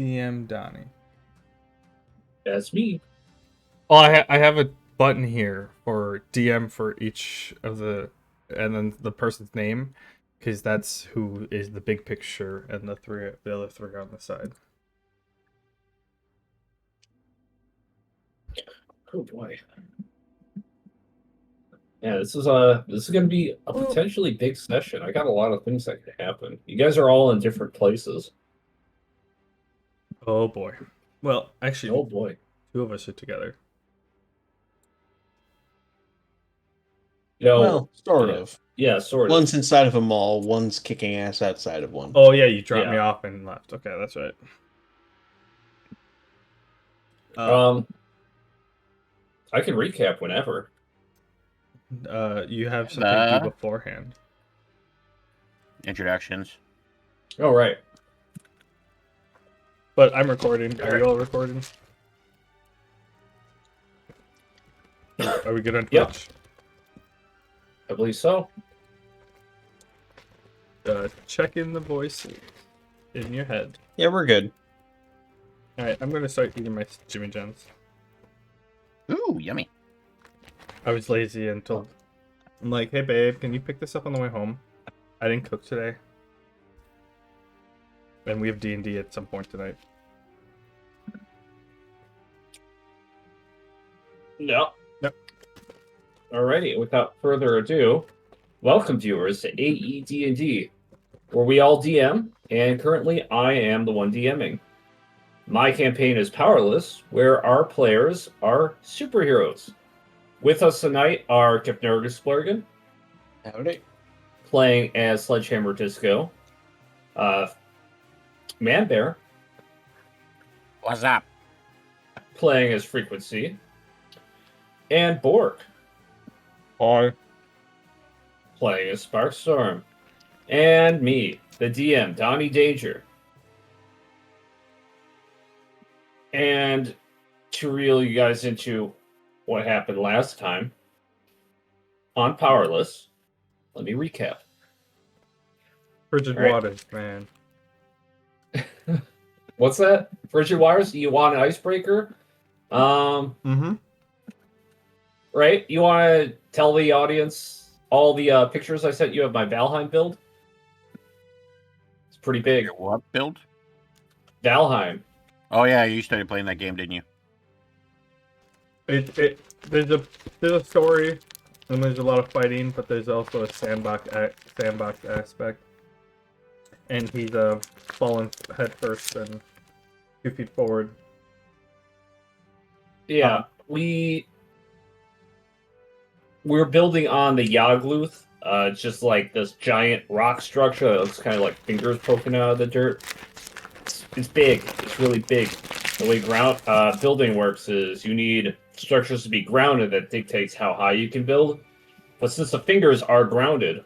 DM Donnie. That's me. Oh, I have a button here for DM for each of the, and then the person's name, because that's who is the big picture, and the other three on the side. Oh boy. Yeah, this is gonna be a potentially big session. I got a lot of things that could happen. You guys are all in different places. Oh boy. Well, actually, Oh boy. two of us are together. No. Well, sort Yeah. of. Yeah, sort of. One's inside of a mall, one's kicking ass outside of one. Oh yeah, you dropped Yeah. me off and left. Okay, that's right. I can recap whenever. You have something to do beforehand. Introductions. Oh right. But I'm recording. Are you all recording? Are we good on Twitch? Yep. I believe so. Check in the voices in your head. Yeah, we're good. Alright, I'm gonna start eating my Jimmy John's. Ooh, yummy. I was lazy and told... I'm like, hey babe, can you pick this up on the way home? I didn't cook today. And we have D&D at some point tonight. No. Yep. Alrighty, without further ado, welcome viewers to AED&D, where we all DM, and currently I am the one DMing. My campaign is Powerless, where our players are superheroes. With us tonight are Kipnergus Howdy. playing as Sledgehammer Disco, Man Bear What's up? playing as Frequency, and Bork Hi. playing as Sparkstorm, and me, the DM, Donnie Danger. And to reel you guys into what happened last time on Powerless, let me recap. Frigid All right. waters, man. What's that? Frigid Wires? You want an icebreaker? Mm-hmm. Right? You want to tell the audience all the pictures I sent you of my Valheim build? It's pretty big. Your what build? Valheim. Oh yeah, you started playing that game, didn't you? There's a story, and there's a lot of fighting, but there's also a sandbox aspect. And he's fallen head first and 2 feet forward. Yeah, we're building on the Yagluth. It's just like this giant rock structure that looks kind of like fingers poking out of the dirt. It's big. It's really big. The way building works is you need structures to be grounded that dictates how high you can build. But since the fingers are grounded,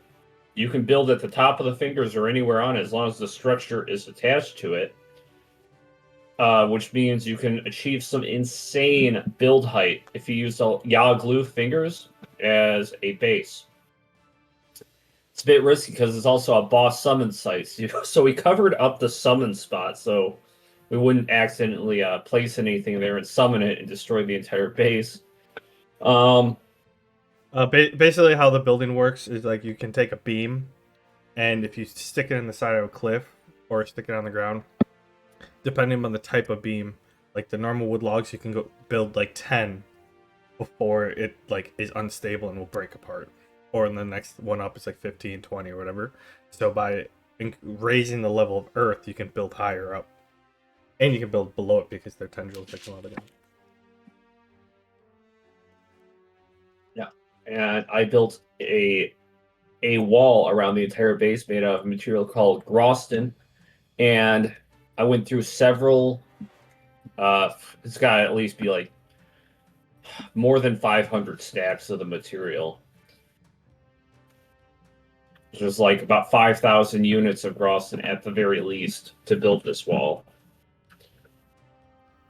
you can build at the top of the fingers or anywhere on it as long as the structure is attached to it. Which means you can achieve some insane build height if you use the Yagluth fingers as a base. It's a bit risky because it's also a boss summon site. So we covered up the summon spot so we wouldn't accidentally place anything there and summon it and destroy the entire base. Basically, how the building works is like you can take a beam, and if you stick it in the side of a cliff or stick it on the ground, depending on the type of beam, like the normal wood logs, you can go build like 10 before it like is unstable and will break apart. Or in the next one up, it's like 15, 20, or whatever. So by raising the level of earth, you can build higher up. And you can build below it because they're tendrils that come out of it. Yeah. And I built a wall around the entire base made out of a material called Groston. And I went through several... it's got to at least be like more than 500 stacks of the material. There's like about 5,000 units of Groston at the very least to build this wall.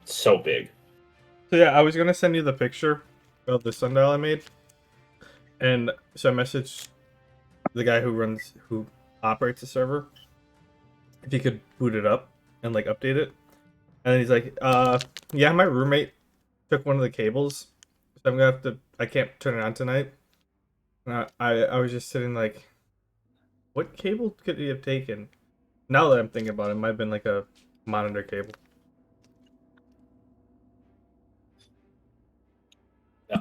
It's so big. So yeah, I was gonna send you the picture of the sundial I made, and so I messaged the guy who operates the server if he could boot it up and like update it. And then he's like, yeah, my roommate took one of the cables, so I'm gonna have to. I can't turn it on tonight. And I was just sitting like, what cable could he have taken? Now that I'm thinking about it, it might have been like a monitor cable. Yeah.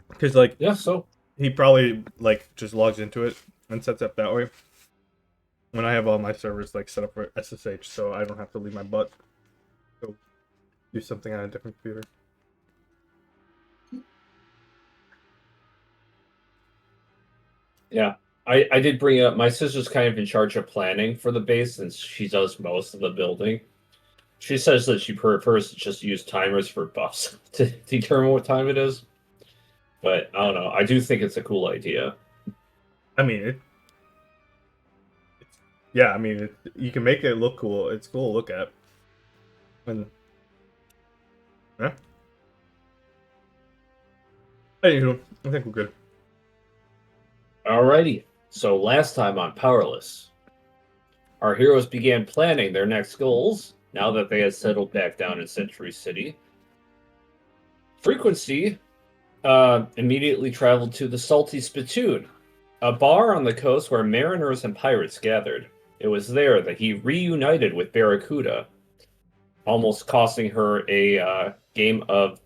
Because like Yeah, so he probably like just logs into it and sets up that way. When I have all my servers like set up for SSH, so I don't have to leave my butt go do something on a different computer. yeah. I did bring up my sister's kind of in charge of planning for the base since she does most of the building. She says that she prefers to just use timers for buffs to determine what time it is. But I don't know. I do think it's a cool idea. I mean, yeah, I mean, you can make it look cool. It's cool to look at. And yeah. Anywho, I think we're good. Alrighty. So last time on Powerless, our heroes began planning their next goals now that they had settled back down in Century City. Frequency immediately traveled to the Salty Spittoon, a bar on the coast where mariners and pirates gathered. It was there that he reunited with Barracuda, almost costing her a game of,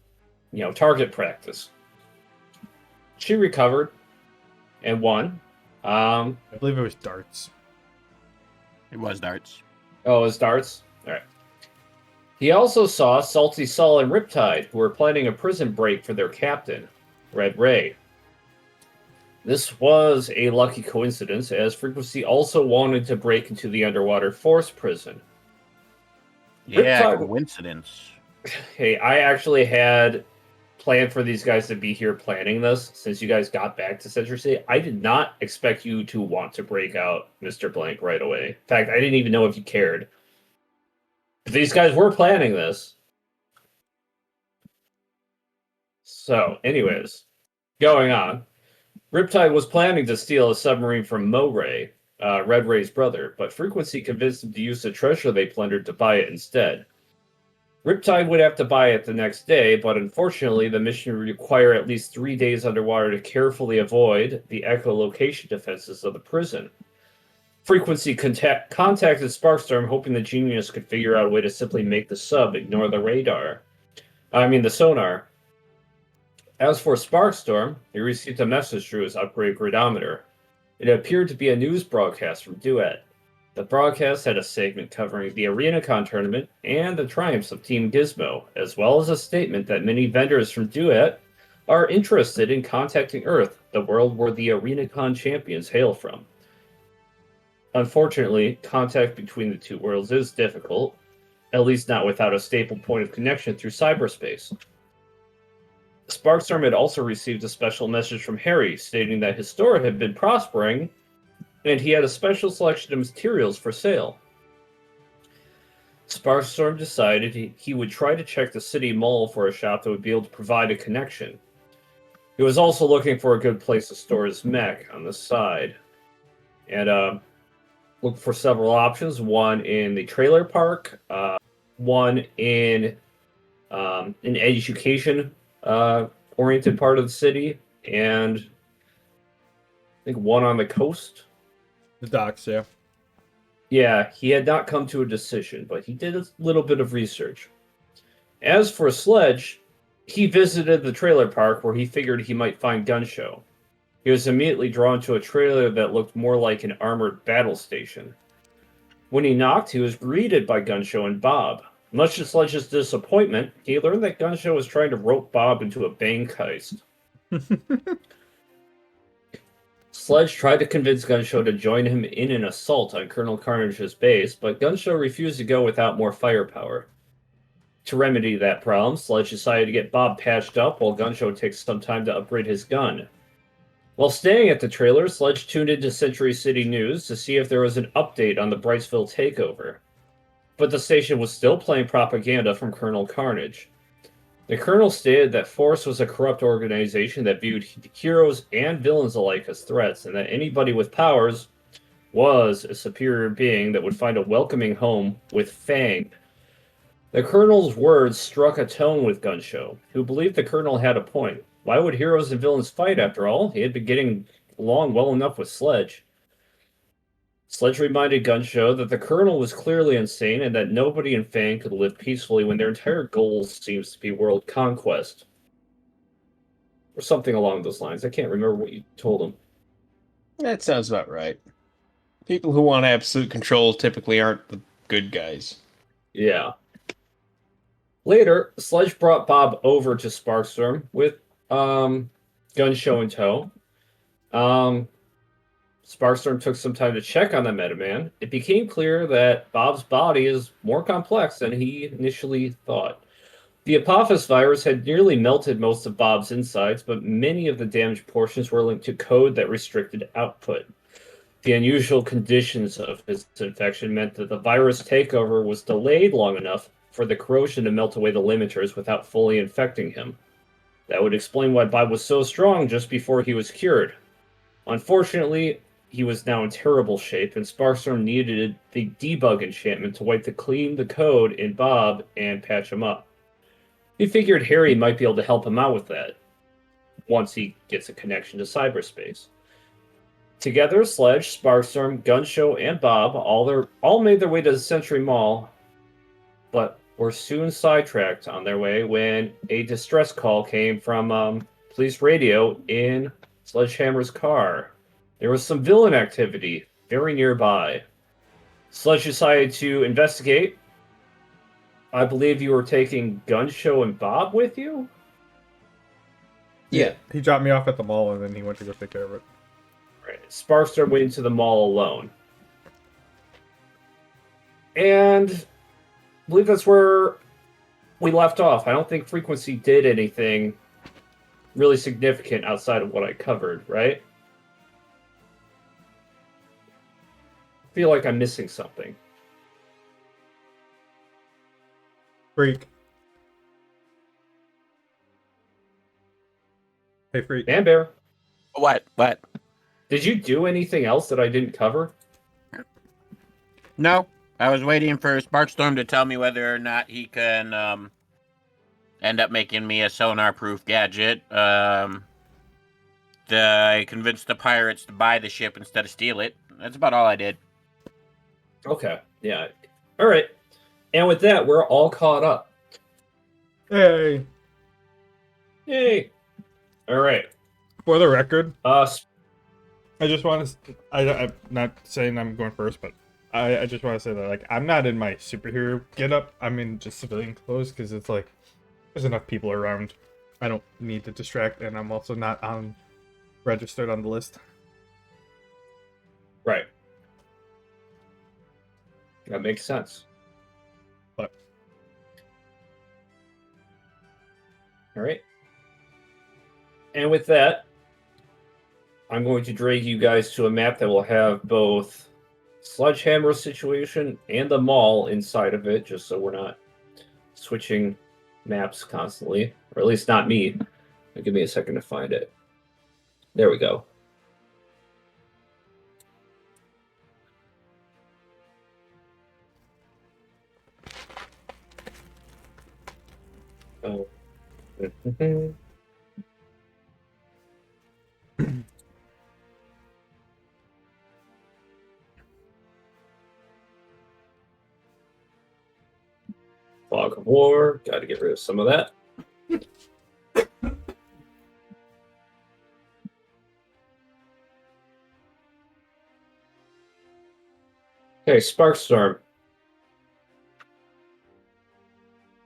target practice. She recovered and won. I believe it was darts. It was darts. Oh, it was darts? Alright. He also saw Salty Sol and Riptide, who were planning a prison break for their captain, Red Ray. This was a lucky coincidence, as Frequency also wanted to break into the underwater force prison. Yeah, Riptide- coincidence. Hey, I actually had planned for these guys to be here planning this, since you guys got back to Century City. I did not expect you to want to break out Mr. Blank right away. In fact, I didn't even know if you cared. These guys were planning this. So, anyways, going on. Riptide was planning to steal a submarine from Mo-Ray, Red Ray's brother, but Frequency convinced him to use the treasure they plundered to buy it instead. Riptide would have to buy it the next day, but unfortunately the mission would require at least 3 days underwater to carefully avoid the echolocation defenses of the prison. Frequency contacted Sparkstorm, hoping the genius could figure out a way to simply make the sub ignore the sonar. As for Sparkstorm, he received a message through his upgrade gridometer. It appeared to be a news broadcast from Duet. The broadcast had a segment covering the ArenaCon tournament and the triumphs of Team Gizmo, as well as a statement that many vendors from Duet are interested in contacting Earth, the world where the ArenaCon champions hail from. Unfortunately, contact between the two worlds is difficult, at least not without a stable point of connection through cyberspace. Sparkstorm had also received a special message from Harry stating that his store had been prospering and he had a special selection of materials for sale. Sparkstorm decided he would try to check the city mall for a shop that would be able to provide a connection. He was also looking for a good place to store his mech on the side. And looked for several options, one in the trailer park, one in an education oriented part of the city, and I think one on the coast. The docks, yeah. Yeah, he had not come to a decision, but he did a little bit of research. As for Sledge, he visited the trailer park where he figured he might find Gunshow. He was immediately drawn to a trailer that looked more like an armored battle station. When he knocked, he was greeted by Gunshow and Bob. Much to Sledge's disappointment, he learned that Gunshow was trying to rope Bob into a bank heist. Sledge tried to convince Gunshow to join him in an assault on Colonel Carnage's base, but Gunshow refused to go without more firepower. To remedy that problem, Sledge decided to get Bob patched up while Gunshow takes some time to upgrade his gun. While staying at the trailer, Sledge tuned into Century City News to see if there was an update on the Brightsville takeover. But the station was still playing propaganda from Colonel Carnage. The Colonel stated that Force was a corrupt organization that viewed heroes and villains alike as threats, and that anybody with powers was a superior being that would find a welcoming home with Fang. The Colonel's words struck a tone with Gunshow, who believed the Colonel had a point. Why would heroes and villains fight after all? He had been getting along well enough with Sledge. Sledge reminded Gunshow that the Colonel was clearly insane and that nobody in Fang could live peacefully when their entire goal seems to be world conquest. Or something along those lines. I can't remember what you told him. That sounds about right. People who want absolute control typically aren't the good guys. Yeah. Later, Sledge brought Bob over to Sparkstorm with Gunshow in tow. Sparkstorm took some time to check on the Metaman. It became clear that Bob's body is more complex than he initially thought. The Apophis virus had nearly melted most of Bob's insides, but many of the damaged portions were linked to code that restricted output. The unusual conditions of his infection meant that the virus takeover was delayed long enough for the corrosion to melt away the limiters without fully infecting him. That would explain why Bob was so strong just before he was cured. Unfortunately, he was now in terrible shape, and Sparkstorm needed the debug enchantment to wipe clean the code in Bob and patch him up. He figured Harry might be able to help him out with that, once he gets a connection to cyberspace. Together, Sledge, Sparkstorm, Gunshow, and Bob all made their way to the Century Mall, but were soon sidetracked on their way when a distress call came from police radio in Sledgehammer's car. There was some villain activity very nearby. Sledge decided to investigate. I believe you were taking Gunshow and Bob with you? Yeah. He dropped me off at the mall and then he went to go take care of it. Right. Sparkstorm went into the mall alone. And I believe that's where we left off. I don't think Frequency did anything really significant outside of what I covered, right? I feel like I'm missing something. Freak. Hey, Freak. Dan Bear, What? did you do anything else that I didn't cover? No, I was waiting for Sparkstorm to tell me whether or not he can end up making me a sonar-proof gadget. I convinced the pirates to buy the ship instead of steal it. That's about all I did. Okay, yeah. All right. And with that, we're all caught up. Hey. Yay. All right. For the record, Uh, I just want to. I'm not saying I'm going first, but I just want to say that like I'm not in my superhero getup. I'm in just civilian clothes because it's like there's enough people around. I don't need to distract, and I'm also not registered on the list. right. That makes sense. But All right. And with that, I'm going to drag you guys to a map that will have both Sledgehammer's situation and the mall inside of it, just so we're not switching maps constantly, or at least not me. Give me a second to find it. There we go. Oh. Fog of War. Got to get rid of some of that. Okay, Sparkstorm.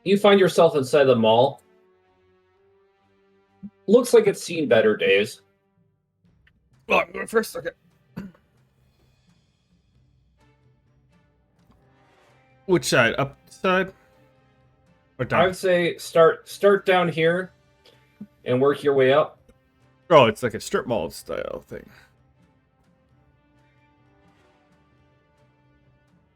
You find yourself inside the mall. Looks like it's seen better days. oh, I'm going first. Okay. Which side? Up side? Or I down? would say start down here and work your way up. Oh, it's like a strip mall style thing.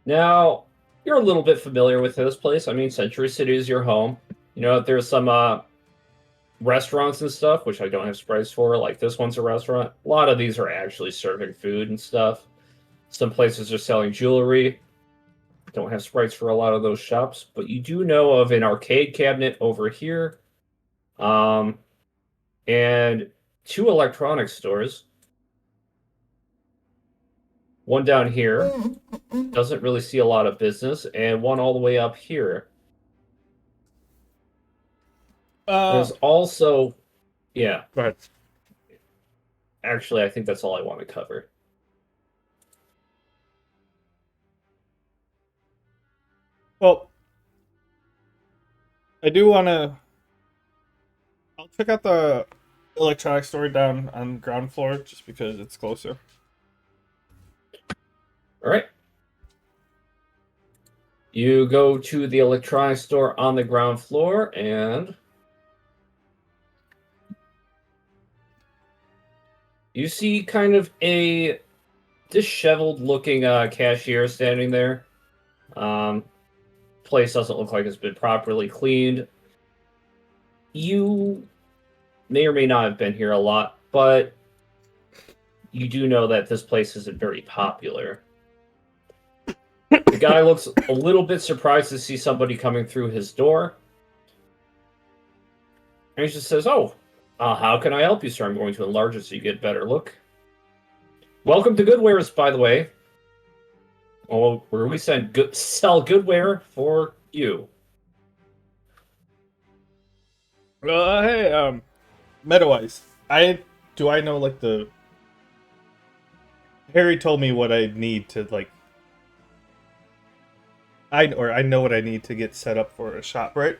Now, you're a little bit familiar with this place. I mean, Century City is your home. You know, there's some restaurants and stuff, which I don't have surprise for. Like, this one's a restaurant. A lot of these are actually serving food and stuff. Some places are selling jewelry. Don't have sprites for a lot of those shops, but you do know of an arcade cabinet over here, and 2 electronics stores. One down here doesn't really see a lot of business, and one all the way up here. There's also, yeah. Go ahead. Actually, I think that's all I want to cover. Well, I do want to. I'll check out the electronics store down on ground floor just because it's closer. All right. You go to the electronics store on the ground floor, and you see kind of a disheveled-looking cashier standing there. Place doesn't look like it's been properly cleaned. You may or may not have been here a lot, but you do know that this place isn't very popular. The guy looks a little bit surprised to see somebody coming through his door. And he just says, "Oh, how can I help you, sir? I'm going to enlarge it so you get a better look. Welcome to Goodwares, by the way. Oh, where we sell Goodware for you." Hey, Meadowise. I know like the. Harry told me what I need to like. I know what I need to get set up for a shop, right?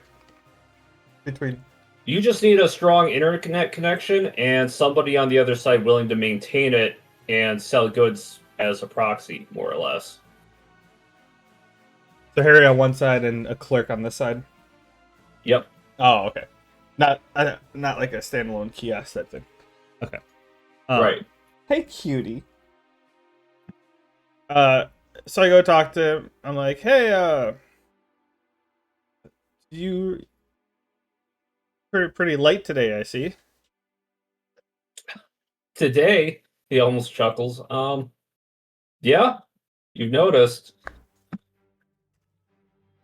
Between. You just need a strong internet connection and somebody on the other side willing to maintain it and sell goods as a proxy, more or less. So Harry on one side and a clerk on this side. Yep. Oh, okay. Not like a standalone kiosk type thing. Okay. Right. Hey, cutie. So I go talk to him. I'm like, hey, you pretty late today, I see. Today, he almost chuckles. Yeah, you've noticed.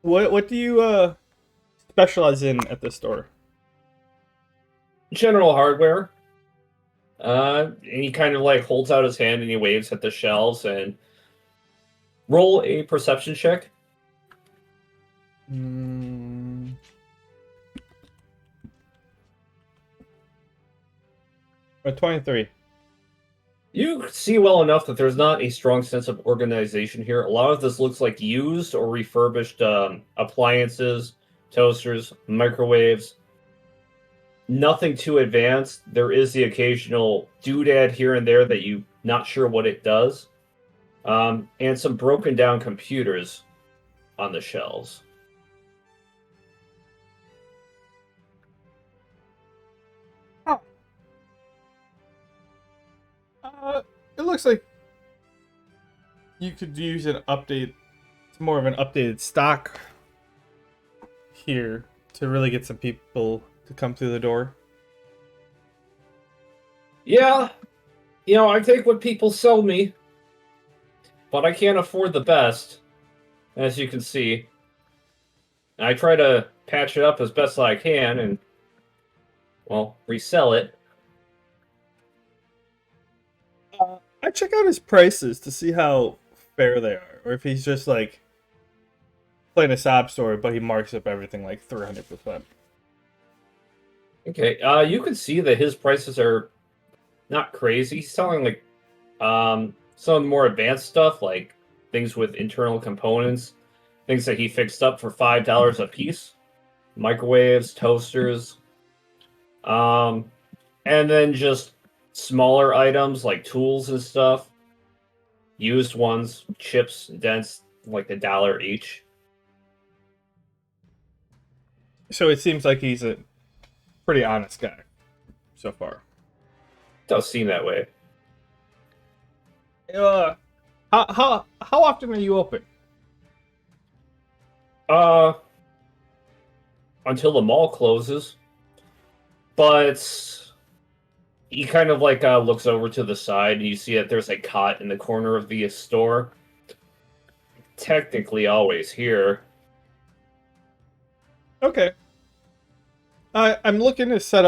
What do you specialize in at this store? General hardware. And he kind of like holds out his hand and he waves at the shelves and roll a perception check. Mm. 23. You see well enough that there's not a strong sense of organization here. A lot of this looks like used or refurbished appliances, toasters, microwaves. Nothing too advanced. There is the occasional doodad here and there that you're not sure what it does. And some broken down computers on the shelves. It looks like you could use an update. It's more of an updated stock here to really get some people to come through the door. Yeah, I take what people sell me, but I can't afford the best, as you can see. And I try to patch it up as best I can and, well, resell it. I check out his prices to see how fair they are, or if he's just like playing a sob story, but he marks up everything like 300%. Okay, you can see that his prices are not crazy. He's selling like some more advanced stuff, like things with internal components, things that he fixed up for $5 a piece, microwaves, toasters, and then just smaller items like tools and stuff, used ones, chips, dents, like $1 each. So it seems like he's a pretty honest guy so far. Does seem that way. How often are you open? Until the mall closes. But He kind of like looks over to the side, and you see that there's a cot in the corner of the store. Technically, always here. Okay. I'm looking to set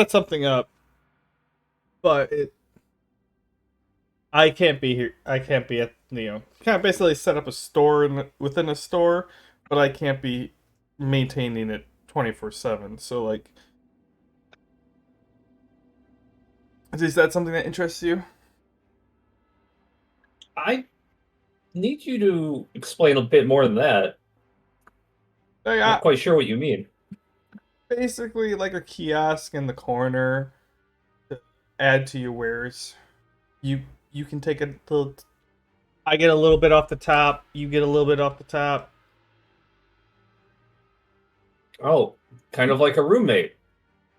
something up, but I can't be here. I can't be at can't basically set up a store within a store, but I can't be maintaining it 24/7. So like, is that something that interests you? I need you to explain a bit more than that. Like, Not quite sure what you mean. basically like a kiosk in the corner to add to your wares. You you can take a little. I get a little bit off the top. You get a little bit off the top. Oh, kind of like a roommate.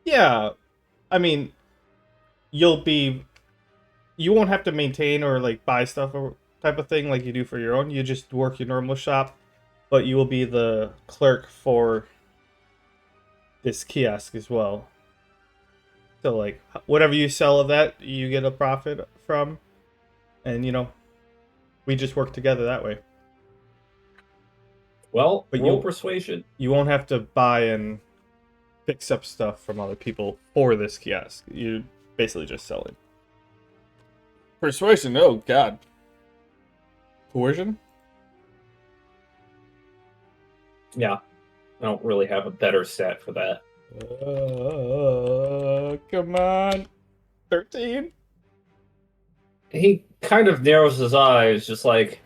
Yeah, I mean, you'll be. You won't have to maintain or like buy stuff or type of thing like you do for your own. You just work your normal shop, but you will be the clerk for this kiosk as well. So like whatever you sell of that, you get a profit from, and we just work together that way. Well, But roll persuasion. you won't have to buy and fix up stuff from other people for this kiosk. You basically just sell it. Persuasion? Oh God. Coercion? Yeah, I don't really have a better stat for that. Come on. 13? He kind of narrows his eyes, just like,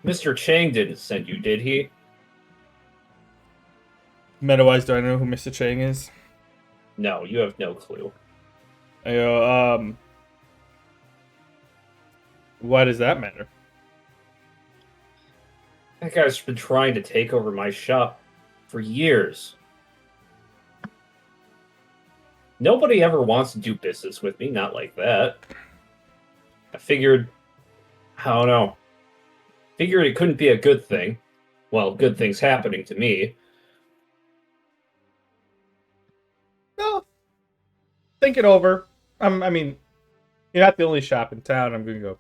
Mr. Chang didn't send you, did he? Meta-wise, do I know who Mr. Chang is? No, you have no clue. I go, why does that matter? That guy's been trying to take over my shop for years. Nobody ever wants to do business with me, not like that. I figured, I don't know, figured it couldn't be a good thing. Well, good things happening to me. No. Think it over. I mean, you're not the only shop in town. I'm gonna go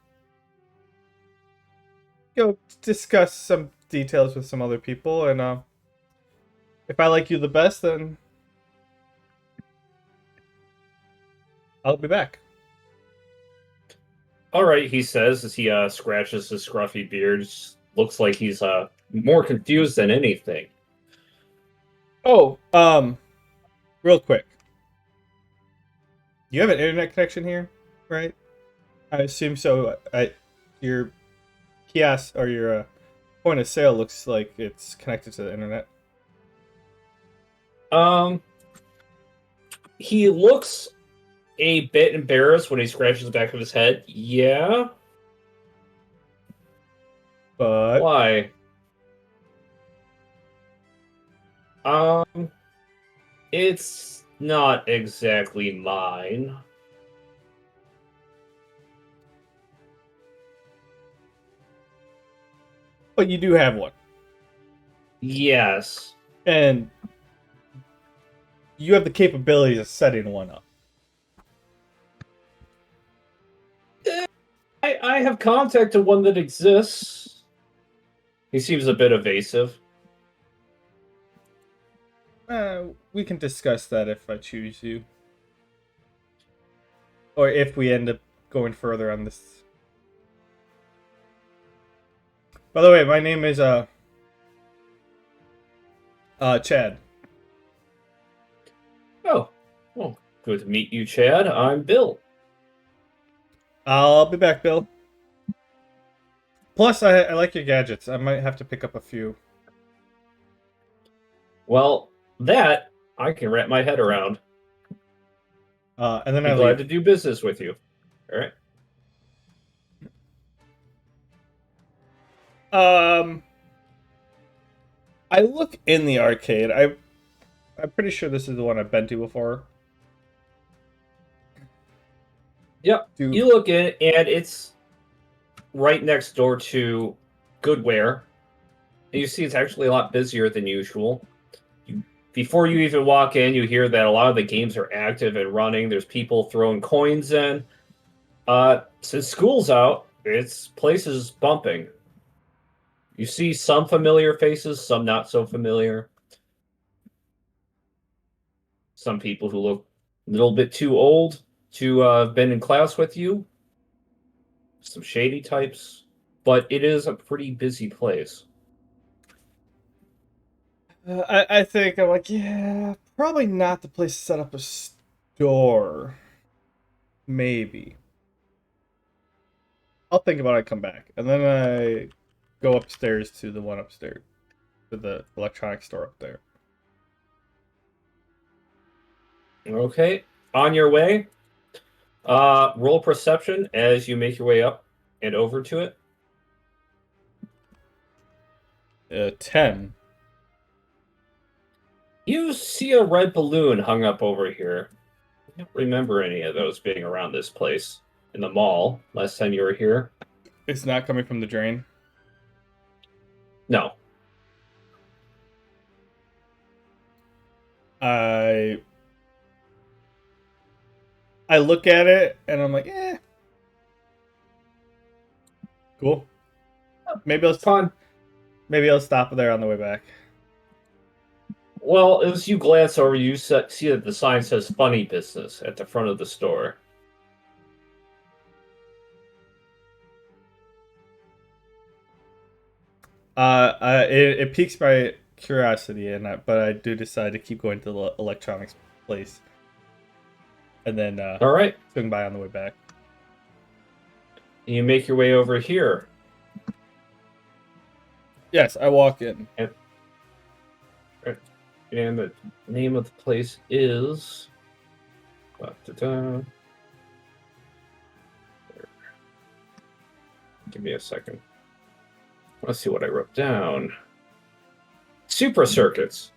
discuss some details with some other people, and if I like you the best, then I'll be back. All right, he says as he scratches his scruffy beard. Looks like he's more confused than anything. Oh, real quick. You have an internet connection here, right? I assume so. Your kiosk or your point of sale looks like it's connected to the internet. He looks a bit embarrassed when he scratches the back of his head. Yeah? But Why? It's not exactly mine. you do have one. Yes. And you have the capabilities of setting one up. I have contacted one that exists. He seems a bit evasive. We can discuss that if I choose you. Or if we end up going further on this. By the way, my name is Chad. Oh, well, good to meet you, Chad. I'm Bill. I'll be back, Bill. Plus, I like your gadgets. I might have to pick up a few. Well, that I can wrap my head around. And then I'm I glad leave. to do business with you. All right. I look in the arcade. I'm pretty sure this is the one I've been to before. Yep. You look in, and it's right next door to Goodware. And you see it's actually a lot busier than usual. You Before you even walk in, you hear that a lot of the games are active and running. There's people throwing coins in. Since school's out, its place is bumping. You see some familiar faces, some not so familiar. Some people who look a little bit too old to have been in class with you. Some shady types. But it is a pretty busy place. I think I'm like, yeah, probably not the place to set up a store. Maybe. I'll think about it and come back. And then I go upstairs to the one upstairs. To the electronics store up there. Okay. On your way, roll perception as you make your way up and over to it. 10. You see a red balloon hung up over here. I don't remember any of those being around this place in the mall last time you were here. It's not coming from the drain. No. I look at it and I'm like, eh. Cool. Maybe I'll Fun. Maybe I'll stop there on the way back. Well, as you glance over, you see that the sign says "Funny Business" at the front of the store. It piques my curiosity, but I do decide to keep going to the electronics place, and then All right. swing by on the way back. You make your way over here. Yes, I walk in. And the name of the place is... Da-da-da. Give me a second. Let's see what I wrote down. Super Circuits.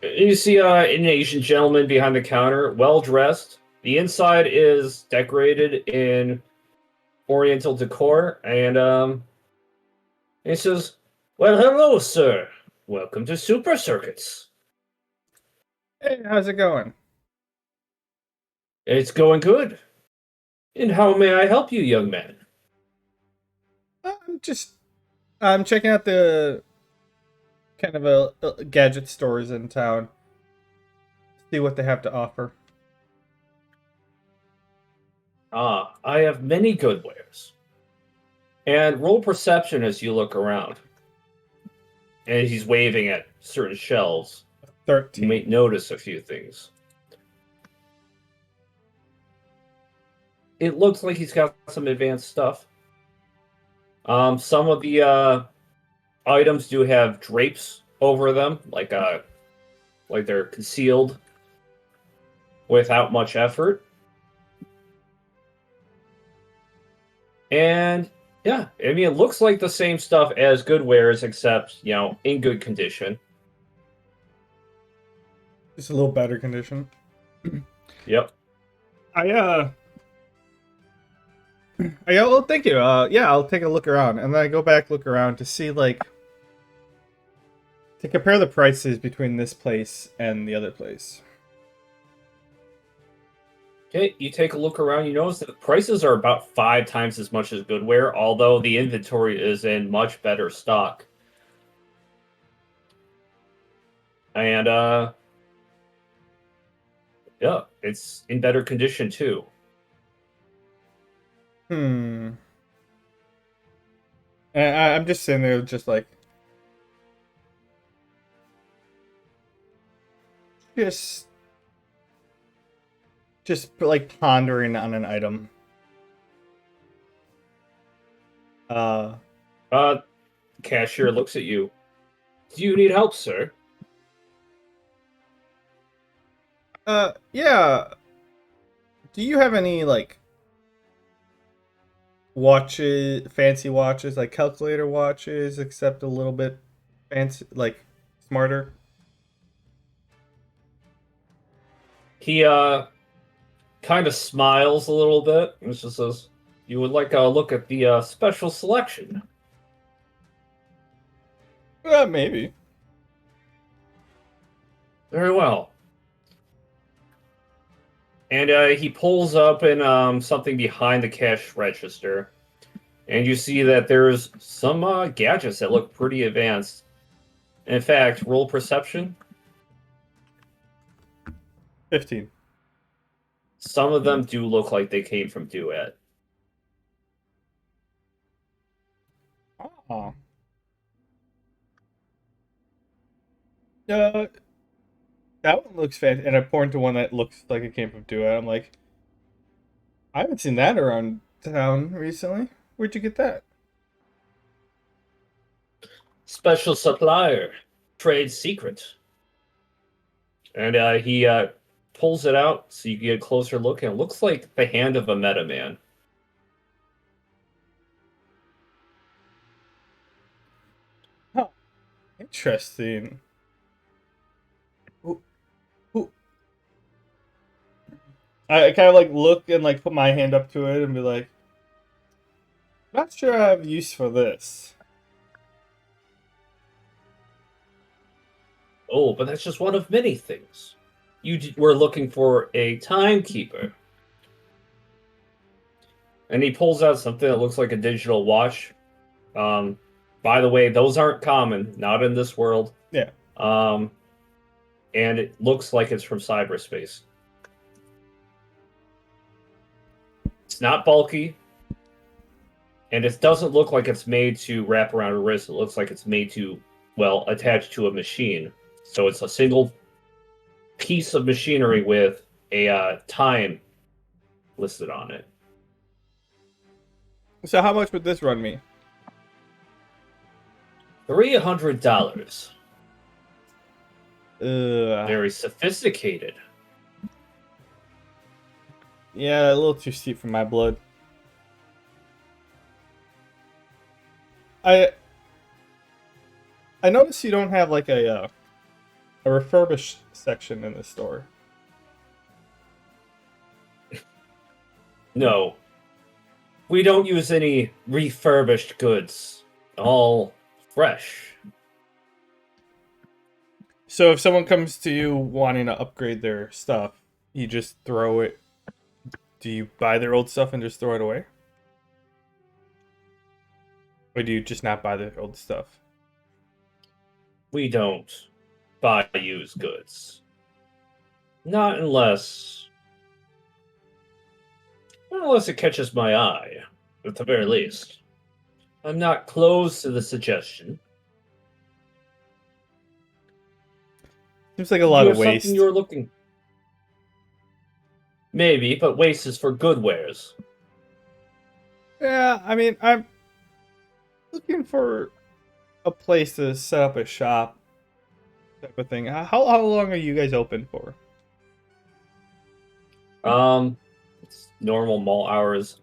You see an Asian gentleman behind the counter, well-dressed. The inside is decorated in Oriental decor, and he says, "Well, hello, sir. Welcome to Super Circuits. Hey, how's it going? It's going good. And how may I help you, young man?" I'm checking out the kind of a gadget stores in town. See what they have to offer. I have many good wares. And roll perception as you look around. And he's waving at certain shelves. 13. You may notice a few things. It looks like he's got some advanced stuff. Some of the items do have drapes over them, like they're concealed without much effort. And yeah, I mean, it looks like the same stuff as good wares, except, in good condition. Just a little better condition. Yep. Well, thank you. Yeah, I'll take a look around, and then I go back look around to see to compare the prices between this place and the other place. Okay, you take a look around. You notice that the prices are about 5 times as much as Goodware, although the inventory is in much better stock. And yeah, it's in better condition too. And I'm just sitting there, just pondering on an item. Cashier looks at you. "Do you need help, sir?" Yeah. Do you have any watches, fancy watches, like calculator watches, except a little bit fancy, smarter? He kind of smiles a little bit and just says, "You would like a look at the special selection?" Maybe. Very well. And he pulls up in something behind the cash register. And you see that there's some gadgets that look pretty advanced. In fact, roll perception. 15. Some of them do look like they came from Duet. Oh. That one looks fantastic. And I point to one that looks like it came from Duet. I'm like, I haven't seen that around town recently. Where'd you get that? Special supplier. Trade secret. And he pulls it out so you get a closer look, and it looks like the hand of a metaman. Huh. Interesting. Ooh, ooh. I kind of like look and like put my hand up to it and be like, not sure I have use for this. Oh, but that's just one of many things. Were looking for a timekeeper. And he pulls out something that looks like a digital watch. By the way, those aren't common, not in this world. Yeah. And it looks like it's from cyberspace. It's not bulky. And it doesn't look like it's made to wrap around a wrist. It looks like it's made to, well, attach to a machine. So it's a single piece of machinery with a time listed on it. So how much would this run me? $300. Very Yeah, sophisticated. a little too steep for my blood. I noticed you don't have like a refurbished section in the store. No. We don't use any refurbished goods. All fresh. So if someone comes to you wanting to upgrade their stuff, you just throw it. Do you buy their old stuff and just throw it away? Or do you just not buy their old stuff? We don't buy used goods. Not unless it catches my eye, at the very least. I'm not close to the suggestion. Seems like a lot You of have waste. something you're looking. Maybe, but waste is for good wares. Yeah, I mean, I'm looking for a place to set up a shop type of thing. How long are you guys open for? It's normal mall hours.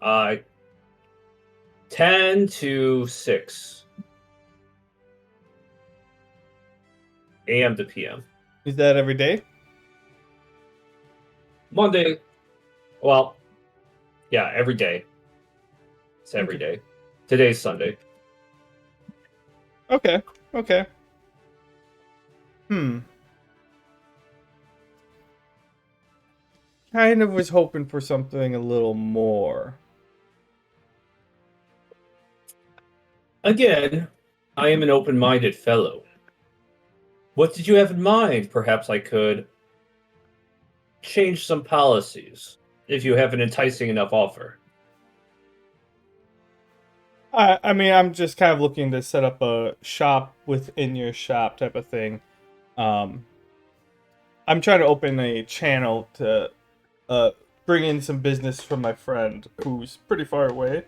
10 to 6 a.m. to p.m. Is that every day? Monday. Well, yeah, every day. It's every Okay. day. Today's Sunday. Okay. Kind of was hoping for something a little more. Again, I am an open-minded fellow. What did you have in mind? Perhaps I could change some policies if you have an enticing enough offer. I mean, I'm just kind of looking to set up a shop within your shop type of thing. I'm trying to open a channel to bring in some business from my friend who's pretty far away.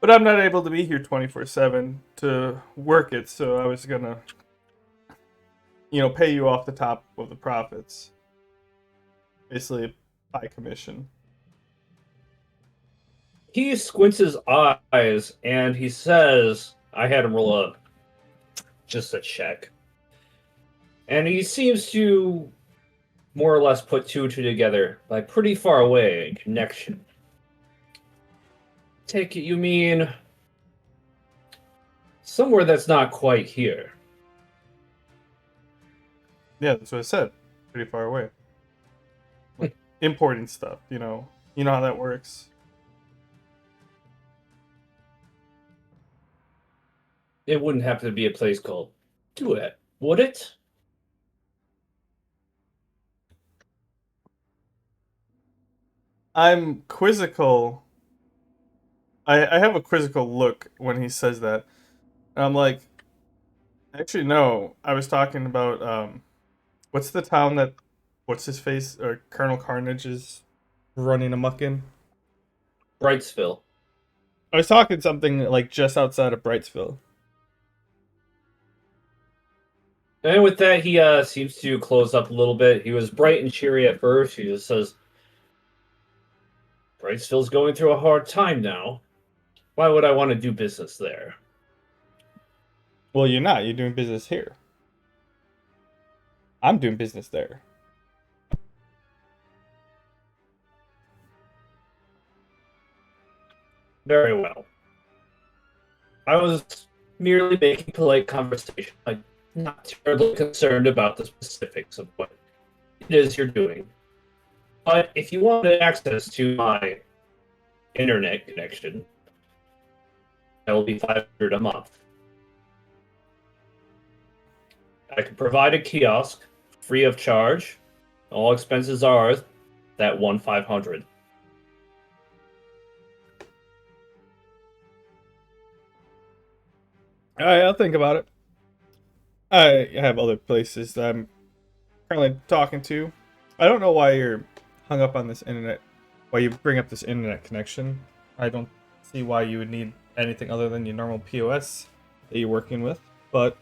But I'm not able to be here 24/7 to work it, so I was gonna, pay you off the top of the profits. Basically, by commission. He squints his eyes and he says, I had him roll just a check. And he seems to more or less put two and two together by pretty far away in connection. Take it you mean somewhere that's not quite here. Yeah, that's what I said. Pretty far away. Like importing stuff, you know. You know how that works. It wouldn't have to be a place called Duet, would it? I'm quizzical. I have a quizzical look when he says that. And I'm like, actually, no. I was talking about what's the town that what's his face or Colonel Carnage is running amok in? Brightsville. I was talking something like just outside of Brightsville. And with that, he seems to close up a little bit. He was bright and cheery at first. He just says, Brightsville's going through a hard time now. Why would I want to do business there? Well, you're not. You're doing business here. I'm doing business there. Very well. I was merely making polite conversation. I'm not terribly concerned about the specifics of what it is you're doing. But if you wanted access to my internet connection, that will be 500 a month. I can provide a kiosk free of charge. All expenses are that 1,500. All right, I'll think about it. I have other places that I'm currently talking to. I don't know why you're hung up on this internet. Why you bring up this internet connection? I don't see why you would need anything other than your normal POS that you're working with. But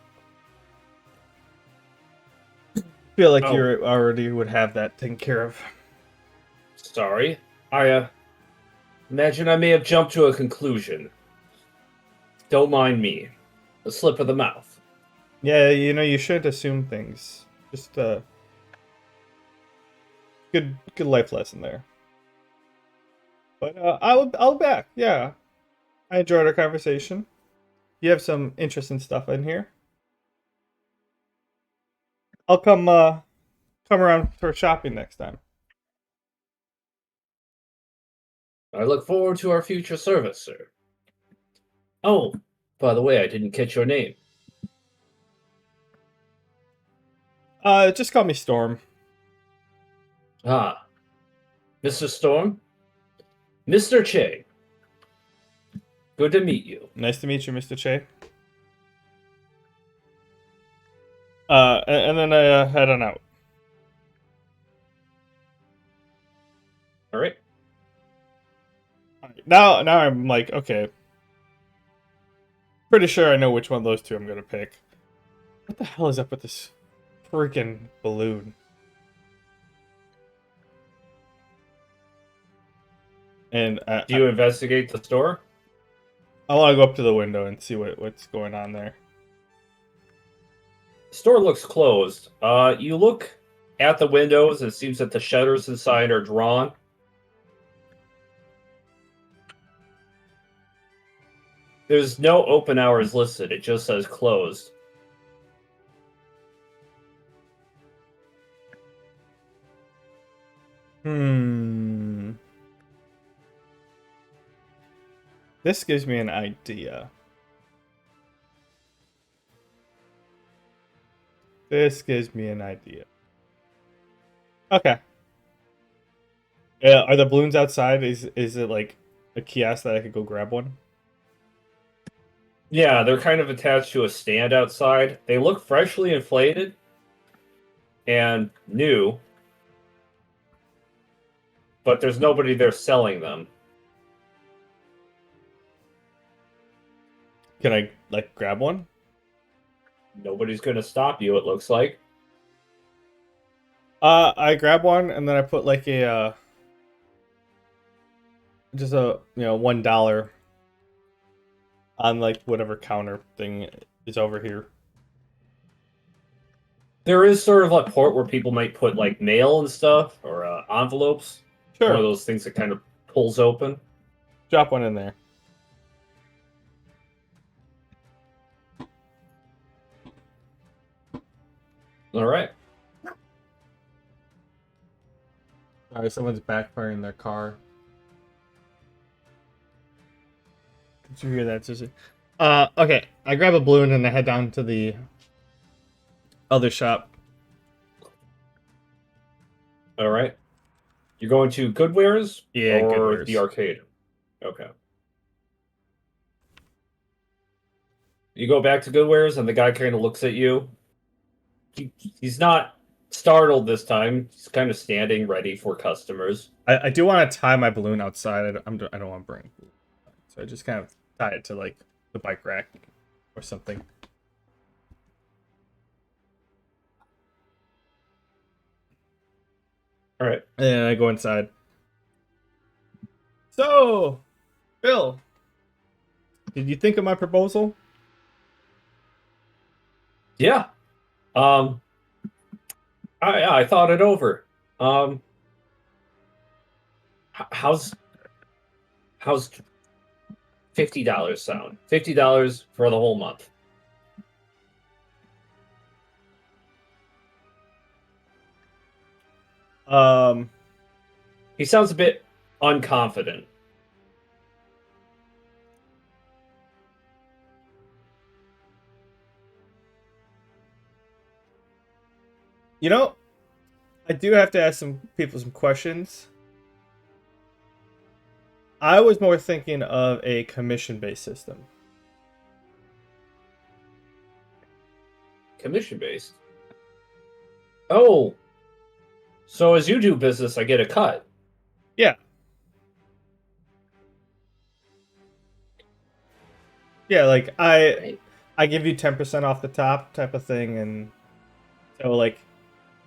I feel like you already would have that taken care of. Sorry. I imagine I may have jumped to a conclusion. Don't mind me. A slip of the mouth. Yeah, you know you shouldn't assume things. Just good life lesson there. But I'll be back. Yeah, I enjoyed our conversation. You have some interesting stuff in here. I'll come around for shopping next time. I look forward to our future service, sir. Oh, by the way, I didn't catch your name. Just call me Storm. Ah, Mr. Storm? Mr. Che. Good to meet you. Nice to meet you, Mr. Che. And then I head on out. All right. Now I'm like, okay. Pretty sure I know which one of those two I'm gonna pick. What the hell is up with this freaking balloon? And Do you investigate the store? I want to go up to the window and see what's going on there. The store looks closed. You look at the windows. It seems that the shutters inside are drawn. There's no open hours listed. It just says closed. This gives me an idea. Okay. Are the balloons outside? Is it like a kiosk that I could go grab one? Yeah, they're kind of attached to a stand outside. They look freshly inflated and new, but there's nobody there selling them. Can I like grab one? Nobody's going to stop you, it looks like. I grab one and then I put like a just a $1 on like whatever counter thing is over here. There is sort of a port where people might put like mail and stuff or envelopes. Sure. One of those things that kind of pulls open. Drop one in there. All right. Sorry, someone's backfiring their car. Did you hear that, Susie? Okay. I grab a balloon and I head down to the other shop. All right. You're going to Goodwares Yeah, or Goodwares. the arcade? Okay. You go back to Goodwares, and the guy kind of looks at you. He's not startled this time. He's kind of standing ready for customers. I do want to tie my balloon outside. I don't want to bring it. So I just kind of tie it to like the bike rack or something. All right. And then I go inside. So, Bill, did you think of my proposal? Yeah. I thought it over. How's $50 sound? $50 for the whole month. He sounds a bit unconfident. You know, I do have to ask some people some questions. I was more thinking of a commission-based system. Commission-based? Oh. So as you do business, I get a cut. Yeah. Yeah, like I give you 10% off the top type of thing, and so like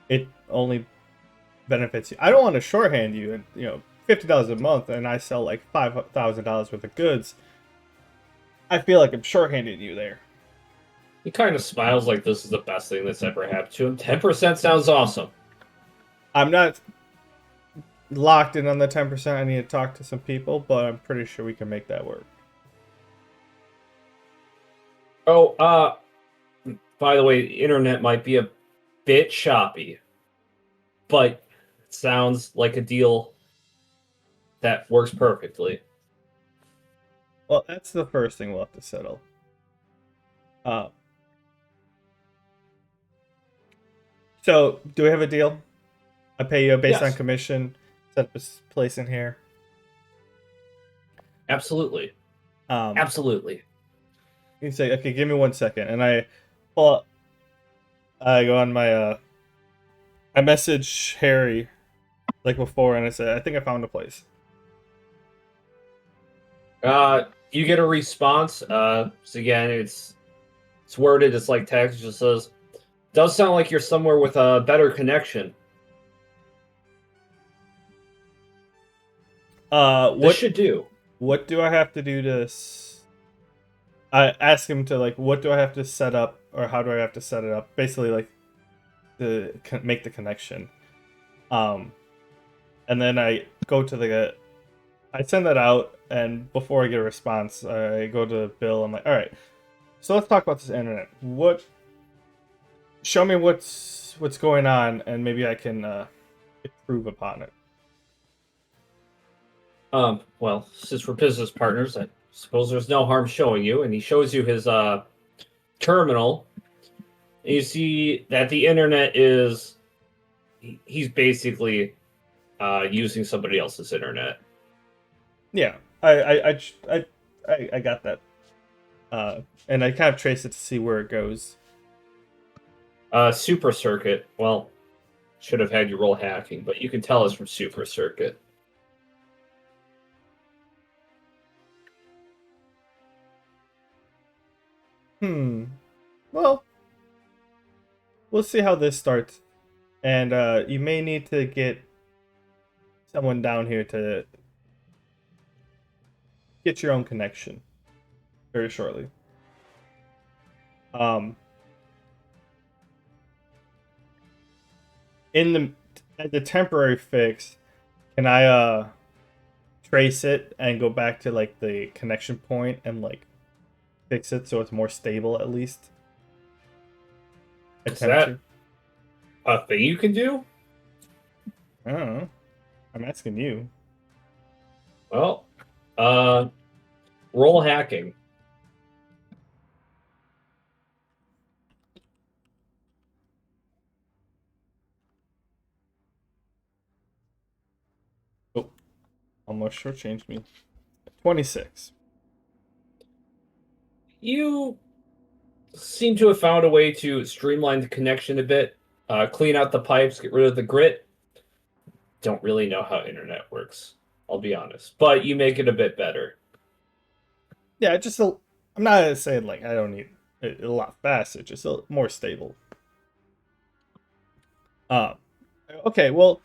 it only benefits you. I don't want to shorthand you, and $50 a month, and I sell like $5,000 worth of goods. I feel like I'm shorthanding you there. He kind of smiles like this is the best thing that's ever happened to him. 10% sounds awesome. I'm not locked in on the 10%. I need to talk to some people, but I'm pretty sure we can make that work. Oh, by the way, the internet might be a bit choppy, but it sounds like a deal that works perfectly. Well, that's the first thing we'll have to settle. So, do we have a deal? I pay you based on Yes. commission. Set up a place in here. Absolutely. Absolutely. You say, okay, give me 1 second, and I pull up. I go on my. I message Harry, like before, and I said, I think I found a place. You get a response. So again, it's worded. It's like text. It just says, "Does sound like you're somewhere with a better connection." This What should do. What do I have to do to? I ask him to like, what do I have to set up, or how do I have to set it up? Basically, like, to make the connection. And then I go to I send that out, and before I get a response, I go to Bill. I'm like, all right, so let's talk about this internet. Show me what's going on, and maybe I can improve upon it. Well, since we're business partners, I suppose there's no harm showing you. And he shows you his terminal. And you see that the internet is he's basically using somebody else's internet. Yeah, I got that, and I kind of trace it to see where it goes. Super Circuit. Well, should have had you roll hacking, but you can tell it's from Super Circuit. Well, we'll see how this starts, and you may need to get someone down here to get your own connection very shortly. As a temporary fix, can I trace it and go back to like the connection point and like fix it so it's more stable at least? Is that a thing you can do? I don't know. I'm asking you. Well, roll hacking. Oh, almost shortchanged me. 26. You seem to have found a way to streamline the connection a bit, clean out the pipes, get rid of the grit. Don't really know how internet works, I'll be honest, but you make it a bit better. Yeah, I'm not saying like I don't need it a lot faster, just more stable. Um, okay, well,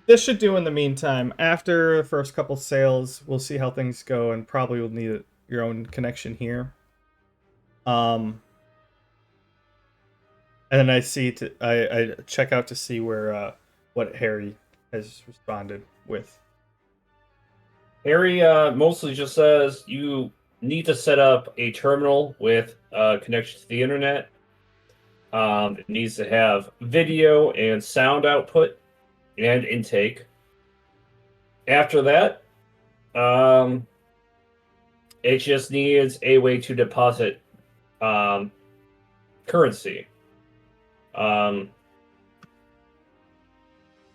this should do in the meantime. After the first couple sales, we'll see how things go, and probably will need your own connection here. And then I check out to see where what Harry has responded with. Harry mostly just says you need to set up a terminal with connection to the internet. It needs to have video and sound output and intake. After that, it just needs a way to deposit currency.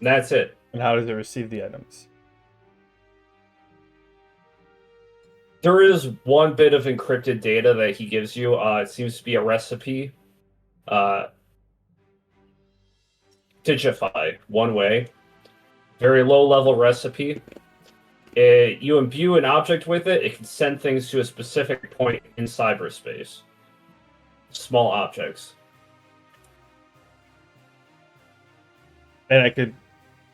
That's it. And how does it receive the items? There is one bit of encrypted data that he gives you. It seems to be a recipe. Digify, one way. Very low level recipe. You imbue an object with it, it can send things to a specific point in cyberspace. Small objects. And I could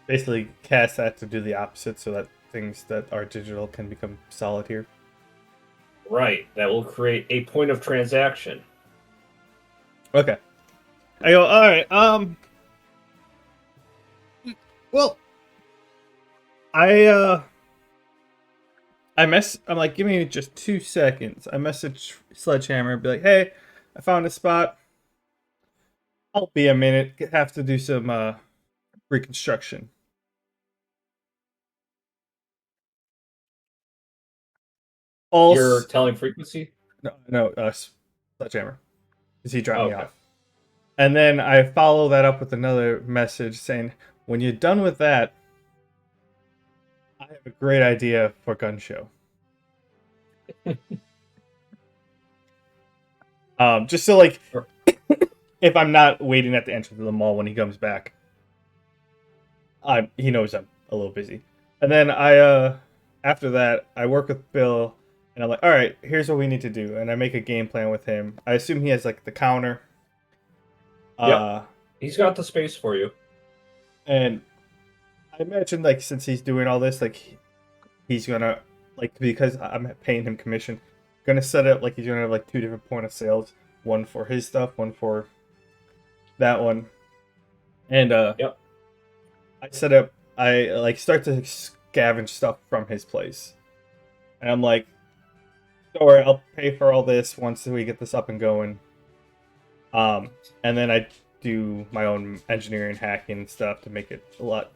basically cast that to do the opposite, so that things that are digital can become solid here. Right, that will create a point of transaction. Okay. I go, all right. Well, I'm like, give me just 2 seconds. I message Sledgehammer, be like, hey, I found a spot. I'll be a minute. Have to do some reconstruction. You're telling frequency? No, Sledgehammer, because he dropped me Okay. off. And then I follow that up with another message saying, when you're done with that, I have a great idea for gun show. Just so like, if I'm not waiting at the entrance of the mall when he comes back, he knows I'm a little busy. And then after that, I work with Bill, and I'm like, all right, here's what we need to do, and I make a game plan with him. I assume he has like the counter. Yep. He's got the space for you. And I imagine like since he's doing all this, like he's gonna like, because I'm paying him commission, gonna set up like he's gonna have like 2 different point of sales, one for his stuff, one for that one. And Yep. I like start to scavenge stuff from his place. And I'm like, don't worry, I'll pay for all this once we get this up and going. And then I do my own engineering hacking stuff to make it a lot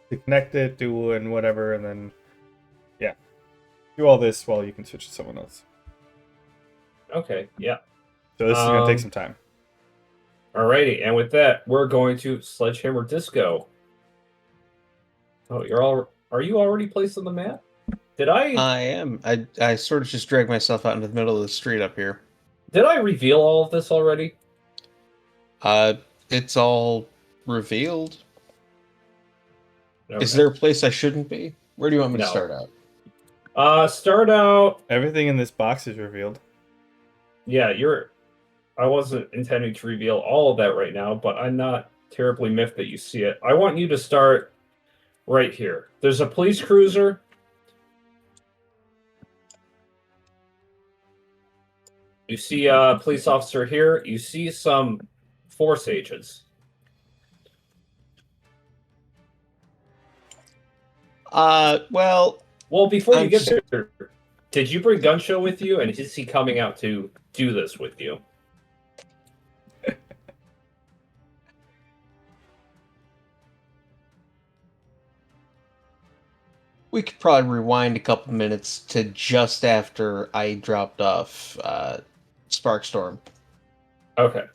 to connect it, do and whatever, and then do all this while you can switch to someone else. Okay, yeah. So this is gonna take some time. Alrighty, and with that, we're going to Sledgehammer Disco. Oh, are you already placed on the map? Did I am. I sort of just dragged myself out into the middle of the street up here. Did I reveal all of this already? It's all revealed. Okay. Is there a place I shouldn't be? Where do you want me to No. start out? Start out. Everything in this box is revealed. Yeah, I wasn't intending to reveal all of that right now, but I'm not terribly miffed that you see it. I want you to start right here. There's a police cruiser. You see a police officer here. You see some force agents. Well, Before you I'm get there, did you bring Gun Show with you, and is he coming out to do this with you? We could probably rewind a couple minutes to just after I dropped off Sparkstorm. Okay.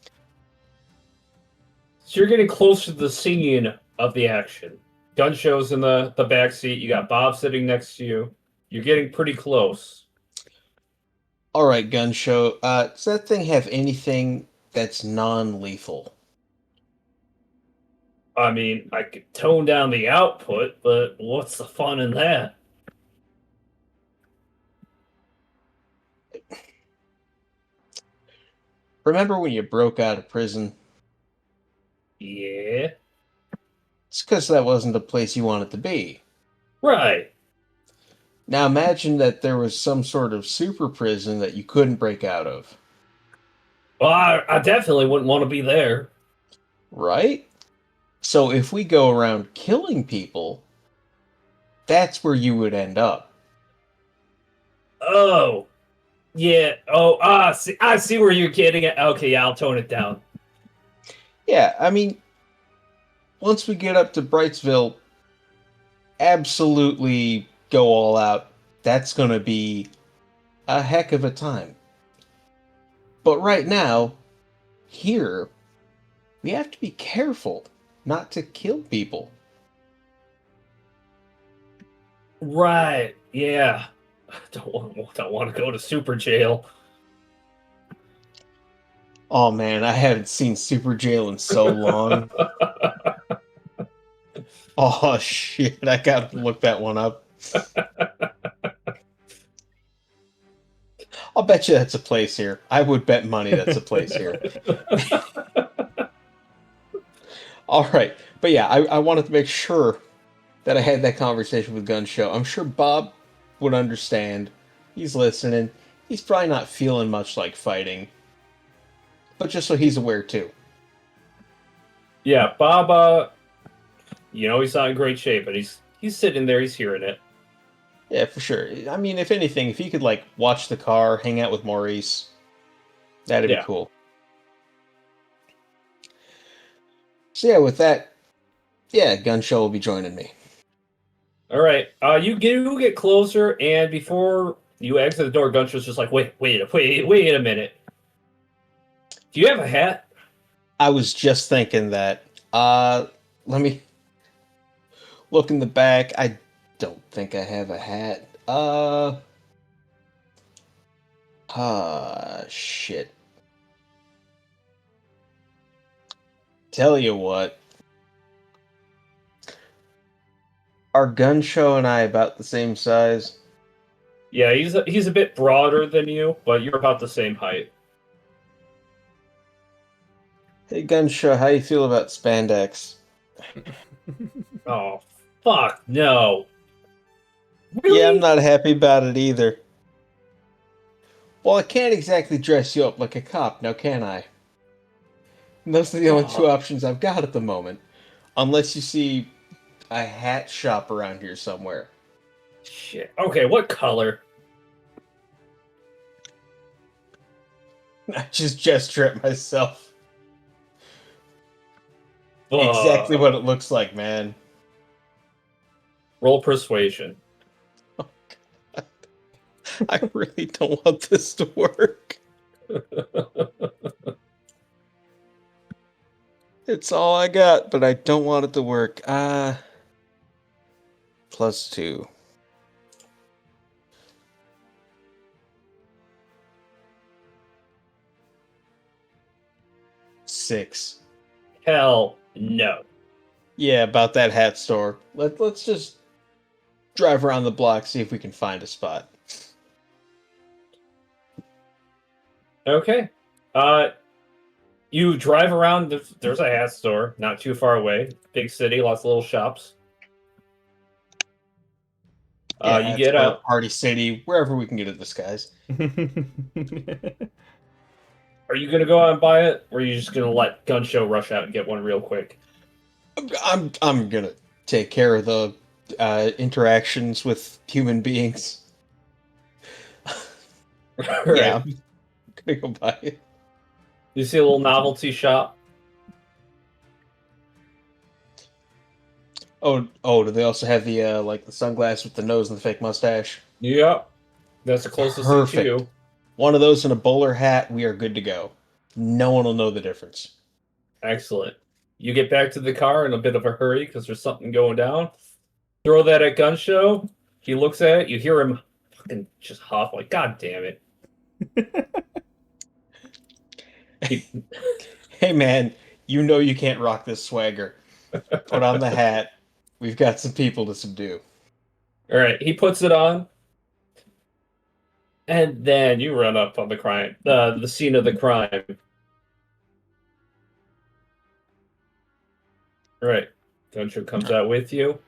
So you're getting close to the scene of the action. Gun show's in the back seat. You got Bob sitting next to you. You're getting pretty close. All right, gun show. Does that thing have anything that's non-lethal? I mean, I could tone down the output, but what's the fun in that? Remember when you broke out of prison? Yeah. It's because that wasn't the place you wanted to be. Right. Now imagine that there was some sort of super prison that you couldn't break out of. Well, I definitely wouldn't want to be there. Right? So if we go around killing people, that's where you would end up. Oh. Yeah. Oh, I see where you're getting at. Okay, yeah, I'll tone it down. Yeah, I mean, once we get up to Brightsville, absolutely go all out. That's going to be a heck of a time. But right now, here, we have to be careful not to kill people. Right. Yeah. Don't want to go to super jail. Oh man, I haven't seen Super Jail in so long. Oh shit, I gotta look that one up. I'll bet you that's a place here. I would bet money that's a place here. All right, but yeah, I wanted to make sure that I had that conversation with Gun Show. I'm sure Bob would understand. He's listening. He's probably not feeling much like fighting, but just so he's aware too. Yeah, Bob. He's not in great shape, but he's sitting there. He's hearing it. Yeah, for sure. I mean, if anything, if he could like watch the car, hang out with Maurice, that'd be cool. So yeah, with that, yeah, Gun Show will be joining me. All right. You get closer, and before you exit the door, Gunshow's just like, wait a minute. Do you have a hat? I was just thinking that. Let me look in the back. I don't think I have a hat. Shit. Tell you what. Are Gun Show and I about the same size? Yeah, he's a bit broader than you, but you're about the same height. Hey, Gun Show, how you feel about spandex? Oh, fuck, no. Really? Yeah, I'm not happy about it either. Well, I can't exactly dress you up like a cop, now can I? And those are the only two options I've got at the moment. Unless you see a hat shop around here somewhere. Shit. Okay, what color? I just gesture at myself. Exactly what it looks like, man. Roll persuasion. Oh, God. I really don't want this to work. It's all I got, but I don't want it to work. +2. Six. Hell no. Yeah, about that hat store. Let's just drive around the block, see if we can find a spot. Okay. You drive around. There's a hat store not too far away. Big city, lots of little shops. You get out. Party City, wherever we can get a disguise. Are you gonna go out and buy it, or are you just gonna let Gun Show rush out and get one real quick? I'm gonna take care of the interactions with human beings. Right. Yeah, I'm gonna go buy it. You see a little novelty shop. Oh, do they also have the like the sunglasses with the nose and the fake mustache? Yep. That's the closest thing to Perfect. you. One of those and a bowler hat, we are good to go. No one will know the difference. Excellent. You get back to the car in a bit of a hurry because there's something going down. Throw that at Gun Show. He looks at it. You hear him fucking just huff like, God damn it. He, Hey man, you know you can't rock this swagger. Put on the hat. We've got some people to subdue. all right, he puts it on, and then you run up on the scene of the crime. All right, Gun Show comes out with you.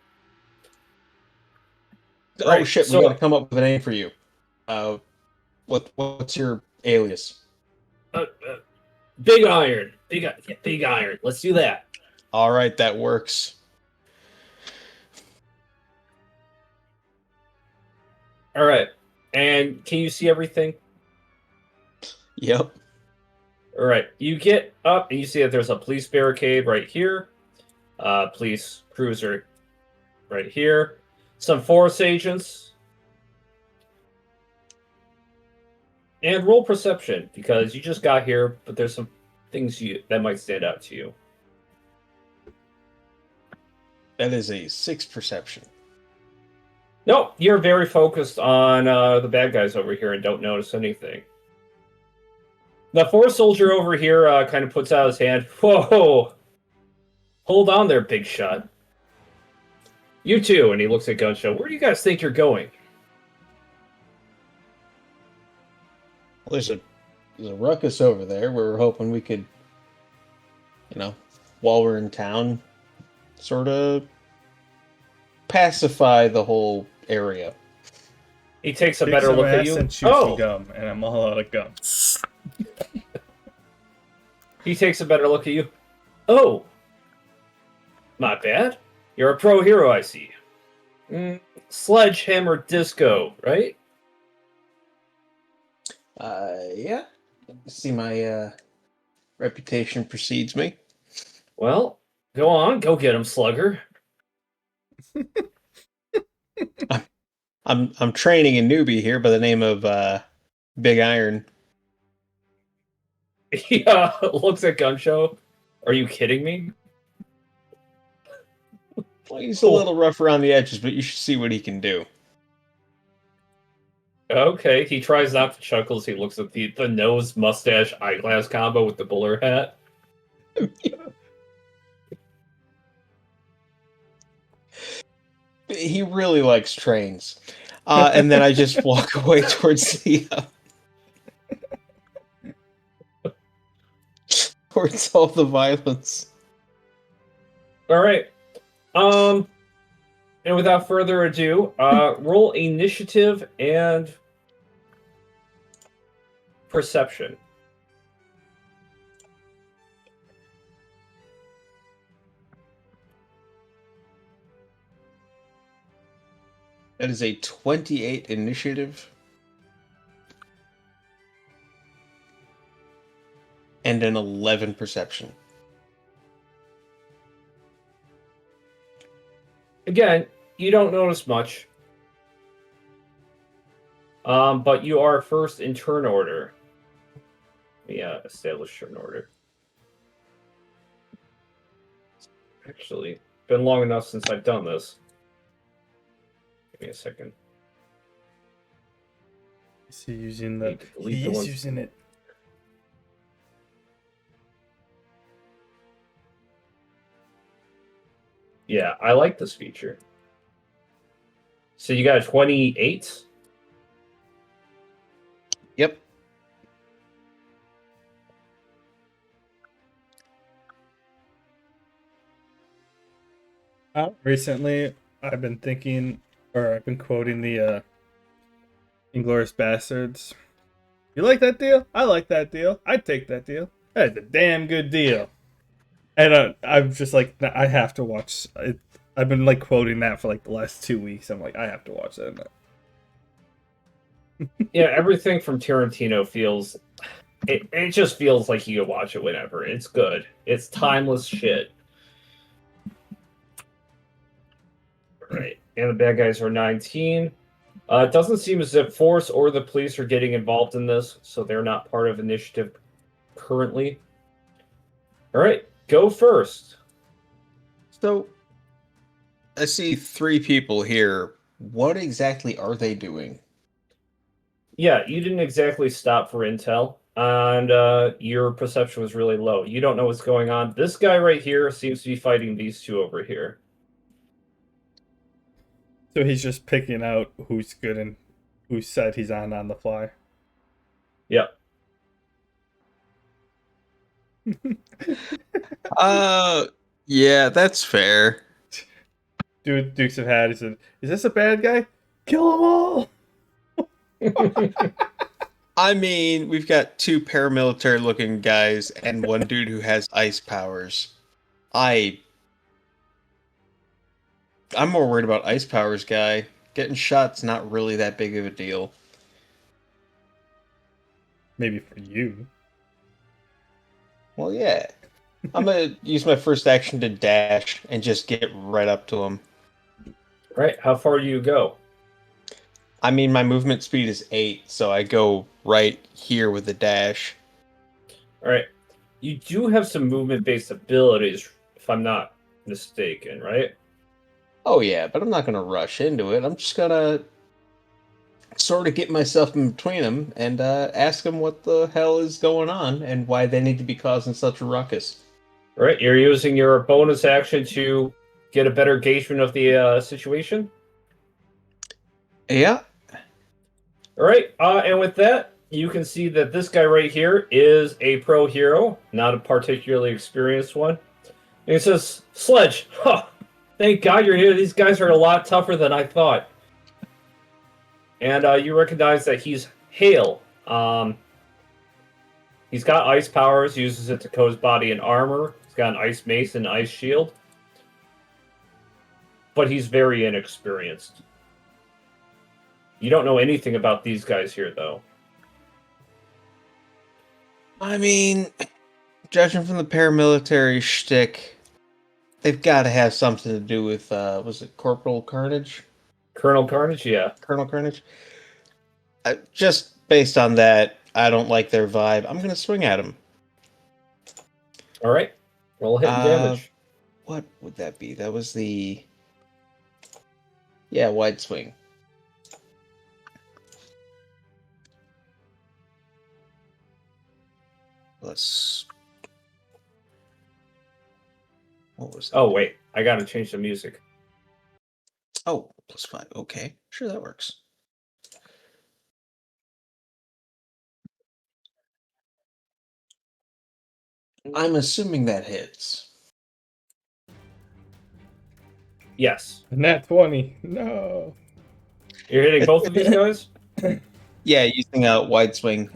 Oh Right, shit, so we gotta come up with a name for you. What's your alias? Big Iron, Big Iron. Let's do that. All right, that works. All right, and can you see everything? Yep. All right, you get up and you see that there's a police barricade right here, police cruiser right here, some forest agents, and roll perception because you just got here, but there's some things that might stand out to you. That is a 6 perception. Nope, you're very focused on the bad guys over here and don't notice anything. The forest soldier over here kind of puts out his hand. Whoa! Hold on there, big shot. You too, and he looks at Gun Show. Where do you guys think you're going? Well, there's a ruckus over there. We were hoping we could, while we're in town, sort of pacify the whole area. He takes a Kick better some look at ass you. and chew some gum, and I'm all out of gum. He takes a better look at you. Oh, not bad. You're a pro hero, I see. Sledgehammer Disco, right? Yeah. See, my reputation precedes me. Well, go on, go get him, Slugger. I'm training a newbie here by the name of Big Iron. He looks at Gun Show. Are you kidding me? Well, he's a little rough around the edges, but you should see what he can do. Okay, he tries not to chuckle as he looks at the nose, mustache, eyeglass combo with the bowler hat. He really likes trains. And then I just walk away towards towards all the violence. All right. And without further ado, roll initiative and perception. That is a 28 initiative. And an 11 perception. Again, you don't notice much. But you are first in turn order. Yeah, establish turn order. Actually, been long enough since I've done this. Give me a second. Is he using the? Delete He the is ones- using it. Yeah, I like this feature. So you got a 28? Yep. Recently, I've been thinking, or I've been quoting the Inglorious Bastards. You like that deal? I like that deal. I'd take that deal. That's a damn good deal. And I'm just like, I have to watch it. I've been like quoting that for like the last 2 weeks. I'm like, I have to watch that. Yeah, everything from Tarantino feels... It just feels like you can watch it whenever. It's good. It's timeless shit. Right. And the bad guys are 19. It doesn't seem as if Force or the police are getting involved in this, so they're not part of initiative currently. All right, go first. So, I see 3 people here. What exactly are they doing? Yeah, you didn't exactly stop for intel, and your perception was really low. You don't know what's going on. This guy right here seems to be fighting these two over here. So he's just picking out who's good and whose side he's on the fly. Yep. Yeah, that's fair. Dukes of Hazzard said, "Is this a bad guy? Kill them all!" I mean, we've got 2 paramilitary looking guys and 1 dude who has ice powers. I'm more worried about ice powers guy. Getting shot's not really that big of a deal. Maybe for you. Well, yeah. I'm gonna use my first action to dash and just get right up to him. Right, how far do you go? I mean, my movement speed is 8, so I go right here with the dash. All right, you do have some movement-based abilities, if I'm not mistaken, right? Oh yeah, but I'm not gonna rush into it. I'm just gonna sort of get myself in between them and ask them what the hell is going on and why they need to be causing such a ruckus. All right, you're using your bonus action to get a better engagement of the situation. Yeah. All right, and with that, you can see that this guy right here is a pro hero, not a particularly experienced one. And he says, "Sledge, huh, thank God you're here. These guys are a lot tougher than I thought." And you recognize that he's Hale. He's got ice powers, uses it to coat his body in armor. He's got an ice mace and an ice shield. But he's very inexperienced. You don't know anything about these guys here, though. I mean, judging from the paramilitary shtick, they've got to have something to do with, was it Corporal Carnage? Colonel Carnage, yeah. Colonel Carnage? Just based on that, I don't like their vibe. I'm going to swing at him. All right. Roll hit and damage. What would that be? That was the... Yeah, wide swing. Let's... What was that? Oh, wait. I got to change the music. Oh, +5. Okay. Sure, that works. I'm assuming that hits. Yes. Nat 20. No. You're hitting both of these guys? Yeah, using a wide swing.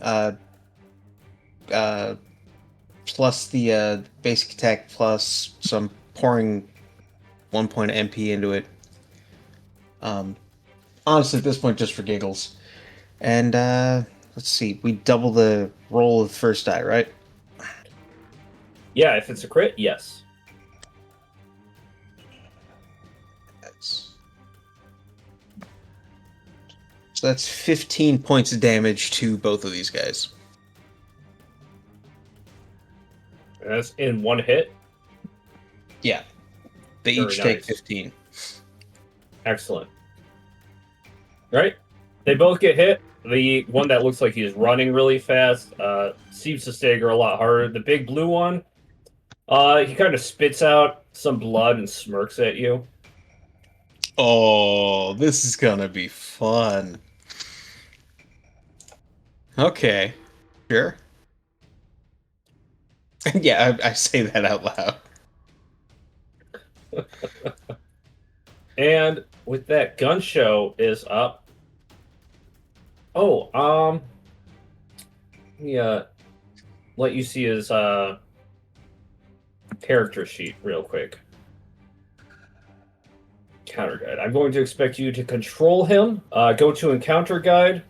Plus the basic attack plus, so I'm pouring 1 point of MP into it. Honestly, at this point, just for giggles. And let's see, we double the roll of the first die, right? Yeah, if it's a crit, yes. So that's 15 points of damage to both of these guys. And that's in one hit? Yeah. They Very each take nice. 15. Excellent. All right. They both get hit. The one that looks like he's running really fast seems to stagger a lot harder. The big blue one, he kind of spits out some blood and smirks at you. Oh, this is gonna be fun. Okay. Sure. Yeah, I say that out loud. And with that, gun show is up. Oh, yeah. Let you see his character sheet real quick. Counter guide. I'm going to expect you to control him. Go to encounter guide.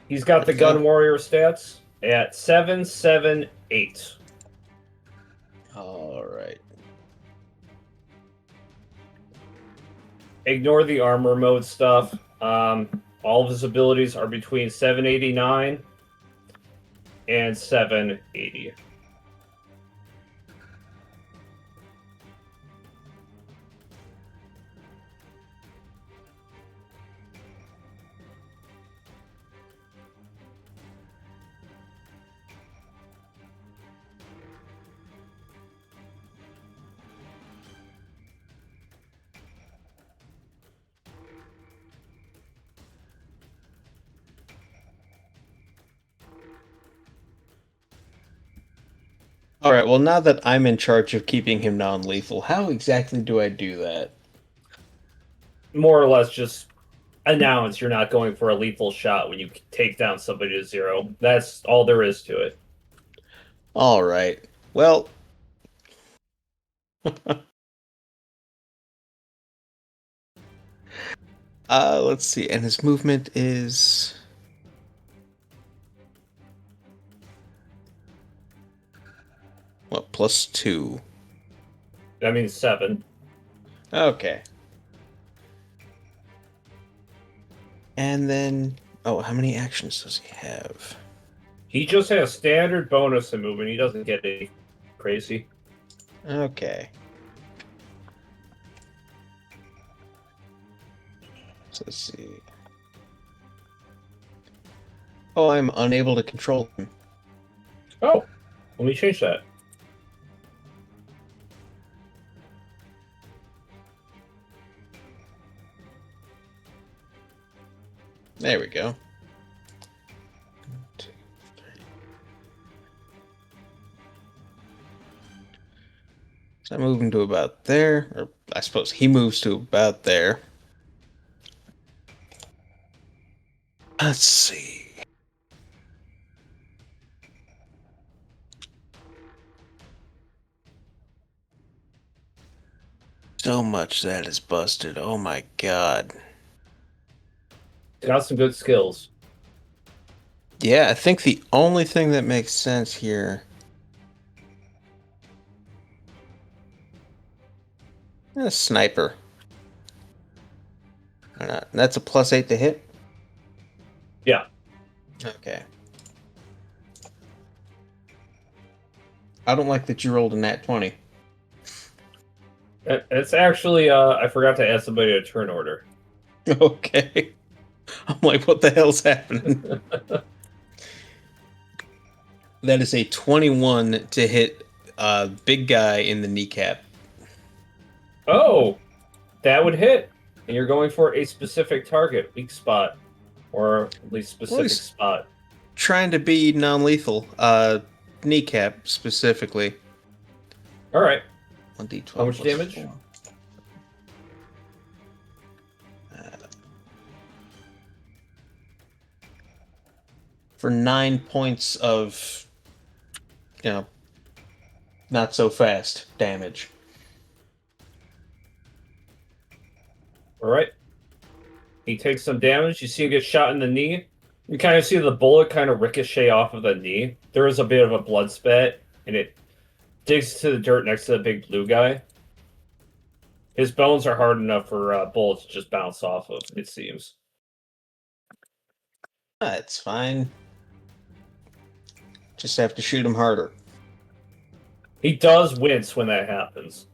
He's got the gun warrior stats at 778. All right. ignore the armor mode stuff. All of his abilities are between 789 and 780. All right. Well, now that I'm in charge of keeping him non-lethal, how exactly do I do that? More or less just announce you're not going for a lethal shot when you take down somebody to 0. That's all there is to it. All right. Well, let's see. And his movement is what? +2. That means 7. Okay. And then, oh, how many actions does he have? He just has standard bonus in movement. He doesn't get any crazy. Okay. So let's see. Oh, I'm unable to control him. Oh, let me change that. There we go. 1, 2, 3. So I move him to about there, or I suppose he moves to about there. Let's see. So much that is busted. Oh my god. Got some good skills. Yeah, I think the only thing that makes sense here. A sniper. Why not? That's a +8 to hit? Yeah. Okay. I don't like that you rolled a nat 20. It's actually, I forgot to add somebody to turn order. Okay. I'm like, what the hell's happening? That is a 21 to hit a big guy in the kneecap. Oh, that would hit. And you're going for a specific target, weak spot, or at least specific he's- spot. Trying to be non-lethal. Kneecap specifically. All right. 1d12 How much plus damage? 4. For 9 points of, not so fast damage. All right. He takes some damage. You see him get shot in the knee. You kind of see the bullet kind of ricochet off of the knee. There is a bit of a blood spat, and it digs to the dirt next to the big blue guy. His bones are hard enough for bullets to just bounce off of, it seems. That's fine. Just have to shoot him harder. He does wince when that happens.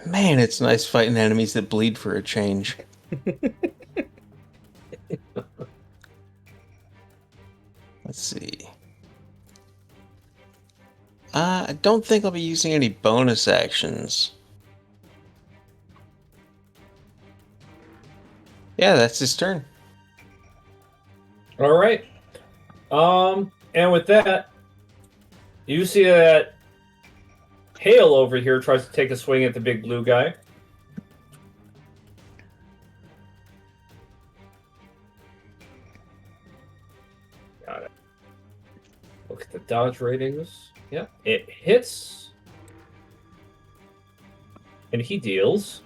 Man, it's nice fighting enemies that bleed for a change. Let's see. I don't think I'll be using any bonus actions. Yeah, that's his turn. All right. And with that, you see that Hale over here tries to take a swing at the big blue guy. Got it. Look at the dodge ratings. Yep, it hits. And he deals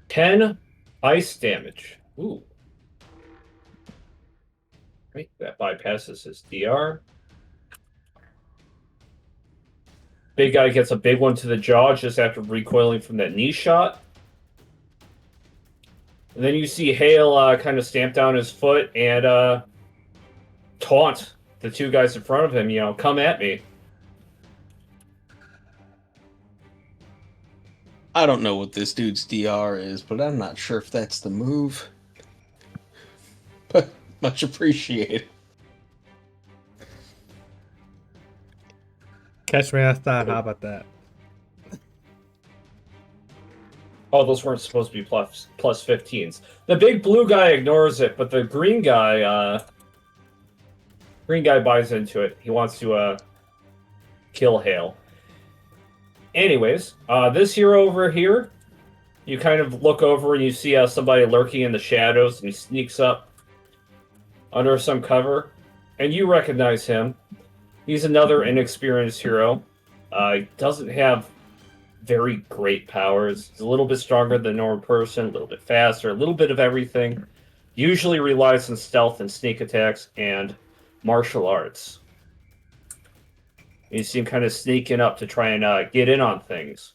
10 ice damage. Ooh. Right, that bypasses his DR. Big guy gets a big one to the jaw just after recoiling from that knee shot. And then you see Hale kind of stamp down his foot and taunt the two guys in front of him, come at me. I don't know what this dude's DR is, but I'm not sure if that's the move. But much appreciated. Catch me outside. How about that? Oh, those weren't supposed to be plus 15s. The big blue guy ignores it, but the green guy buys into it. He wants to kill Hale. Anyways, this hero over here, you kind of look over and you see somebody lurking in the shadows, and he sneaks up under some cover, and you recognize him. He's another inexperienced hero. He doesn't have very great powers. He's a little bit stronger than a normal person, a little bit faster, a little bit of everything. Usually relies on stealth and sneak attacks and martial arts. You see him kind of sneaking up to try and get in on things.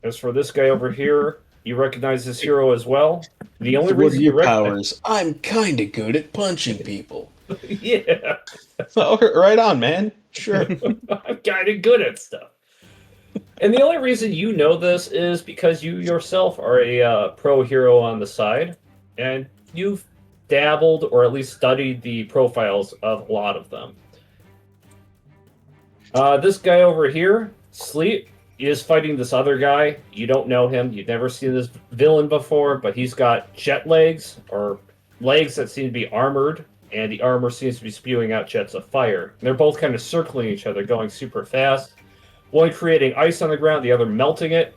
As for this guy over here, you recognize this hero as well. The only What are reason your you powers? I'm kind of good at punching people. Yeah. Oh, right on, man. Sure. I'm kind of good at stuff. And the only reason you know this is because you yourself are a pro hero on the side, and you've dabbled or at least studied the profiles of a lot of them. This guy over here, Sleep, is fighting this other guy. You don't know him. You've never seen this villain before, but he's got jet legs, or legs that seem to be armored, and the armor seems to be spewing out jets of fire. And they're both kind of circling each other, going super fast. One creating ice on the ground, the other melting it,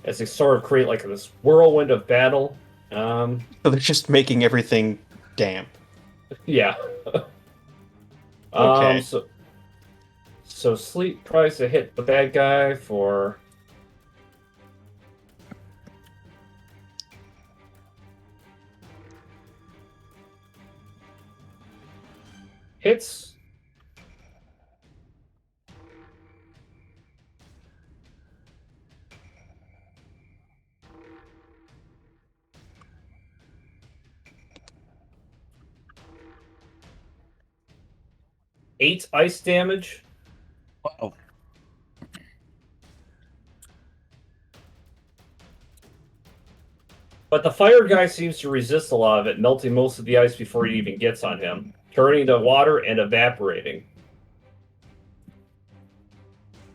as they sort of create like this whirlwind of battle. So they're just making everything damp. Yeah. Okay. So Sleep tries to hit the bad guy for... Hits. Eight ice damage. Wow. But the fire guy seems to resist a lot of it, melting most of the ice before it even gets on him, turning to water and evaporating.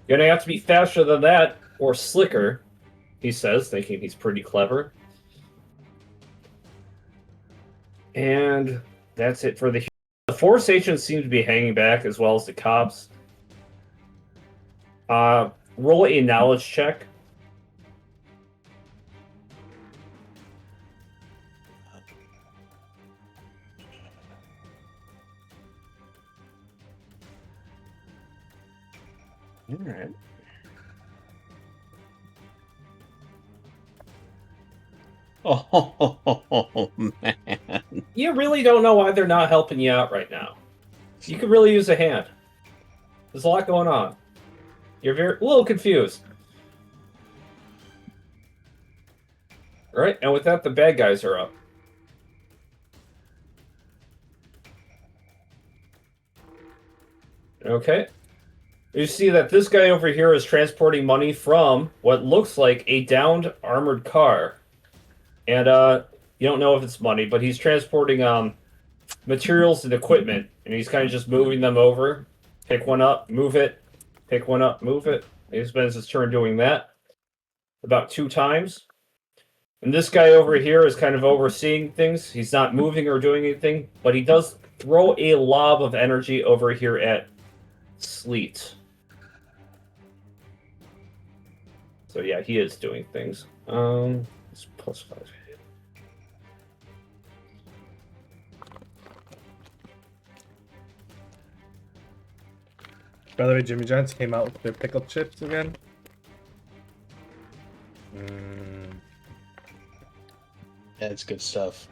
Gonna have to be faster than that, or slicker, he says, thinking he's pretty clever. And that's it for the force agents seem to be hanging back, as well as the cops. Roll a knowledge check. All right. Oh, man. You really don't know why they're not helping you out right now. You could really use a hand. There's a lot going on. You're a little confused. All right, and with that, the bad guys are up. Okay. You see that this guy over here is transporting money from what looks like a downed armored car. And you don't know if it's money, but he's transporting materials and equipment, and he's kind of just moving them over. Pick one up, move it. Pick one up, move it. He spends his turn doing that about 2 times. And this guy over here is kind of overseeing things. He's not moving or doing anything, but he does throw a lob of energy over here at Sleet. So yeah, he is doing things. It's +5. By the way, Jimmy John's came out with their pickle chips again. That's good stuff.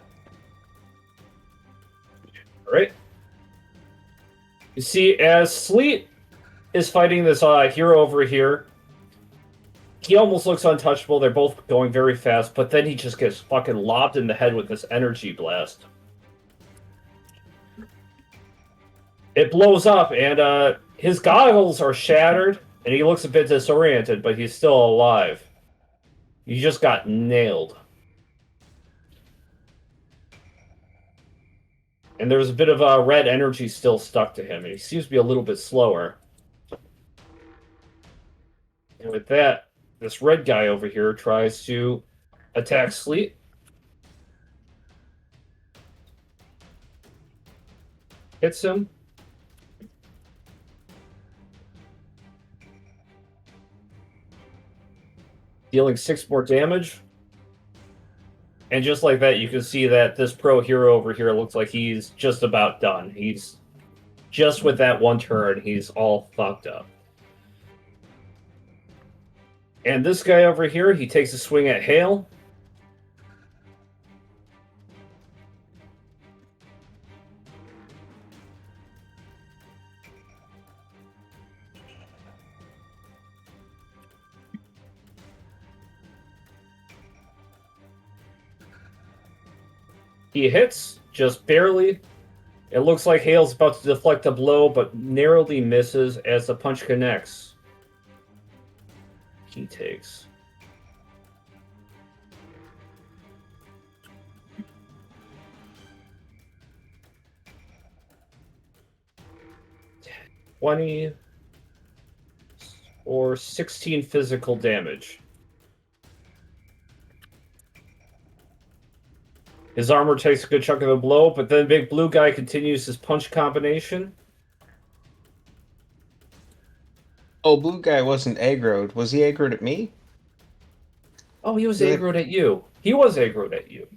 All right. You see, as Sleet is fighting this hero over here, he almost looks untouchable. They're both going very fast, but then he just gets fucking lobbed in the head with this energy blast. It blows up, and his goggles are shattered, and he looks a bit disoriented, but he's still alive. He just got nailed. And there's a bit of red energy still stuck to him, and he seems to be a little bit slower. And with that, this red guy over here tries to attack Sleet. Hits him. Dealing 6 more damage. And just like that, you can see that this pro hero over here looks like he's just about done. He's just with that one turn, he's all fucked up. And this guy over here, he takes a swing at Hale. He hits, just barely. It looks like Hale's about to deflect a blow, but narrowly misses as the punch connects. He takes. $20 or 16 physical damage. His armor takes a good chunk of the blow, but then Big Blue Guy continues his punch combination. Oh, Blue Guy wasn't aggroed. Was he aggroed at me? Oh, he was Yeah. aggroed at you. He was aggroed at you.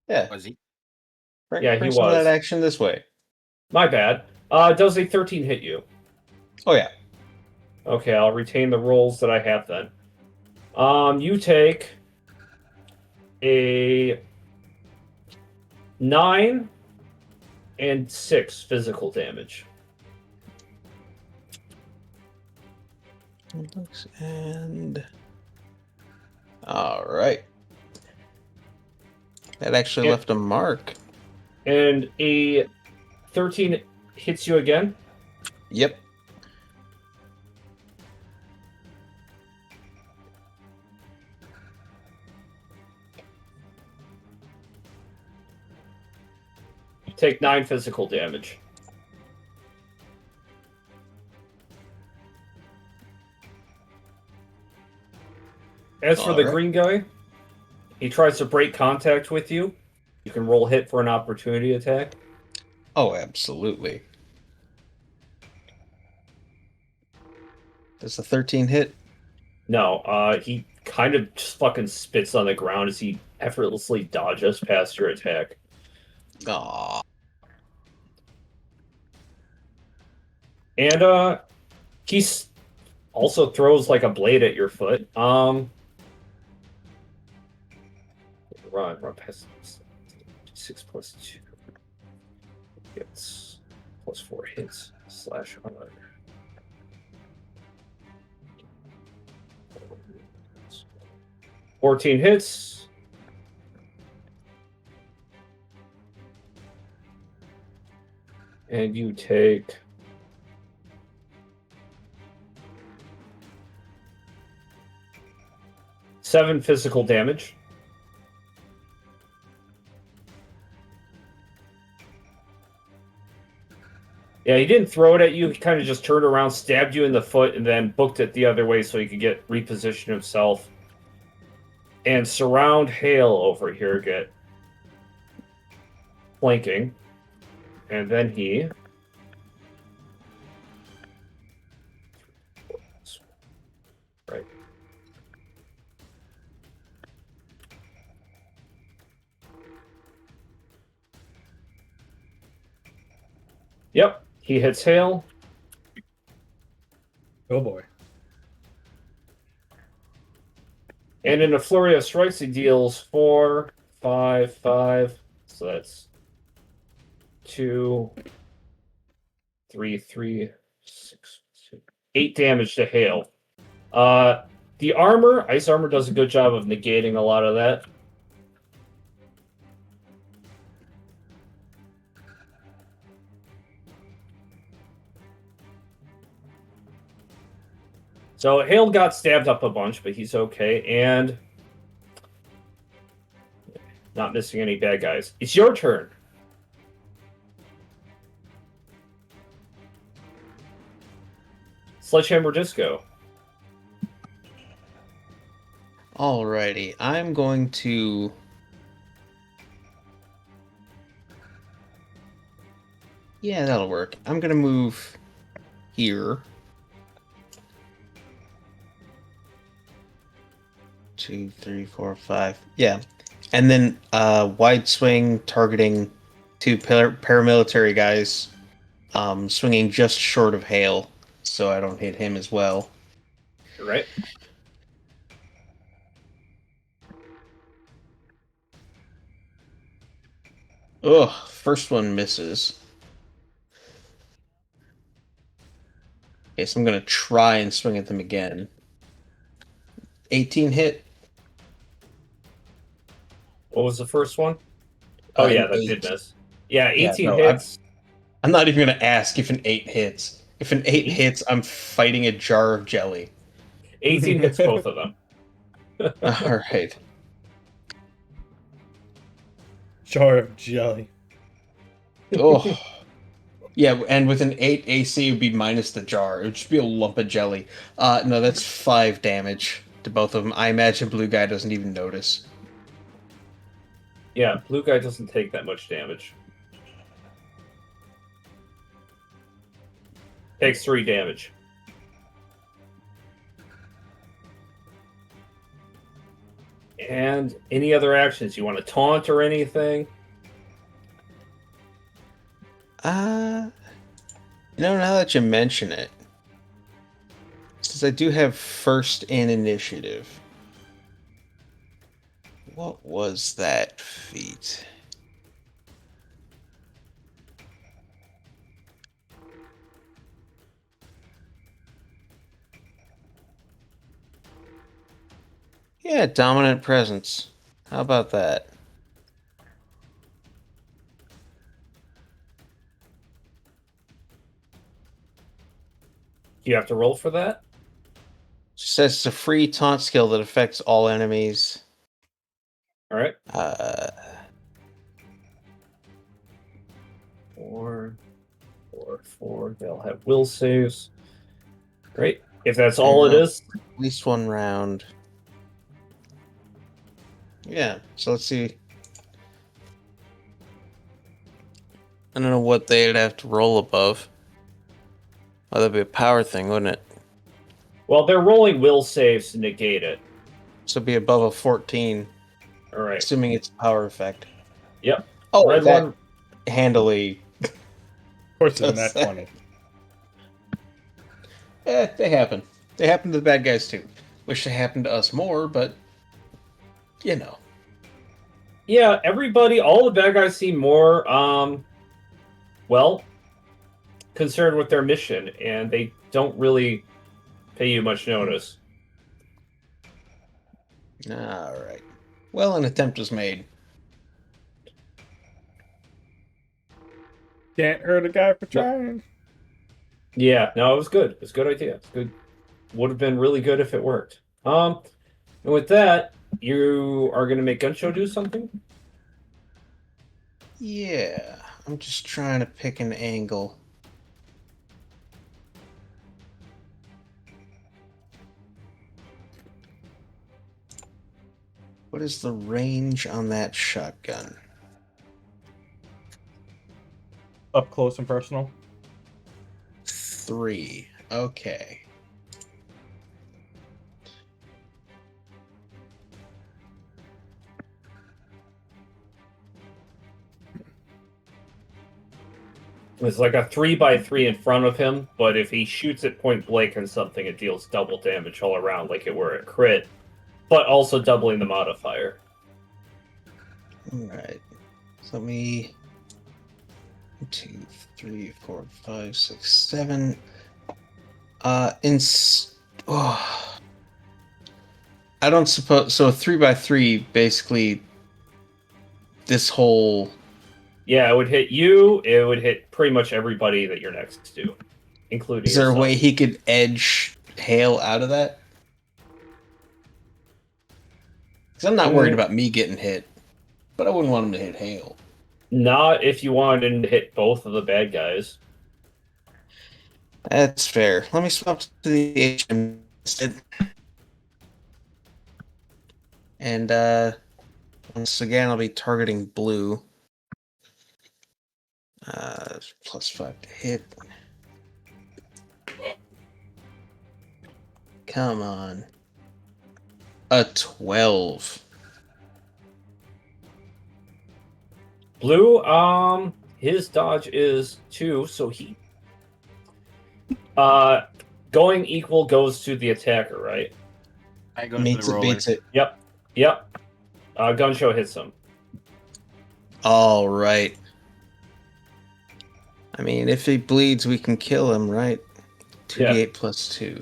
Yeah. Was he? Yeah, he Some of was. that action this way. My bad. Does a 13 hit you? Oh, yeah. Okay, I'll retain the rolls that I have then. You take a 9 and 6 physical damage. And... Alright. That actually left a mark. And a 13 hits you again. Yep. You take 9 physical damage. As for the Alright. green guy, he tries to break contact with you. You can roll hit for an opportunity attack. Oh, absolutely. Does the 13 hit? No, he kind of just fucking spits on the ground as he effortlessly dodges past your attack. Aw. And he also throws like a blade at your foot. Run past 6 plus 2 hits plus 4 hits slash armor. $14 hits. And you take 7 physical damage. Yeah, he didn't throw it at you. He kind of just turned around, stabbed you in the foot, and then booked it the other way so he could get reposition himself. And surround Hale over here, get flanking. And then he... Right. Yep, he hits Hale. Oh boy. And in a flurry of strikes, he deals 4, 5, 5. So that's 2, 3, 3, 6, 8 damage to hail. The armor, ice armor, does a good job of negating a lot of that. So Hale got stabbed up a bunch, but he's okay, and not missing any bad guys. It's your turn. Sledgehammer Disco. Alrighty, I'm going to... Yeah, that'll work. I'm gonna move here. 2, 3, 4, 5. Yeah. And then wide swing targeting 2 paramilitary guys, swinging just short of Hale, so I don't hit him as well. Right. Ugh, first one misses. Okay, so I'm going to try and swing at them again. 18 hit. What was the first one? Oh, yeah, that 8. did miss. Yeah, 18 no, hits. I'm not even going to ask if an 8 hits. If an 8 hits, I'm fighting a jar of jelly. 18 hits both of them. All right. Jar of jelly. Oh. Yeah, and with an 8 AC, it would be minus the jar. It would just be a lump of jelly. No, that's 5 damage to both of them. I imagine blue guy doesn't even notice. Yeah, blue guy doesn't take that much damage. Takes 3 damage. And any other actions? You want to taunt or anything? Now that you mention it, since I do have first in initiative, what was that feat? Yeah, dominant presence. How about that? Do you have to roll for that? Just says it's a free taunt skill that affects all enemies. All right. 4, 4, 4. They'll have will saves. Great. If that's all it is. At least one round. Yeah, so let's see. I don't know what they'd have to roll above. Oh, that'd be a power thing, wouldn't it? Well, they're rolling will saves to negate it. So it'd be above a 14, All right. assuming it's a power effect. Yep. Oh, Red that one. handily. Of course, it's that 20. They happen. They happen to the bad guys too. Wish they happened to us more, but you know. Yeah, everybody, all the bad guys seem more, well, concerned with their mission, and they don't really pay you much notice. All right. Well, an attempt was made. Can't hurt a guy for trying. Yeah, no, it was good. It's a good idea. It's good. Would have been really good if it worked. And with that, you are going to make Gunshow do something? Yeah, I'm just trying to pick an angle. What is the range on that shotgun? Up close and personal. 3. Okay. It's like a 3x3 in front of him, but if he shoots it point blank on something, it deals double damage all around, like it were a crit, but also doubling the modifier. Alright. So let me 1, 2, 3, 4, 5, 6, 7. Oh, I don't suppose so. 3x3, basically, this whole. Yeah, it would hit you. It would hit pretty much everybody that you're next to, including Is there a yourself. way he could edge hail out of that? Because I'm not worried about me getting hit, but I wouldn't want him to hit hail. Not if you wanted him to hit both of the bad guys. That's fair. Let me swap to the HM instead. And once again, I'll be targeting blue. +5 to hit. Come on. A 12. Blue, his dodge is 2, so he going equal goes to the attacker, right? I go to Meets the it, roller. beats it. Yep. Gun show hits him. All right. I mean, if he bleeds, we can kill him, right? 2d8 plus 2.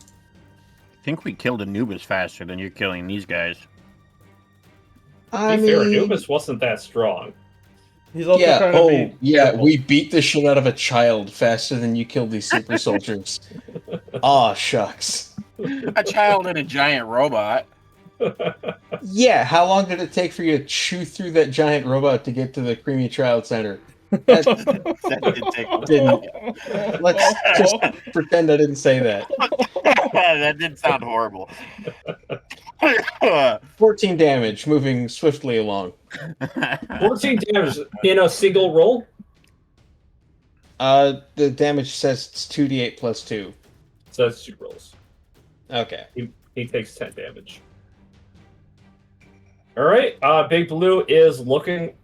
I think we killed Anubis faster than you're killing these guys. I To be fair, mean, Anubis wasn't that strong. He's also yeah. trying to be careful. We beat the shit out of a child faster than you killed these super soldiers. Aw, shucks. A child and a giant robot. Yeah, how long did it take for you to chew through that giant robot to get to the Creamy Child Center? That didn't. Let's just pretend I didn't say that. That did sound horrible. 14 damage, moving swiftly along. 14 damage in a single roll? The damage says it's 2d8 plus 2. So that's 2 rolls. Okay. He takes 10 damage. Alright, Big Blue is looking...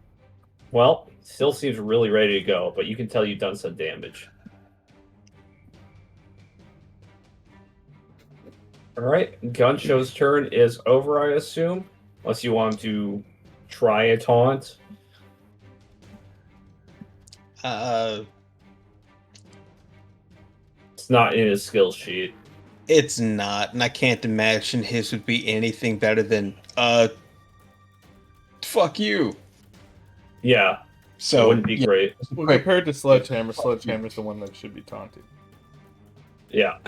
Well, still seems really ready to go, but you can tell you've done some damage. Alright, Gun Show's turn is over, I assume. Unless you want to try a taunt. It's not in his skill sheet. It's not, and I can't imagine his would be anything better than, fuck you. Yeah, So, it wouldn't be great. Well, compared to Sledgehammer, Sledgehammer's the one that should be taunted. Yeah.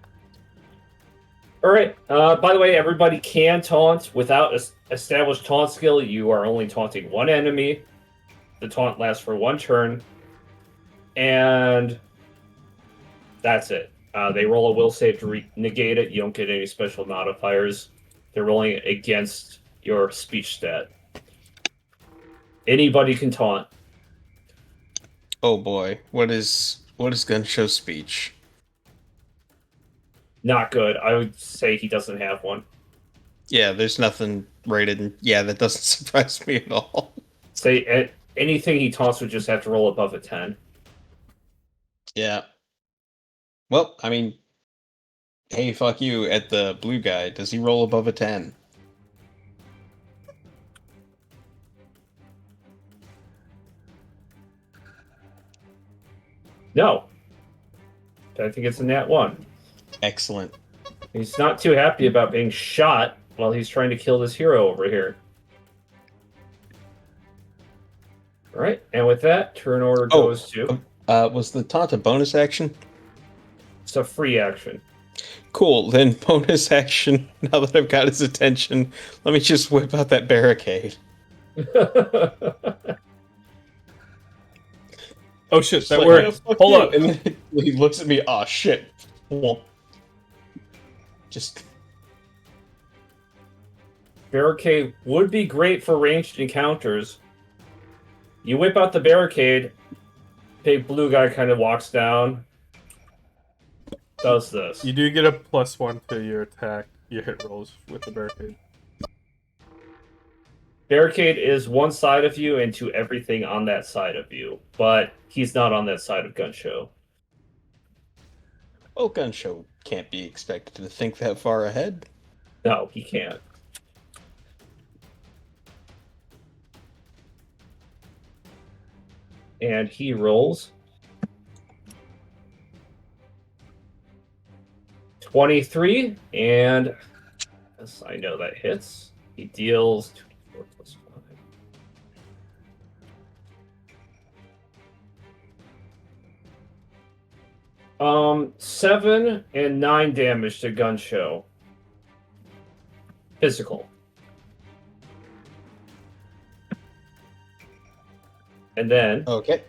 Alright, by the way, everybody can taunt. Without established taunt skill, you are only taunting one enemy. The taunt lasts for 1 turn. And that's it. They roll a will save to negate it. You don't get any special modifiers. They're rolling against your speech stat. Anybody can taunt. oh boy, what is Gun Show speech? Not good. I would say he doesn't have one. Yeah, there's nothing rated, and yeah, that doesn't surprise me at all. Say anything he taunts would just have to roll above a 10. Yeah. Well, I mean, hey, fuck you at the blue guy. Does he roll above a 10? No. I think it's a nat 1. Excellent. He's not too happy about being shot while he's trying to kill this hero over here. Alright, and with that, turn order goes to... Was the taunt a bonus action? It's a free action. Cool, then bonus action, now that I've got his attention, let me just whip out that barricade. Oh shit, that Like, works. "Oh, fuck Hold you." up. And then he looks at me, oh shit. Well, just... Barricade would be great for ranged encounters. You whip out the barricade, big blue guy kind of walks down, does this. You do get a +1 to your attack, your hit rolls with the barricade. Barricade is one side of you and to everything on that side of you, but he's not on that side of Gun Show. Oh, Gun Show can't be expected to think that far ahead. No, he can't. And he rolls 23, and yes, I know that hits. He deals 2d4 plus 5. 7 and 9 damage to Gun Show. Physical. And then Okay.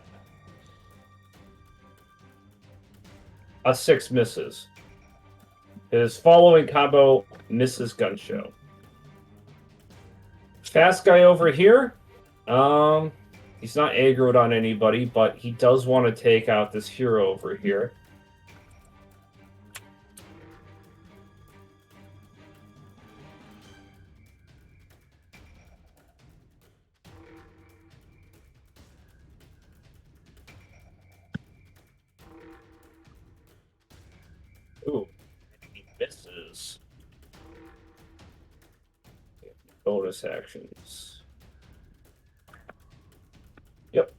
a 6 misses. His following combo misses Gun Show. Fast guy over here. He's not aggroed on anybody, but he does want to take out this hero over here. Ooh, he misses. Bonus actions. Yep.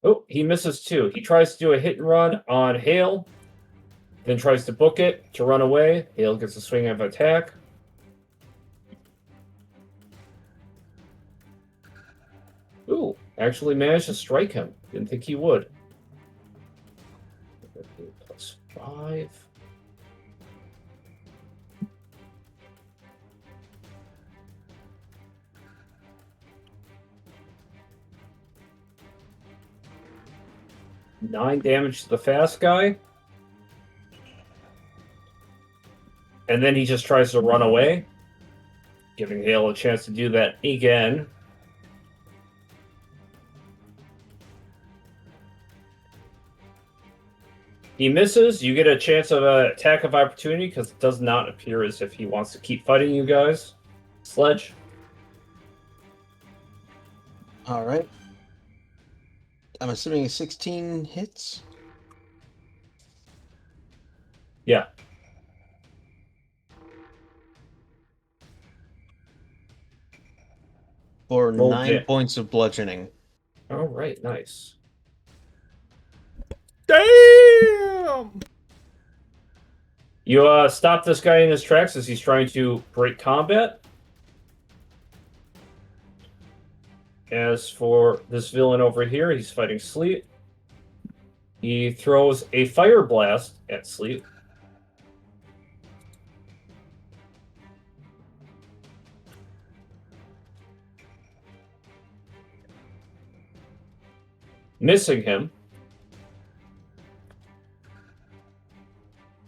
Oh, he misses too. He tries to do a hit and run on Hale, then tries to book it to run away. Hale gets a swing of attack. Ooh, actually managed to strike him. Didn't think he would. Plus 5. Nine damage to the fast guy. And then he just tries to run away, giving Hale a chance to do that again. He misses. You get a chance of an attack of opportunity because it does not appear as if he wants to keep fighting you guys. Sledge. All right. I'm assuming 16 hits. Yeah. For Roll 9 it. points of bludgeoning. All right, nice. Damn! You stop this guy in his tracks as he's trying to break combat. As for this villain over here, he's fighting Sleet. He throws a fire blast at Sleet. Missing him.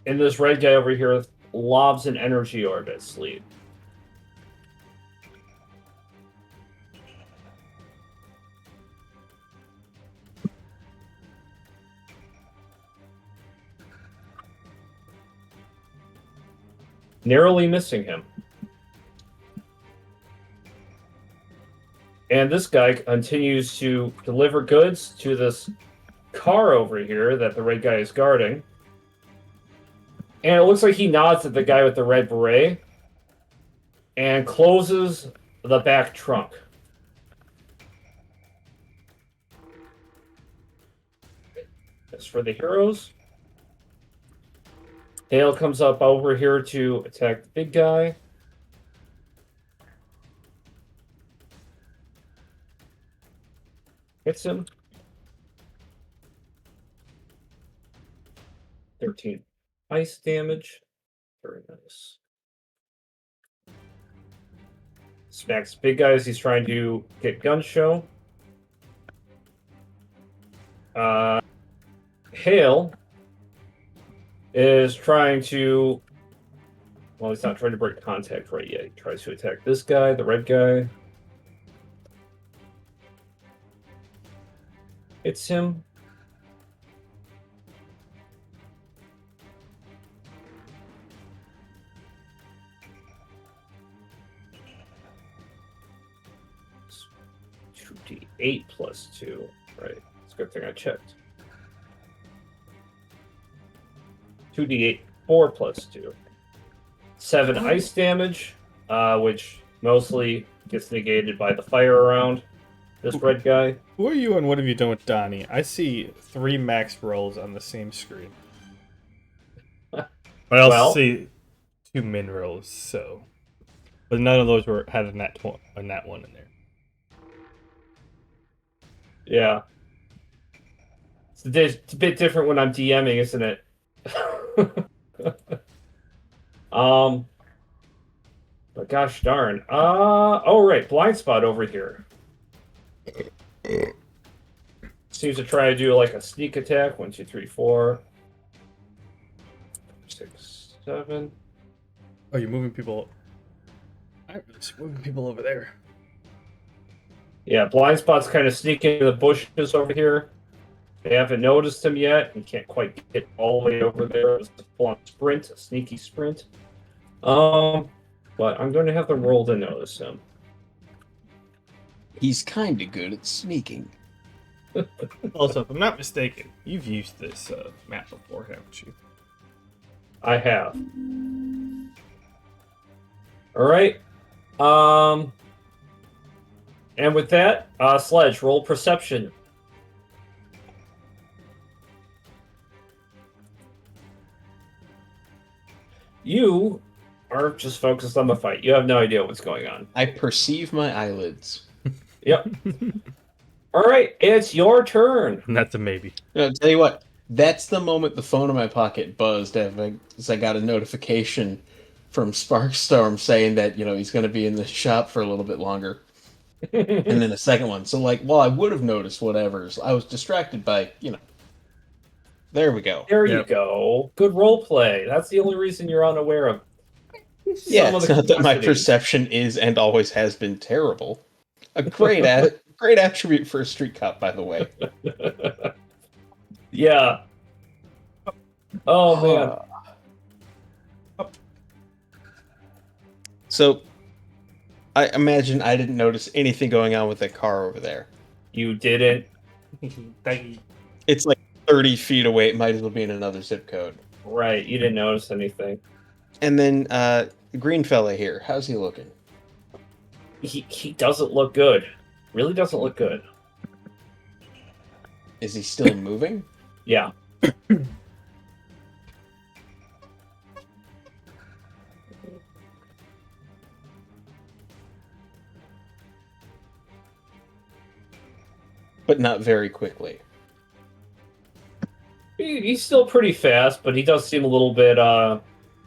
And this red guy over here lobs an energy orb at Sleet. Narrowly missing him. And this guy continues to deliver goods to this car over here that the red guy is guarding. And it looks like he nods at the guy with the red beret and closes the back trunk. As for the heroes, Hale comes up over here to attack the big guy. Hits him. 13 ice damage. Very nice. Smacks big guy as he's trying to get gun show. Hale is trying to... Well, he's not trying to break contact right yet. He tries to attack this guy, the red guy. Hits him. It's 2d8 plus 2. Right. It's a good thing I checked. 2d8, 4 plus 2. 7 ice damage, which mostly gets negated by the fire around this red guy. Who are you and what have you done with Donnie? I see 3 max rolls on the same screen. But I also Well- see 2 min rolls, so. But none of those had a nat 1 in there. Yeah. It's a bit different when I'm DMing, isn't it? But gosh darn. Oh right, blind spot over here. Seems to try to do like a sneak attack. 1, 2, 3, 4, 6, 7. Oh, you're moving people. I'm just moving people over there. Yeah, blind spot's kind of sneaking into the bushes over here. They haven't noticed him yet. He can't quite get all the way over there. It's a full-on sprint, a sneaky sprint. But I'm going to have to roll to notice him. He's kind of good at sneaking. Also, if I'm not mistaken, you've used this map before, haven't you? I have. All right. And with that, Sledge, roll perception. You are just focused on the fight. You have no idea what's going on. I perceive my eyelids. Yep. All right, it's your turn. And that's a maybe. I'll tell you what, that's the moment the phone in my pocket buzzed as I got a notification from Sparkstorm saying that, he's going to be in the shop for a little bit longer. And then a second one. So, I would have noticed whatever. I was distracted by, There we go. There you Yep. go. Good role play. That's the only reason you're unaware of. Yeah, some of it's the not that my complexities. perception is and always has been terrible. A great great attribute for a street cop, by the way. Yeah. Oh man. So, I imagine I didn't notice anything going on with that car over there. You didn't. It's like 30 feet away. It might as well be in another zip code. Right, you didn't notice anything. And then, the green fella here, how's he looking? He doesn't look good. Really doesn't look good. Is he still moving? Yeah. But not very quickly. He's still pretty fast, but he does seem a little bit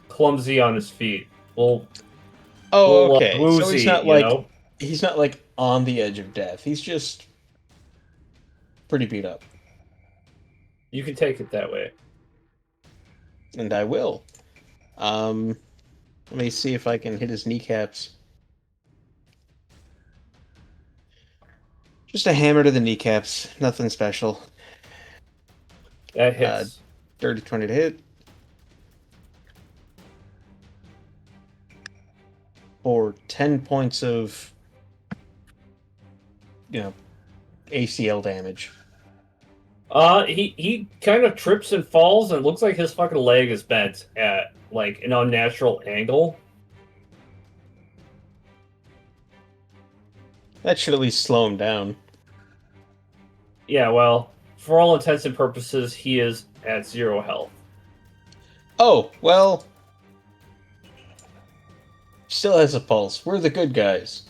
clumsy on his feet. Oh, Little, okay. So woozy, he's not you know? he's not like on the edge of death. He's just pretty beat up. You can take it that way. And I will. Let me see if I can hit his kneecaps. Just a hammer to the kneecaps. Nothing special. That hits. Dirty 20 to hit. For 10 points of, ACL damage. He kind of trips and falls, and it looks like his fucking leg is bent at like an unnatural angle. That should at least slow him down. Yeah, well, for all intents and purposes, he is at 0 health. Oh, well. Still has a pulse. We're the good guys.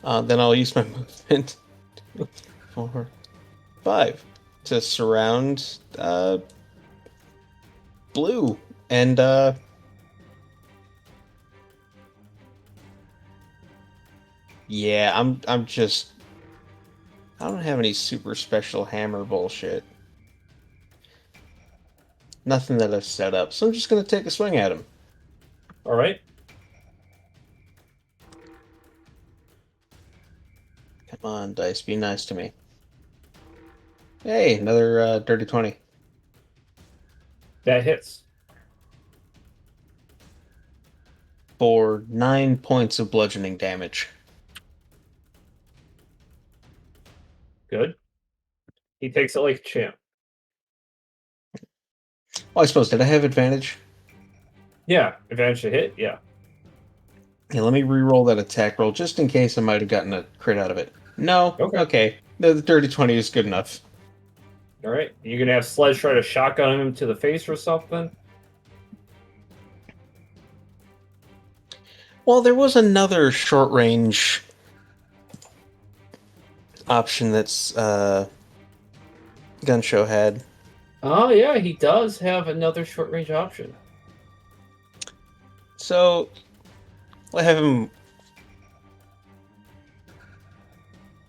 Then I'll use my movement. 4, 5. To surround Blue. And yeah, I'm just I don't have any super special hammer bullshit. Nothing that I've set up, so I'm just gonna take a swing at him. All right. Come on, dice, be nice to me. Hey, another dirty 20. That hits. For 9 points of bludgeoning damage. Good. He takes it like a champ. Oh, I suppose, did I have advantage? Yeah, advantage to hit. Yeah. Yeah, let me re-roll that attack roll just in case I might have gotten a crit out of it. No. Okay. Okay. The dirty 20 is good enough. All right. You're gonna have Sledge try to shotgun him to the face or something. Well, there was another short range option that's Gun Show had. Oh yeah, he does have another short range option. So we'll have him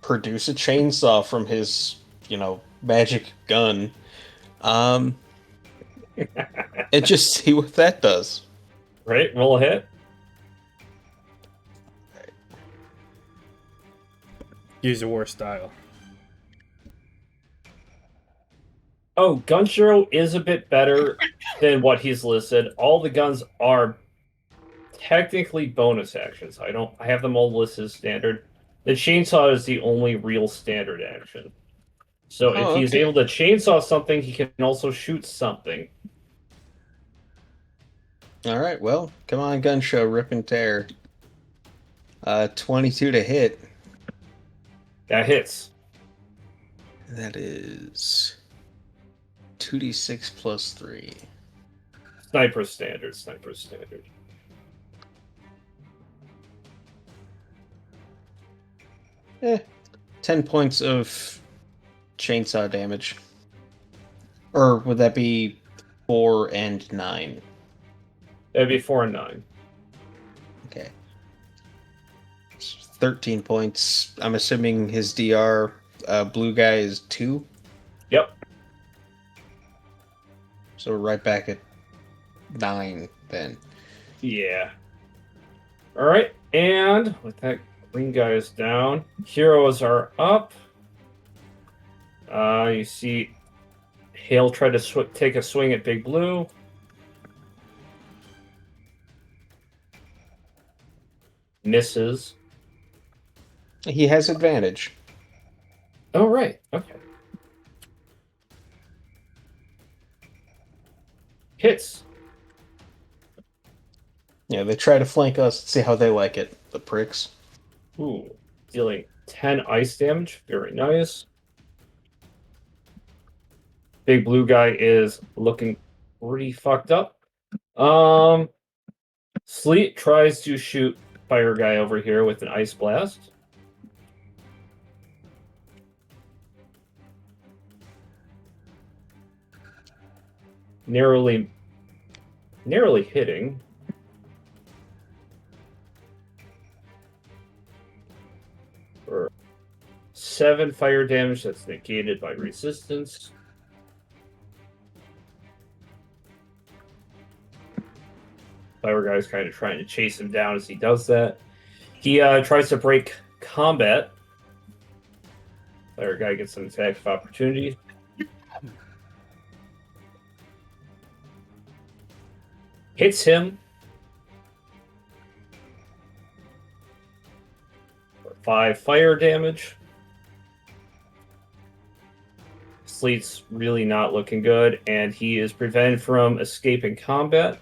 produce a chainsaw from his, magic gun. And just see what that does. Right. Roll a hit. Use your war style. Oh, Gunshiro is a bit better than what he's listed. All the guns are technically bonus actions. I have them all listed as standard. The chainsaw is the only real standard action. So if he's Okay. able to chainsaw something, he can also shoot something. All right, well, come on, Gun Show, rip and tear. 22 to hit. That hits. That is 2d6 plus 3. Sniper standard. Sniper standard. Eh, 10 points of chainsaw damage. Or would that be 4 and 9? That'd be 4 and 9. Okay. 13 points. I'm assuming his DR blue guy is 2. Yep. So we're right back at 9 then. Yeah. All right, and with that, green guy is down. Heroes are up. You see, Hale try to take a swing at Big Blue. Misses. He has advantage. Oh right. Okay. Hits. Yeah, they try to flank us, see how they like it, the pricks. Ooh, dealing 10 ice damage. Very nice. Big blue guy is looking pretty fucked up. Sleet tries to shoot fire guy over here with an ice blast. Narrowly hitting. For 7 fire damage that's negated by resistance. Fire guy's kind of trying to chase him down as he does that. He tries to break combat. Fire guy gets an attack of opportunity. Hits him. For 5 fire damage. Sleet's really not looking good, and he is prevented from escaping combat.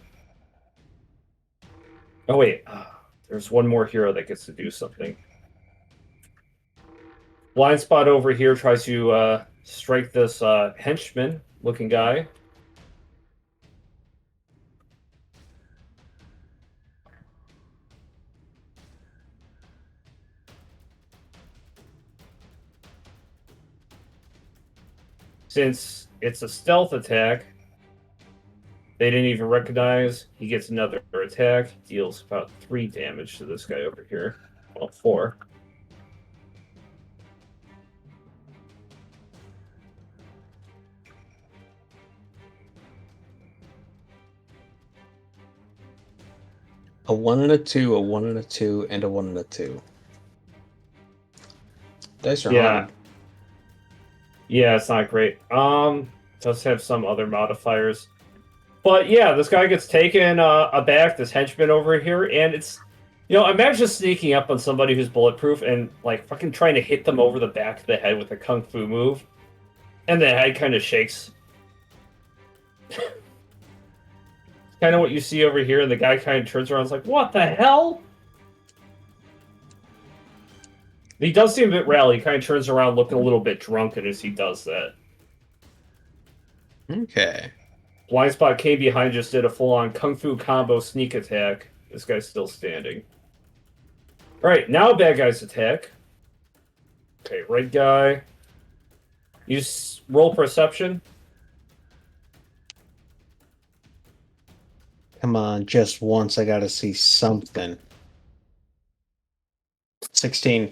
Oh wait, there's one more hero that gets to do something. Blind spot over here tries to strike this henchman-looking guy. Since it's a stealth attack, they didn't even recognize. He gets another attack. Deals about 3 damage to this guy over here. Well, 4. A 1 and a 2, a 1 and a 2, and a 1 and a 2. Dice are hard. Yeah, it's not great. Does have some other modifiers. But yeah, this guy gets taken aback, this henchman over here, and it's, imagine sneaking up on somebody who's bulletproof and like fucking trying to hit them over the back of the head with a kung fu move, and the head kind of shakes. kind of what you see over here, and the guy kind of turns around and is like, what the hell? He does seem a bit rally. He kind of turns around looking a little bit drunken as he does that. Okay. Blind Spot came behind, just did a full-on Kung Fu combo sneak attack. This guy's still standing. Alright, now bad guys attack. Okay, red guy. You roll perception. Come on, just once I gotta see something. 16.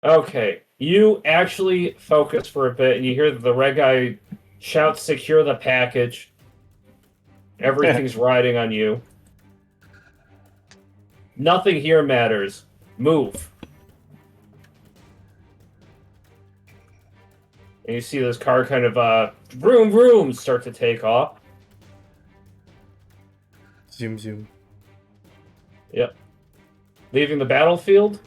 Okay, you actually focus for a bit, and you hear the red guy shout, secure the package. Everything's riding on you. Nothing here matters. Move. And you see this car kind of, vroom vroom, start to take off. Zoom, zoom. Yep. Leaving the battlefield.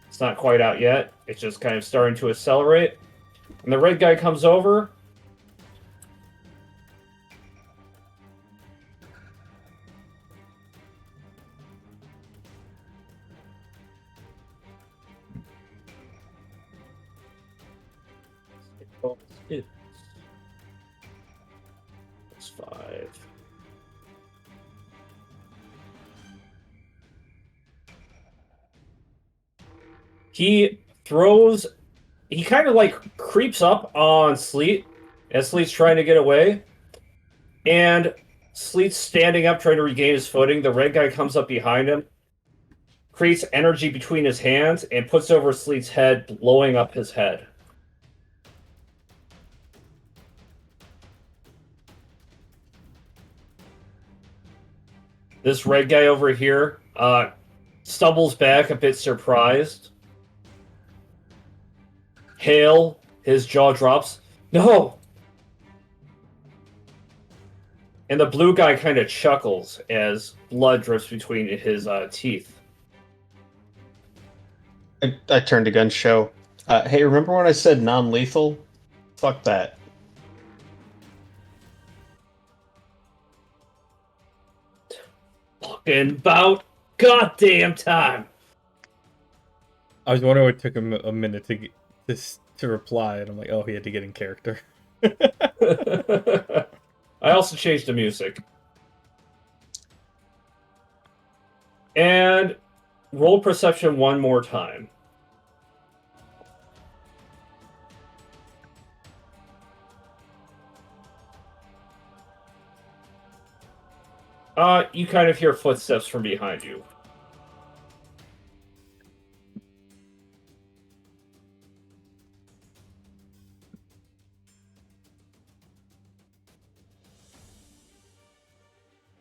It's not quite out yet. It's just kind of starting to accelerate. And the red guy comes over. It's 5. He kind of like creeps up on Sleet as Sleet's trying to get away. And Sleet's standing up trying to regain his footing. The red guy comes up behind him, creates energy between his hands, and puts over Sleet's head, blowing up his head. This red guy over here stumbles back a bit surprised. Hale, his jaw drops. No! And the blue guy kind of chuckles as blood drips between his teeth. I turned to Gun Show. Hey, remember when I said non-lethal? Fuck that. Fucking about goddamn time. I was wondering what it took him a minute to get this to reply, and I'm like, oh, he had to get in character. I also changed the music. And roll perception one more time. You kind of hear footsteps from behind you.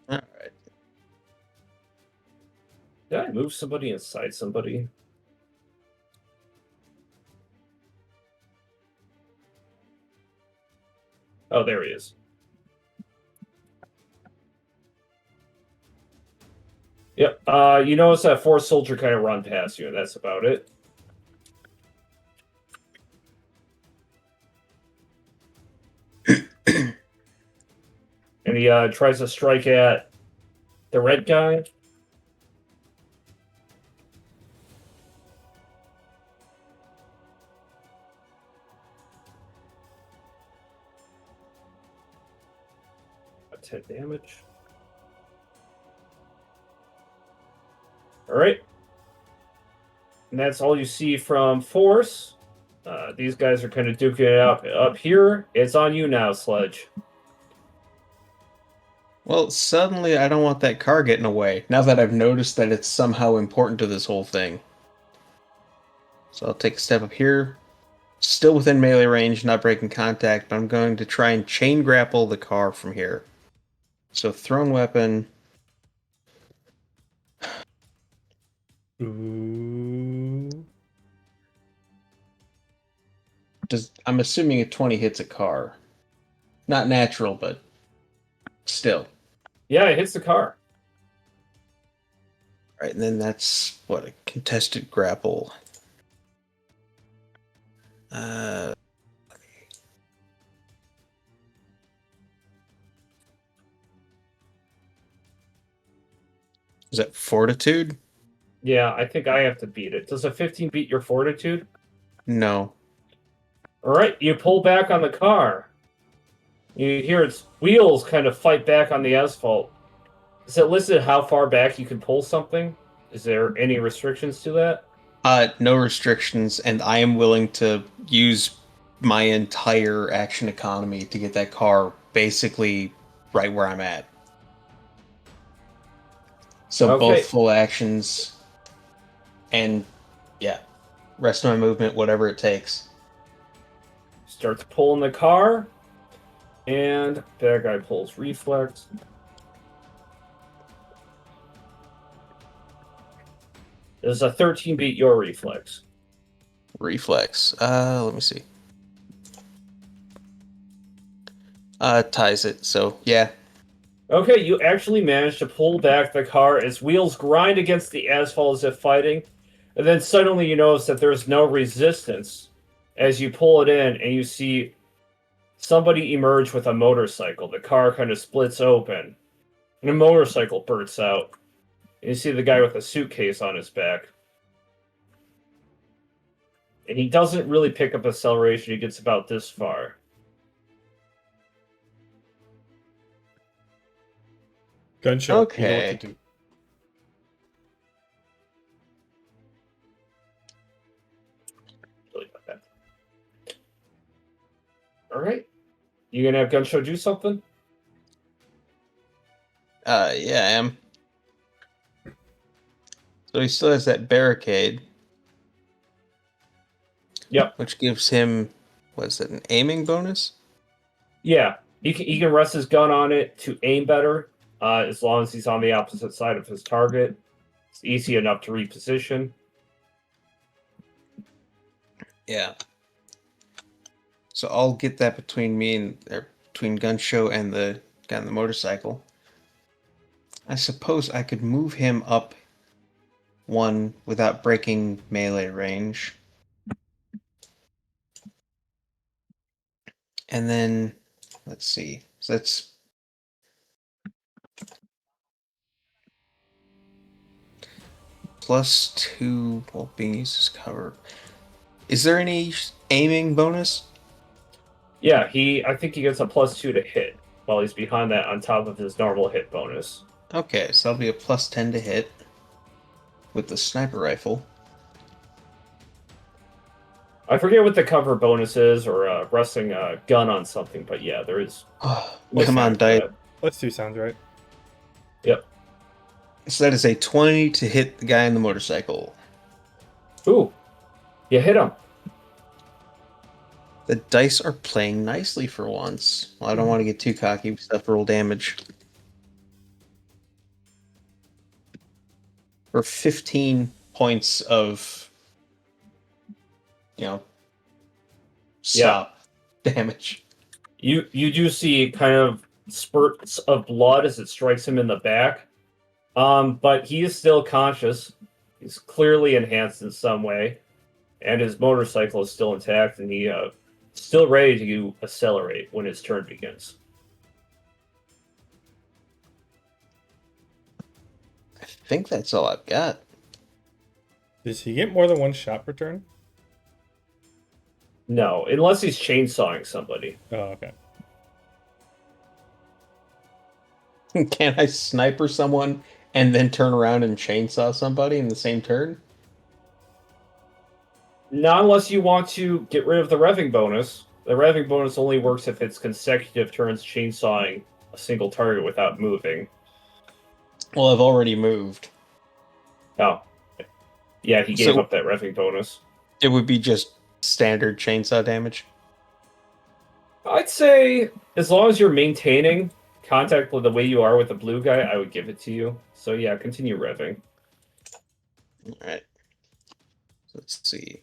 Alright. Did I move somebody inside somebody? Oh, there he is. Yep. You notice that fourth soldier kind of run past you, and that's about it. And he tries to strike at the red guy. Got 10 damage. Alright. And that's all you see from Force. These guys are kind of duking it out up here. It's on you now, Sledge. Well, suddenly I don't want that car getting away, now that I've noticed that it's somehow important to this whole thing. So I'll take a step up here. Still within melee range, not breaking contact, but I'm going to try and chain grapple the car from here. So thrown weapon. Ooh. I'm assuming a 20 hits a car. Not natural, but still. Yeah, it hits the car. Right, and then that's what, a contested grapple. Is that fortitude? Yeah, I think I have to beat it. Does a 15 beat your fortitude? No. All right, you pull back on the car. You hear its wheels kind of fight back on the asphalt. Is it listed how far back you can pull something? Is there any restrictions to that? No restrictions, and I am willing to use my entire action economy to get that car basically right where I'm at. So both Okay. full actions and yeah, rest of my movement, whatever it takes. Starts pulling the car, and bad guy pulls reflex. Does a 13 beat your reflex? Reflex. Let me see. Ties it. So yeah. Okay, you actually managed to pull back the car as wheels grind against the asphalt as if fighting, and then suddenly you notice that there's no resistance as you pull it in and you see somebody emerge with a motorcycle. The car kind of splits open, and a motorcycle bursts out. And you see the guy with a suitcase on his back. And he doesn't really pick up acceleration, he gets about this far. Gun show. You know what Okay. to do. Really about that. Alright. You gonna have Gunshow do something? Yeah, I am. So he still has that barricade. Yep. Which gives him, what's that, an aiming bonus? Yeah. He can rest his gun on it to aim better, as long as he's on the opposite side of his target. It's easy enough to reposition. Yeah. So I'll get that between me and between Gun Show and the guy on the motorcycle. I suppose I could move him up one without breaking melee range. And then let's see. So that's +2 while being used as cover. Is there any aiming bonus? Yeah, I think he gets a +2 to hit while he's behind that on top of his normal hit bonus. Okay, so that'll be a +10 to hit with the sniper rifle. I forget what the cover bonus is or resting a gun on something, but yeah, there is. Come on, dice. +2 sounds right. Yep. So that is a 20 to hit the guy on the motorcycle. Ooh, you hit him. The dice are playing nicely for once. Well, I don't want to get too cocky. We still have to roll damage. For 15 points of, stop damage. You do see kind of spurts of blood as it strikes him in the back. But he is still conscious. He's clearly enhanced in some way, and his motorcycle is still intact, and he still ready to accelerate when his turn begins. I think that's all I've got. Does he get more than one shot per turn? No, unless he's chainsawing somebody. Oh, okay. Can I sniper someone and then turn around and chainsaw somebody in the same turn? Not unless you want to get rid of the revving bonus. The revving bonus only works if it's consecutive turns chainsawing a single target without moving. Well, I've already moved. Oh. Yeah, he gave So- up that revving bonus. It would be just standard chainsaw damage. I'd say as long as you're maintaining contact with the way you are with the blue guy, I would give it to you. So yeah, continue revving. All right. Let's see.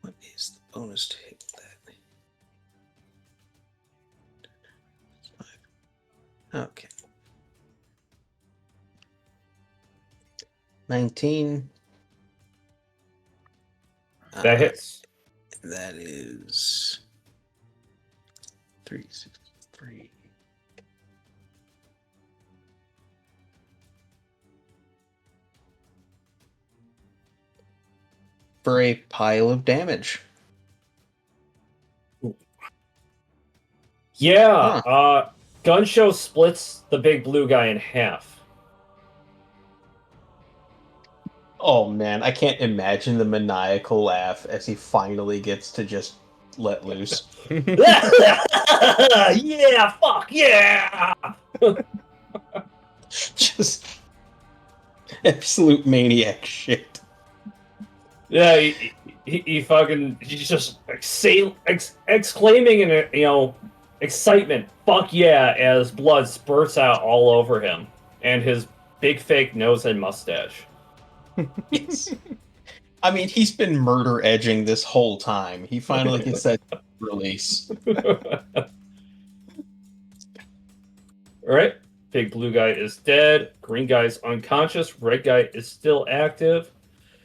What is the bonus to hit that? 5. Okay. 19. That hits. That is 3, 6, 3. For a pile of damage. Yeah, Huh. Gun Show splits the big blue guy in half. Oh man, I can't imagine the maniacal laugh as he finally gets to just let loose. Yeah, fuck yeah! Just absolute maniac shit. Yeah, he fucking he's just exclaiming in excitement. Fuck yeah! As blood spurts out all over him and his big fake nose and mustache. Yes. I mean, he's been murder edging this whole time. He finally gets that release. All right, big blue guy is dead. Green guy's unconscious. Red guy is still active.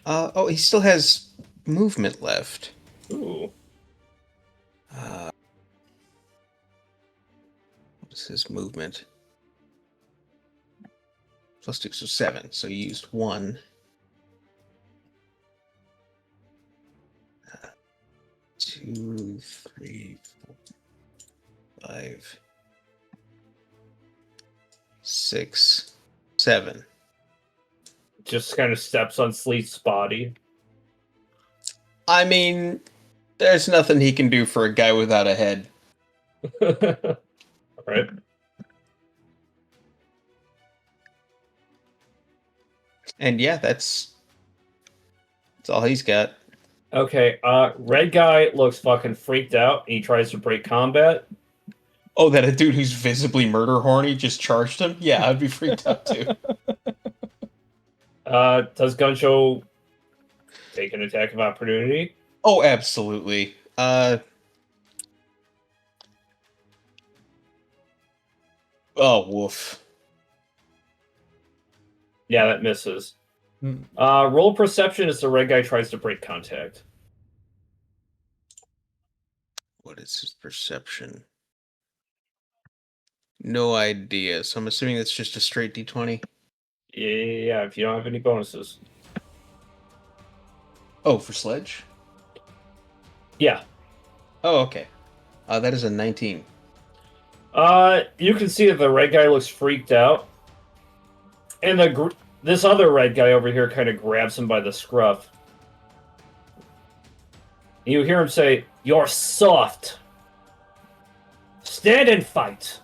Oh, he still has movement left. Ooh. What is his movement? +2, so 7. So he used 1. 2, 3, 4, 5, 6, 7. Just kind of steps on Sleet's body. I mean, there's nothing he can do for a guy without a head. Right. And yeah, that's all he's got. Okay, red guy looks fucking freaked out. He tries to break combat. Oh, that a dude who's visibly murder horny just charged him? Yeah, I'd be freaked out too. Does Gunshow take an attack of opportunity? Oh, absolutely. Oh, woof. Yeah, that misses. Hmm. Roll perception as the red guy tries to break contact. What is his perception? No idea. So I'm assuming that's just a straight d20. Yeah, if you don't have any bonuses. Oh, for sledge? Yeah. Oh, okay. That is a 19. You can see that the red guy looks freaked out. And this other red guy over here kind of grabs him by the scruff. You hear him say, "You're soft. Stand and fight."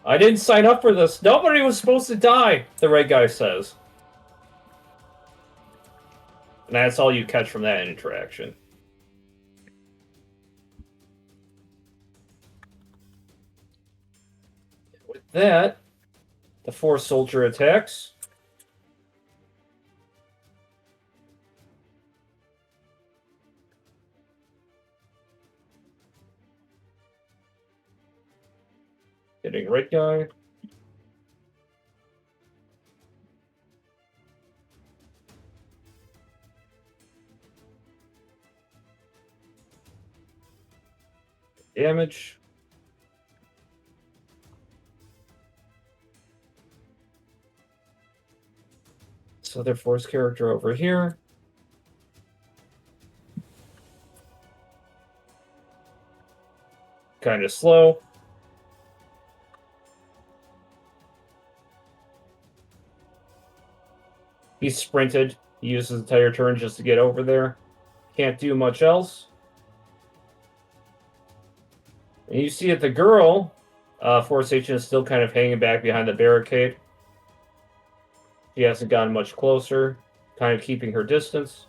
I didn't sign up for this. Nobody was supposed to die, the red guy says. And that's all you catch from that interaction. With that, the 4 soldier attacks. Hitting red guy. Damage. This other force character over here. Kind of slow. He sprinted. He used his entire turn just to get over there. Can't do much else. And you see that the girl, Force Agent, is still kind of hanging back behind the barricade. She hasn't gotten much closer, kind of keeping her distance.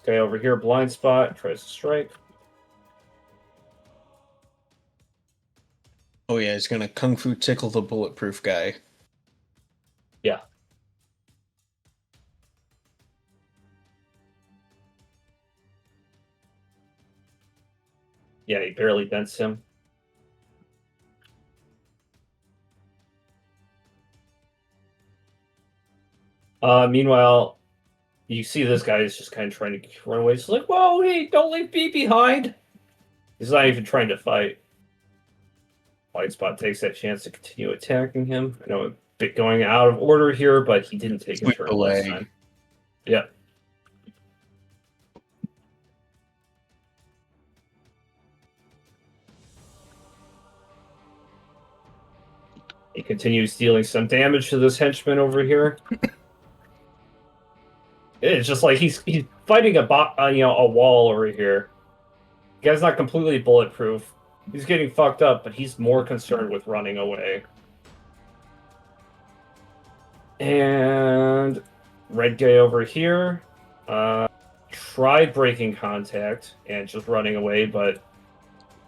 Guy over here, blind spot, tries to strike. Oh yeah, he's gonna kung fu tickle the bulletproof guy. Yeah. Yeah, he barely dents him. Meanwhile, You see this guy is just kind of trying to run away. He's like, whoa, hey, don't leave me behind. He's not even trying to fight. White Spot takes that chance to continue attacking him. I know a bit going out of order here, but he didn't take a Sweep turn the last leg. time. Yeah. He continues dealing some damage to this henchman over here. It's just like he's fighting a wall over here. The guy's not completely bulletproof. He's getting fucked up, but he's more concerned with running away. And red guy over here tried breaking contact and just running away, but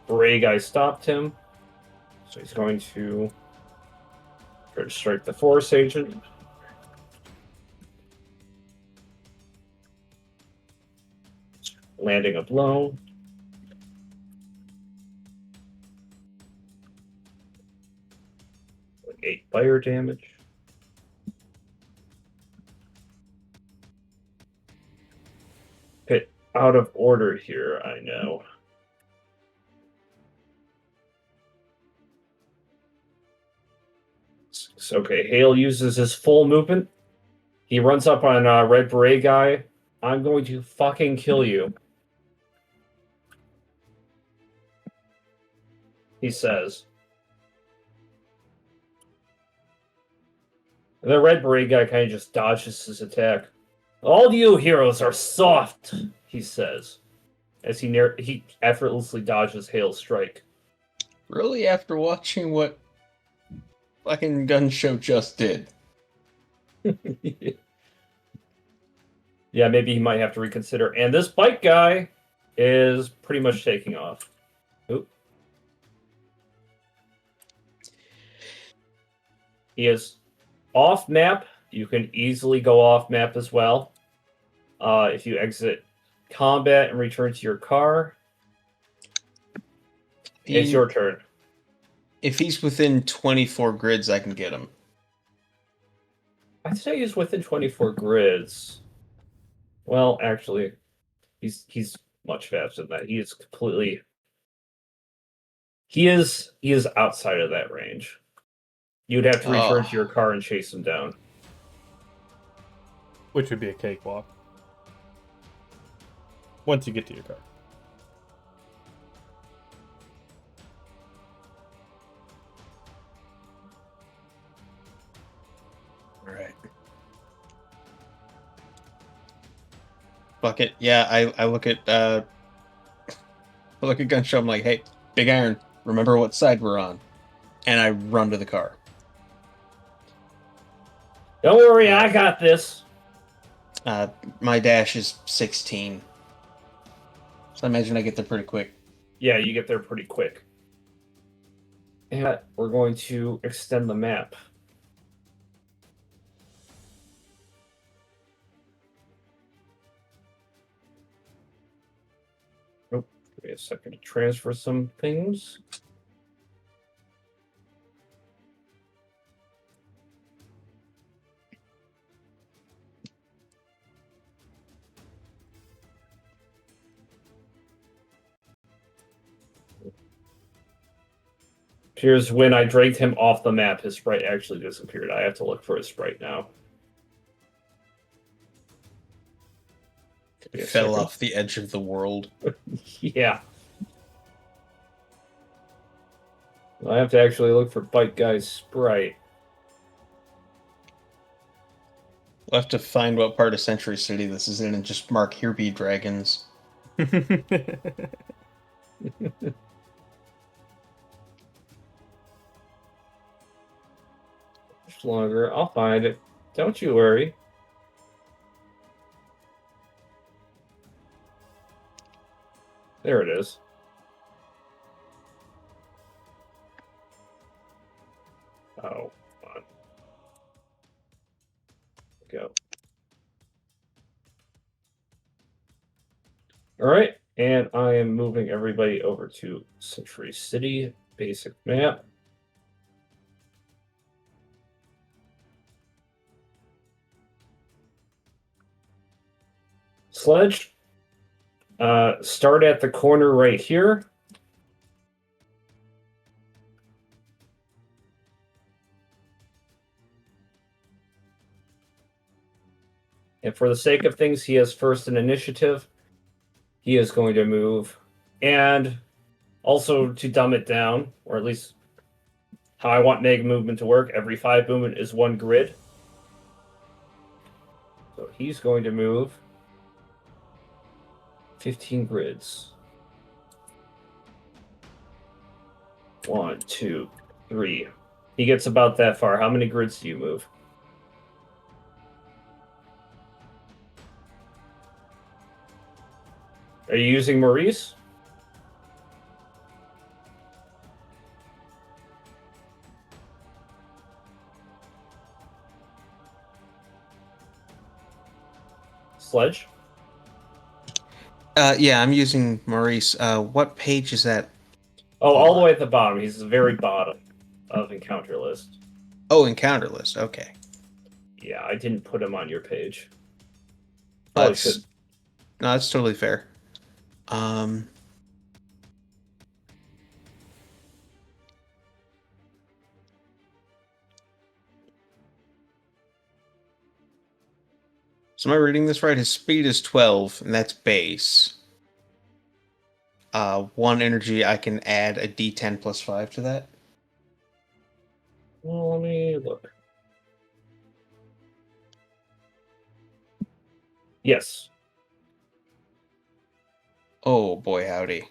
gray guy stopped him. So he's going to try to strike the force agent. Landing a blow. Like 8 fire damage. Bit out of order here, I know. So, okay, Hale uses his full movement. He runs up on Red Beret guy. I'm going to fucking kill you. He says. And the Red Beret guy kind of just dodges his attack. All you heroes are soft, he says, as he effortlessly dodges Hale's strike. Really, after watching what fucking Gun Show just did? Yeah, maybe he might have to reconsider. And this bike guy is pretty much taking off. Oop. He is off map. You can easily go off map as well. If you exit combat and return to your car, it's your turn. If he's within 24 grids, I can get him. I'd say he's within 24 grids. Well, actually, he's much faster than that. He is completely. He is outside of that range. You'd have to return to your car and chase him down. Which would be a cakewalk. Once you get to your car. Right. Fuck it. Yeah, I look at Gun Show. I'm like, hey, Big Iron, remember what side we're on? And I run to the car. Don't worry, I got this. My dash is 16. So I imagine I get there pretty quick. Yeah, you get there pretty quick. And we're going to extend the map. Oh, give me a second to transfer some things. Here's when I dragged him off the map, his sprite actually disappeared. I have to look for his sprite now. Fell off the edge of the world. Yeah. I have to actually look for Bike Guy's sprite. We'll have to find what part of Century City this is in and just mark here be dragons. Longer. I'll find it. Don't you worry. There it is. Oh, come on. Go. All right, and I am moving everybody over to Century City basic map. Sledge, start at the corner right here. And for the sake of things, he has first in initiative. He is going to move. And also to dumb it down, or at least how I want mega movement to work, every 5 movement is 1 grid. So he's going to move 15 grids. 1, 2, 3. He gets about that far. How many grids do you move? Are you using Maurice? Sledge? Yeah, I'm using Maurice. What page is that? Oh, all the way at the bottom. He's the very bottom of encounter list. Oh, encounter list. Okay. Yeah, I didn't put him on your page. Probably should. No, that's totally fair. So am I reading this right? His speed is 12, and that's base. 1 energy, I can add a D10 plus 5 to that. Well, let me look. Yes. Oh boy, howdy.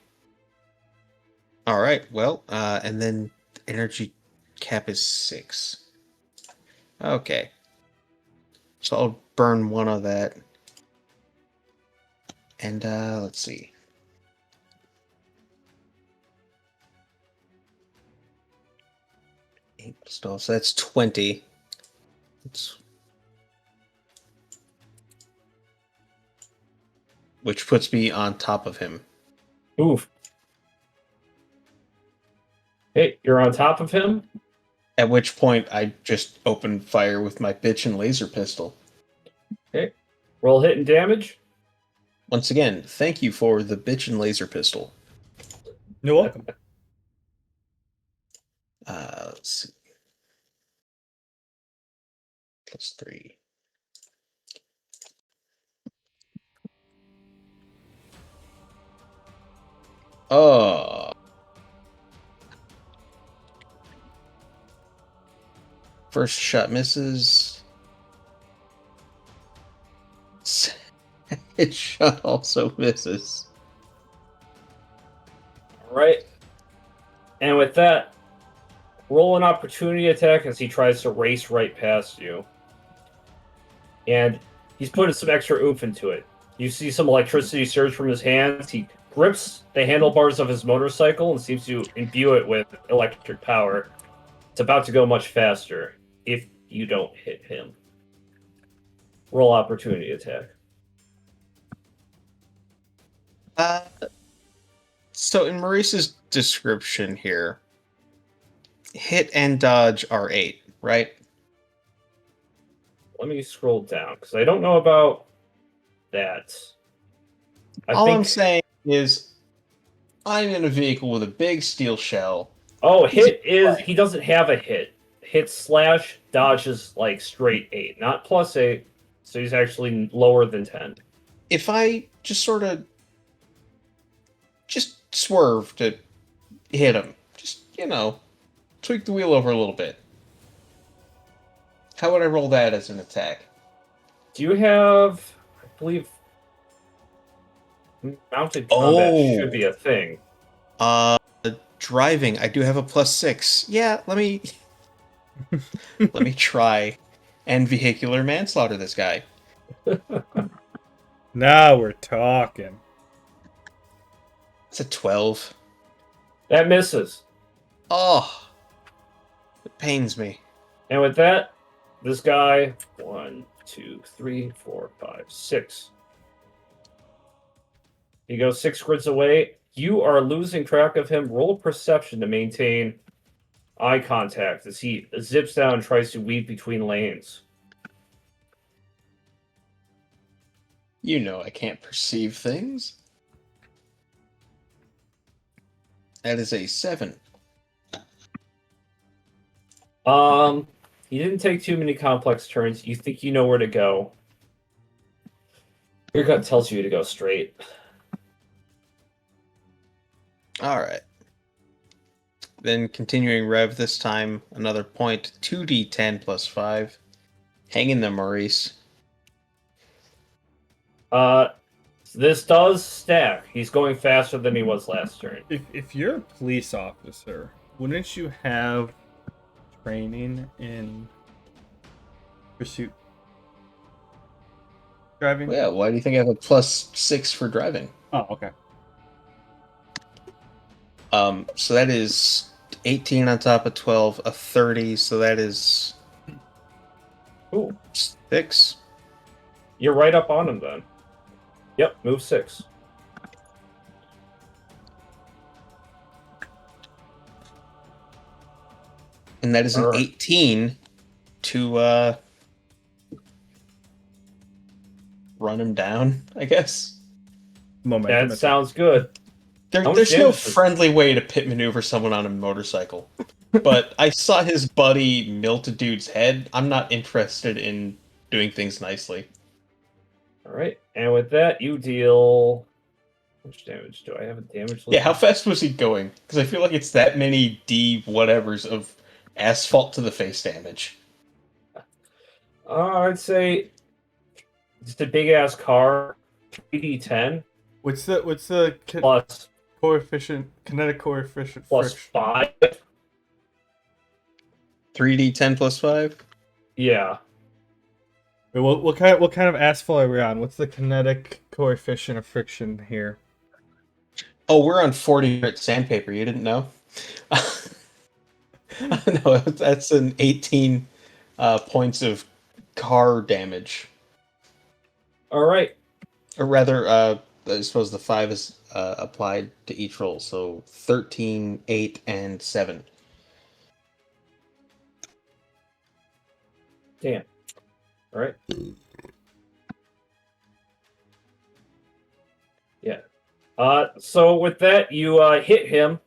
All right, well, and then the energy cap is 6. Okay. So I'll burn 1 of that. And let's see. So that's 20. Which puts me on top of him. Oof. Hey, you're on top of him? At which point I just open fire with my bitch and laser pistol. Okay. Roll hit and damage. Once again, thank you for the bitch and laser pistol. You're welcome. Let's see. Plus 3. Oh. First shot misses. Second shot also misses. All right. And with that, roll an opportunity attack as he tries to race right past you. And he's putting some extra oomph into it. You see some electricity surge from his hands. He grips the handlebars of his motorcycle and seems to imbue it with electric power. It's about to go much faster if you don't hit him. Roll opportunity attack. So in Maurice's description here, hit and dodge are 8, right? Let me scroll down because I don't know about that. All I'm saying is I'm in a vehicle with a big steel shell. Oh, hit is... He doesn't have a hit. Hit slash dodge is like straight 8, not plus 8. So he's actually lower than 10. If I just sort of just swerve to hit him, just, tweak the wheel over a little bit, how would I roll that as an attack? Do you have... I believe... Mounted combat should be a thing. Driving, I do have a plus 6. Yeah, let me try and vehicular manslaughter this guy. Now we're talking. It's a 12. That misses. Oh, it pains me. And with that, this guy, 1, 2, 3, 4, 5, 6. He goes 6 grids away. You are losing track of him. Roll perception to maintain eye contact as he zips down and tries to weave between lanes. You know I can't perceive things. That is a 7. You didn't take too many complex turns. You think you know where to go. Your gut tells you to go straight. Alright. Then continuing rev this time, another point, 2d10 plus 5. Hang in there, Maurice. This does stack. He's going faster than he was last turn. If you're a police officer, wouldn't you have training in pursuit driving? Well, yeah, why do you think I have a plus 6 for driving? Oh, okay. So that is 18 on top of 12, a 30, so that is Ooh, 6. you're right up on him then. Yep, move 6. And that is an Alright. 18 to run him down, I guess. Momentum. That sounds good. How much There's no damage does- friendly way to pit maneuver someone on a motorcycle. But I saw his buddy milt a dude's head. I'm not interested in doing things nicely. Alright, and with that, you deal... How much damage? Do I have a damage Yeah, how list? fast was he going? Because I feel like it's that many D whatevers of asphalt to the face damage. I'd say just a big ass car, 3d10 What's the plus coefficient, kinetic coefficient plus friction? 5. 3d10 plus 5? Yeah. Wait, what kind of asphalt are we on? What's the kinetic coefficient of friction here? Oh, we're on 40 grit sandpaper. You didn't know? No, that's an 18 points of car damage. Alright. Or rather, I suppose the 5 is applied to each roll. So 13, 8, and 7. Damn. Alright. Yeah. So with that, you hit him,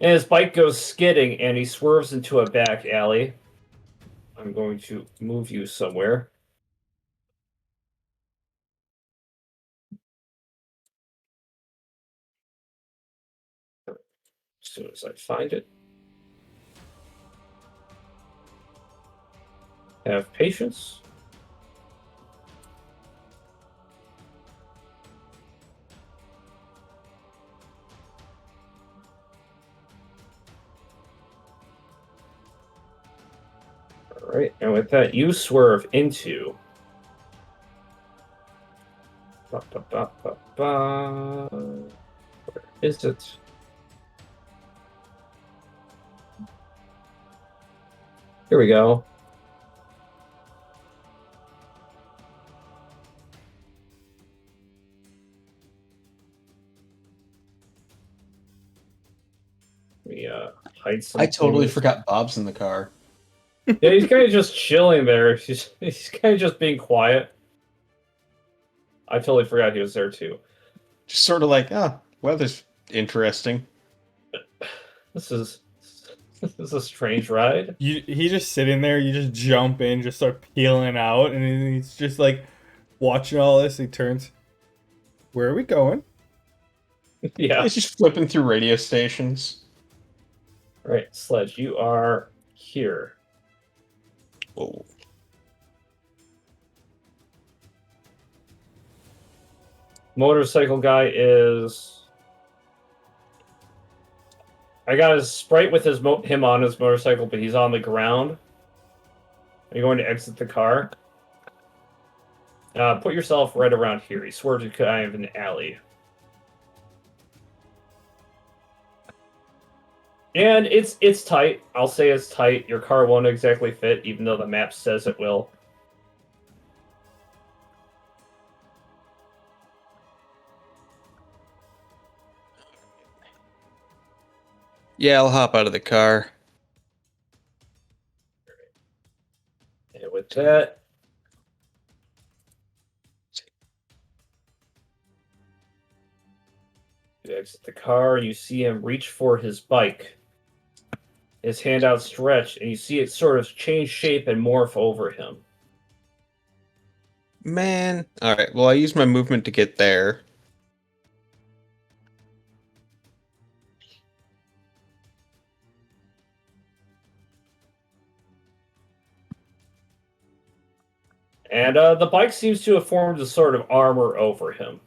and his bike goes skidding, and he swerves into a back alley. I'm going to move you somewhere. As soon as I find it. Have patience. Alright, and with that, you swerve into. Ba, ba, ba, ba, ba. Where is it? Here we go. Let me hide some. I totally things. forgot Bob's in the car. Yeah, he's kind of just chilling there. He's kind of just being quiet. I totally forgot he was there too. Just sort of like, weather's interesting. This is a strange ride. He's just sitting there. You just jump in, just start peeling out, and he's just like watching all this. He turns. Where are we going? Yeah. He's just flipping through radio stations. All right, Sledge, you are here. Oh. Motorcycle guy is. I got his sprite with him on his motorcycle, but he's on the ground. Are you going to exit the car? Put yourself right around here. He swerved to kind of an alley. And it's tight. I'll say it's tight. Your car won't exactly fit, even though the map says it will. Yeah, I'll hop out of the car. And with that, You exit the car, and you see him reach for his bike. His hand outstretched, and you see it sort of change shape and morph over him. Man. All right. Well, I use my movement to get there. And the bike seems to have formed a sort of armor over him.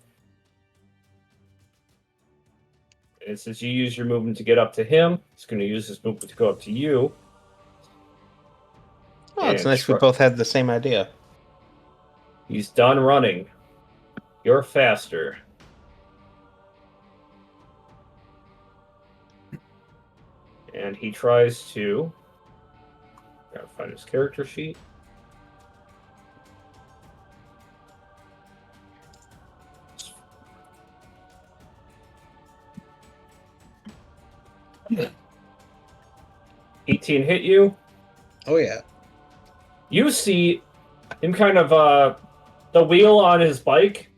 And since you use your movement to get up to him, he's going to use his movement to go up to you. Oh, it's And nice we both had the same idea. He's done running. You're faster. And he tries to... Gotta find his character sheet. Yeah. 18 hit you. Oh, yeah. You see him kind of... the wheel on his bike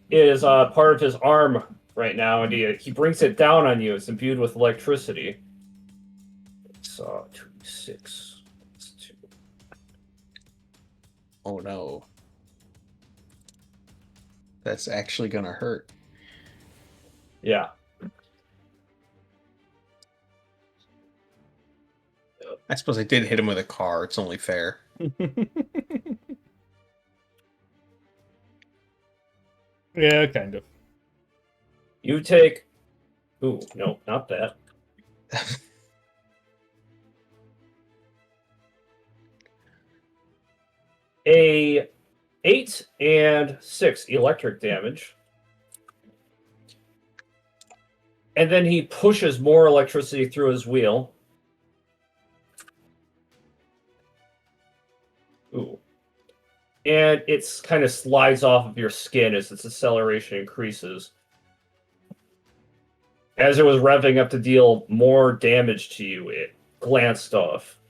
is part of his arm right now, and he brings it down on you. It's imbued with electricity. It's 2d6. It's 2. Oh, no. That's actually gonna hurt. Yeah. I suppose I did hit him with a car. It's only fair. Yeah, kind of. You take... Ooh, no, not that. A 8 and 6 electric damage. And then he pushes more electricity through his wheel. Ooh. And it's kind of slides off of your skin as its acceleration increases. As it was revving up to deal more damage to you, it glanced off.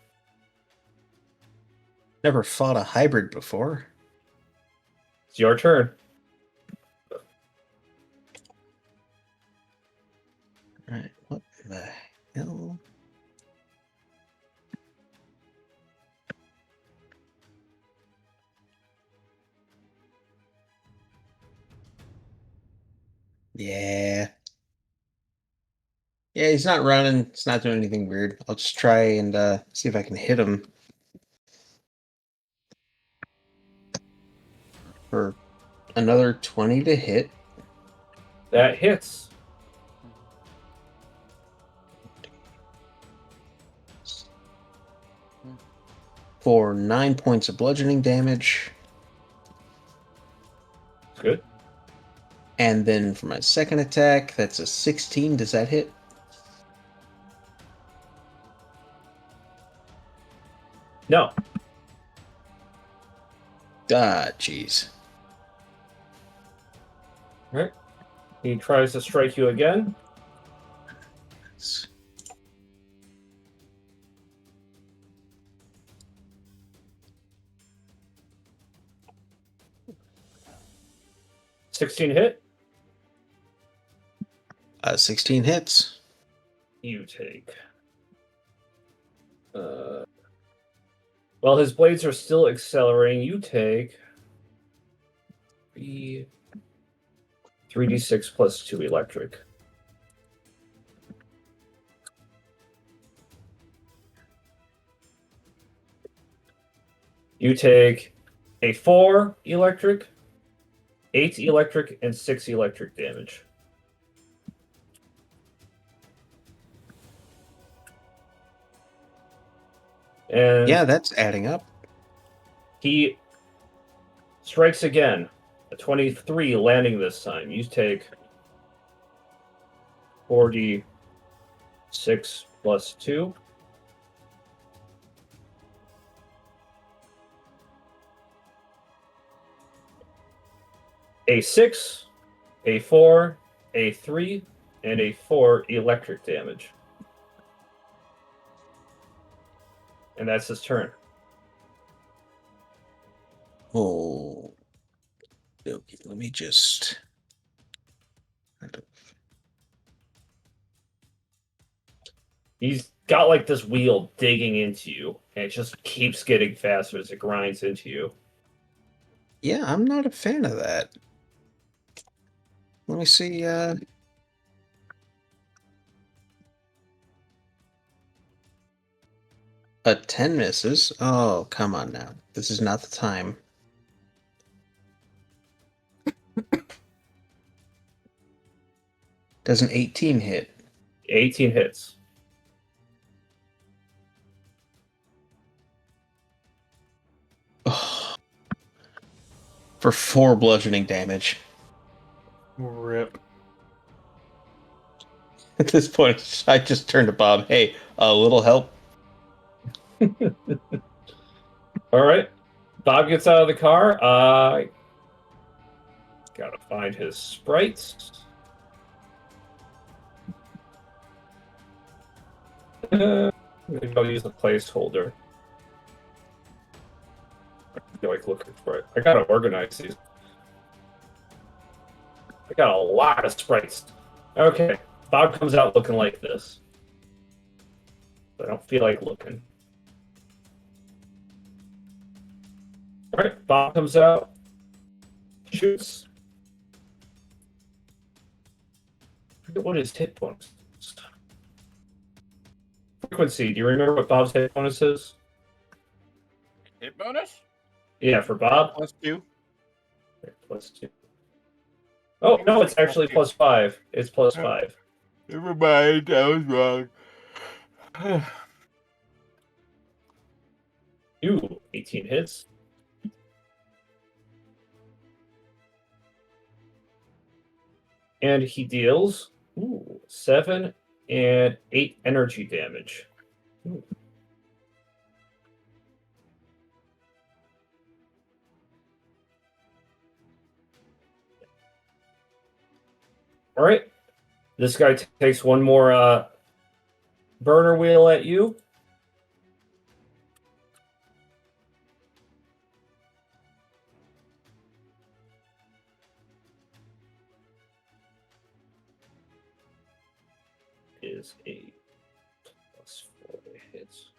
Never fought a hybrid before. It's your turn. Alright, what the hell? Yeah. Yeah, he's not running. It's not doing anything weird. I'll just try and see if I can hit him. For another 20 to hit. That hits. For 9 points of bludgeoning damage. Good. And then for my second attack, that's a 16. Does that hit? No. Ah, jeez. Right. He tries to strike you again. It's- 16 hit. 16 hits. You take. While his blades are still accelerating, you take 3d6 plus 2 electric. You take a 4 electric, 8 electric, and 6 electric damage. And Yeah, that's adding up. he strikes again. A 23 landing this time. You take 46 plus 2. A 6, a 4, a 3, and a 4 electric damage. And that's his turn. Oh. Okay, let me just... He's got like this wheel digging into you, and it just keeps getting faster as it grinds into you. Yeah, I'm not a fan of that. Let me see. A 10 misses. Oh, come on now. This is not the time. Does an 18 hit? 18 hits. Oh, for 4 bludgeoning damage. Rip. At this point, I just turned to Bob. Hey, a little help? All right. Bob gets out of the car. Gotta find his sprites. Maybe I'll use a placeholder. I feel like looking for it. I gotta organize these. I got a lot of sprites. Okay. Bob comes out looking like this. I don't feel like looking. Alright, Bob comes out. Shoots. I forget what his hit bonus is. Frequency. Do you remember what Bob's hit bonus is? Hit bonus? Yeah, for Bob. +2. Okay, +2. Oh, no, it's actually +5. It's +5. Never mind, I was wrong. Ooh, 18 hits. And he deals 7 and 8 energy damage. Ooh. All right. This guy takes one more burner wheel at you. Is a +4 hits.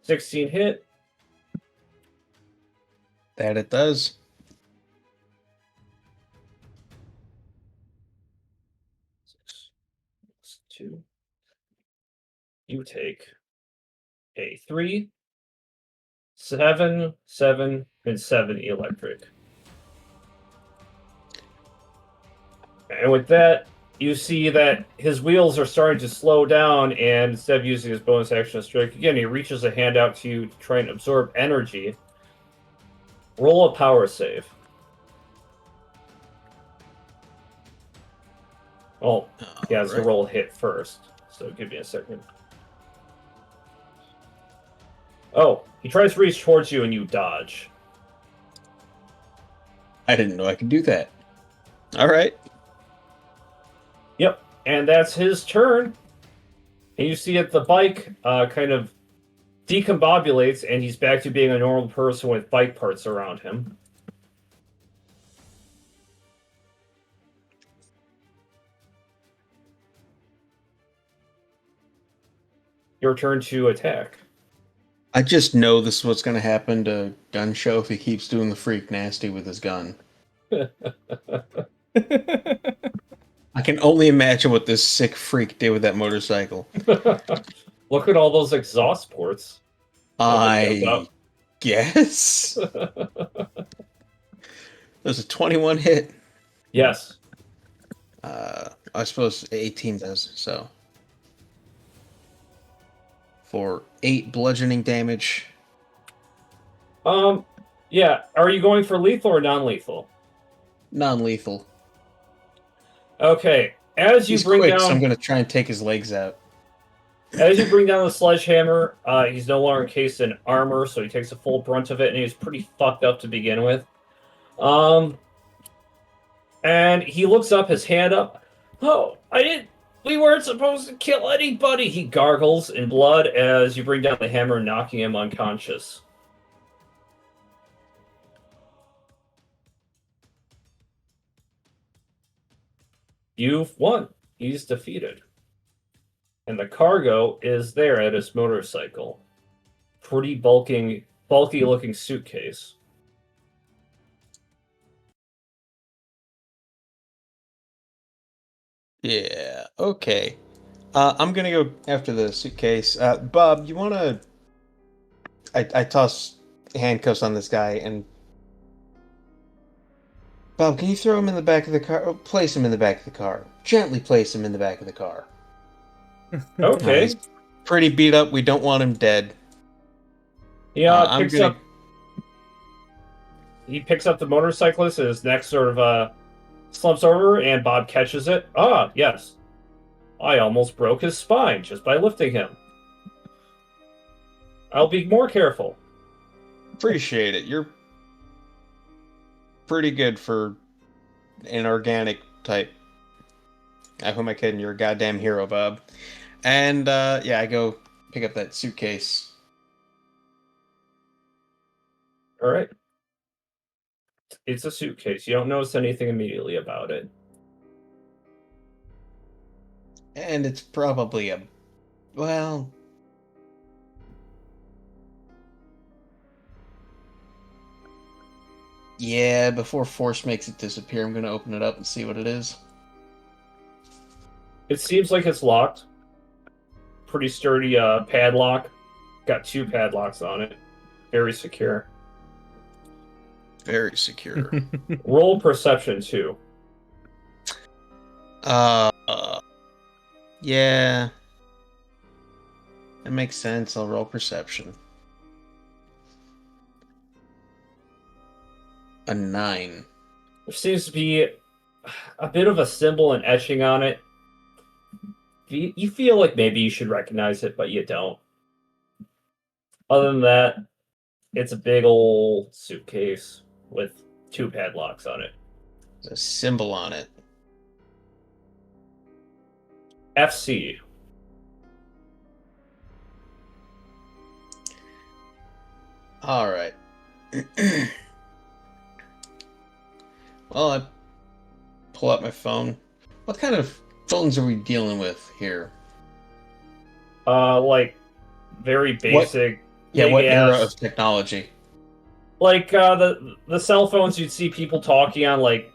16 hit. That it does. 2. You take a 3, 7, 7, and 7 electric. And with that, you see that his wheels are starting to slow down, and instead of using his bonus action to strike again, he reaches a hand out to you to try and absorb energy. Roll a power save. Oh, he has to roll a hit first, so give me a second. Oh, he tries to reach towards you and you dodge. I didn't know I could do that. All right. Yep, and that's his turn. And you see that the bike kind of decombobulates, and he's back to being a normal person with bike parts around him. Your turn to attack. I just know this is what's going to happen to Gun Show if he keeps doing the freak nasty with his gun. I can only imagine what this sick freak did with that motorcycle. Look at all those exhaust ports. I guess. There's a 21 hit. Yes. I suppose 18 does, so. For 8 bludgeoning damage. Yeah. Are you going for lethal or non-lethal? Non-lethal. Okay. As you He's bring quick, down, so I'm going to try and take his legs out. as you bring down the sledgehammer, he's no longer encased in armor, so he takes the full brunt of it, and he's pretty fucked up to begin with. And he looks up, his hand up. Oh, we weren't supposed to kill anybody. He gargles in blood as you bring down the hammer, knocking him unconscious. You've won. He's defeated. And the cargo is there at his motorcycle. Pretty bulky looking suitcase. Yeah, okay. I'm gonna go after the suitcase. Bob, you wanna... I toss handcuffs on this guy, and... Bob, can you throw him in the back of the car? Oh, place him in the back of the car. Gently place him in the back of the car. Okay. He's pretty beat up. We don't want him dead. Yeah, I'm gonna... He picks up the motorcyclist, and his neck sort of slumps over, and Bob catches it. Ah, yes. I almost broke his spine just by lifting him. I'll be more careful. Appreciate it. You're pretty good for an organic type. Who am I kidding? You're a goddamn hero, Bob. And yeah, I go pick up that suitcase. All right. It's a suitcase. You don't notice anything immediately about it. And it's probably a... Well... Yeah, before Force makes it disappear, I'm going to open it up and see what it is. It seems like it's locked. Pretty sturdy padlock. Got 2 padlocks on it. Very secure. Very secure. Roll perception, too. Yeah. That makes sense. I'll roll perception. A 9. There seems to be a bit of a symbol and etching on it. You feel like maybe you should recognize it, but you don't. Other than that, it's a big old suitcase with 2 padlocks on it. There's a symbol on it. FC. All right. Well, I pull out my phone. What kind of phones are we dealing with here? Like very basic. Yeah, what era big-ass- of technology? Like the cell phones you'd see people talking on, like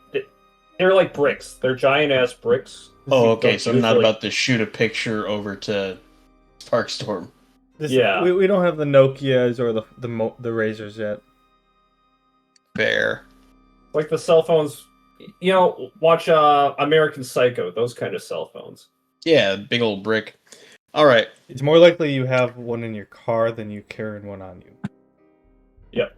they're like bricks. They're giant ass bricks. Oh, okay. So I'm not Usually- about to shoot a picture over to Sparkstorm. Yeah. we don't have the Nokias or the Razors yet. Fair. Like the cell phones, watch American Psycho, those kind of cell phones. Yeah, big old brick. All right. It's more likely you have one in your car than you carrying one on you. Yep.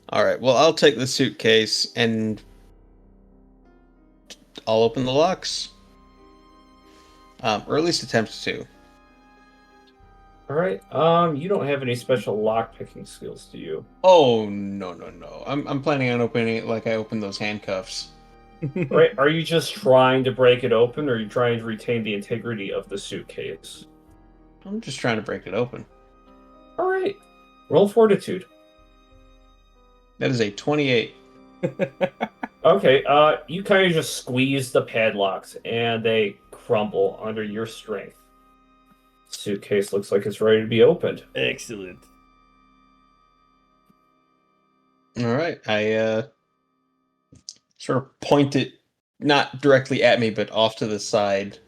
All right. Well, I'll take the suitcase and I'll open the locks. Or at least attempt to. All right. You don't have any special lock picking skills, do you? Oh, no. I'm planning on opening it like I opened those handcuffs. Right? Are you just trying to break it open, or are you trying to retain the integrity of the suitcase? I'm just trying to break it open. All right. Roll fortitude. That is a 28. Okay. You kind of just squeeze the padlocks, and they crumble under your strength. Suitcase looks like it's ready to be opened. Excellent. All right. I sort of point it not directly at me, but off to the side,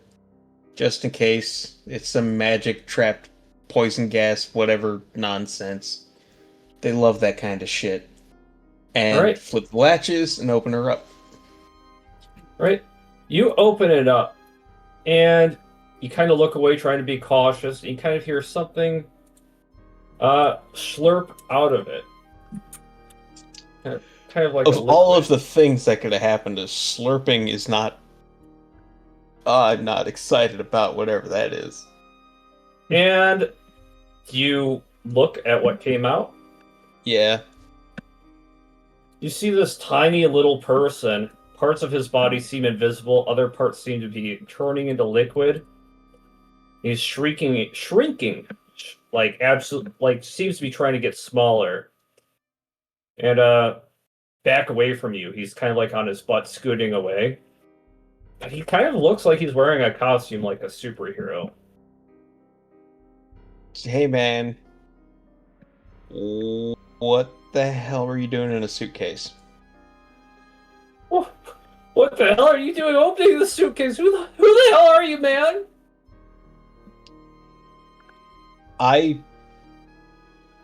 just in case it's some magic trapped poison gas, whatever nonsense. They love that kind of shit. And All right. flip the latches and open her up. Right? You open it up, and you kind of look away, trying to be cautious, and you kind of hear something slurp out of it. Kind of like Of a all liquid. of the things that could have happened, slurping is not... I'm not excited about whatever that is. And you look at what came out. Yeah. You see this tiny little person. Parts of his body seem invisible. Other parts seem to be turning into liquid. He's shrinking, like absolute, like seems to be trying to get smaller. And back away from you. He's kind of like on his butt, scooting away. But he kind of looks like he's wearing a costume like a superhero. Hey, man. What the hell were you doing in a suitcase? What the hell are you doing opening the suitcase? Who the hell are you, man? I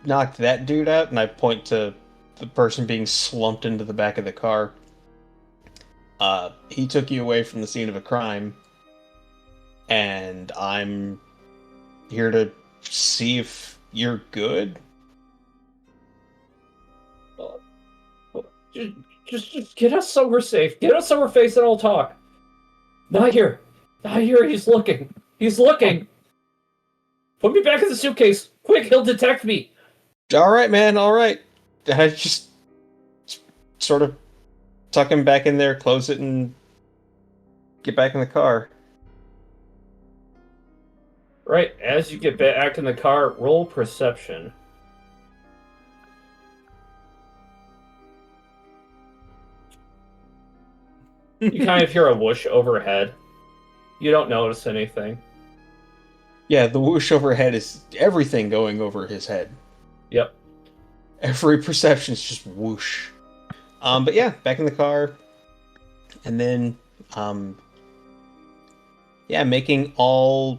knocked that dude out, and I point to the person being slumped into the back of the car. He took you away from the scene of a crime, and I'm here to see if you're good. Just get us somewhere safe. Get us somewhere safe, and I'll talk. Not here. Not here. He's looking. He's looking. Put me back in the suitcase. Quick, he'll detect me. All right, man. All right. I just sort of tuck him back in there, close it, and get back in the car. Right, as you get back in the car, roll perception. You kind of hear a whoosh overhead. You don't notice anything. Yeah, the whoosh overhead is everything going over his head. Yep. Every perception is just whoosh. But yeah, back in the car, and then, yeah, making all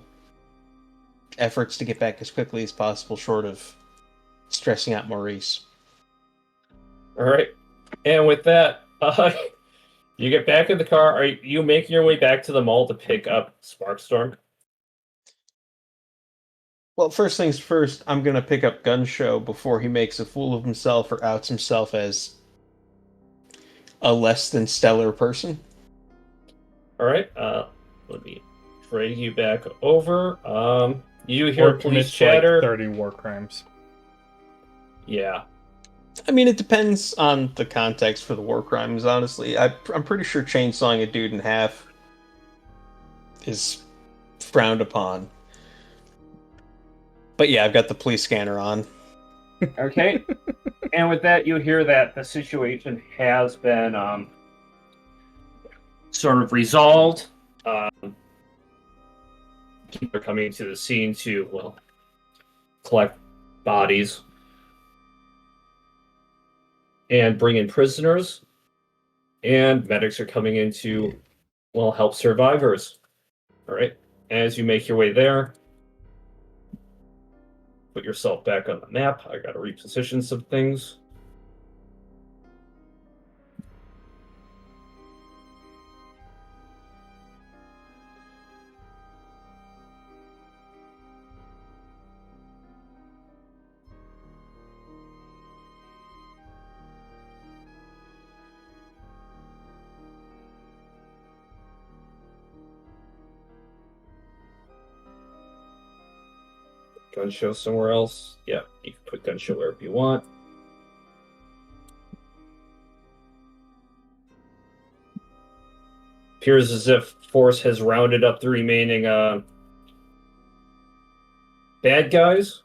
efforts to get back as quickly as possible, short of stressing out Maurice. All right. And with that, you get back in the car. Are you making your way back to the mall to pick up Sparkstorm? Well, first things first, I'm gonna pick up Gun Show before he makes a fool of himself or outs himself as a less than stellar person. All right. Let me drag you back over. You hear Or police commits chatter. like 30 war crimes. Yeah. I mean, it depends on the context for the war crimes, honestly. I'm pretty sure chainsawing a dude in half is frowned upon. But yeah, I've got the police scanner on. Okay. And with that, you hear that the situation has been sort of resolved. People are coming to the scene to, well, collect bodies and bring in prisoners. And medics are coming in to, well, help survivors. All right. As you make your way there, put yourself back on the map. I got to reposition some things. Gun show somewhere else. Yeah, you can put gun show wherever you want. Appears as if Force has rounded up the remaining bad guys.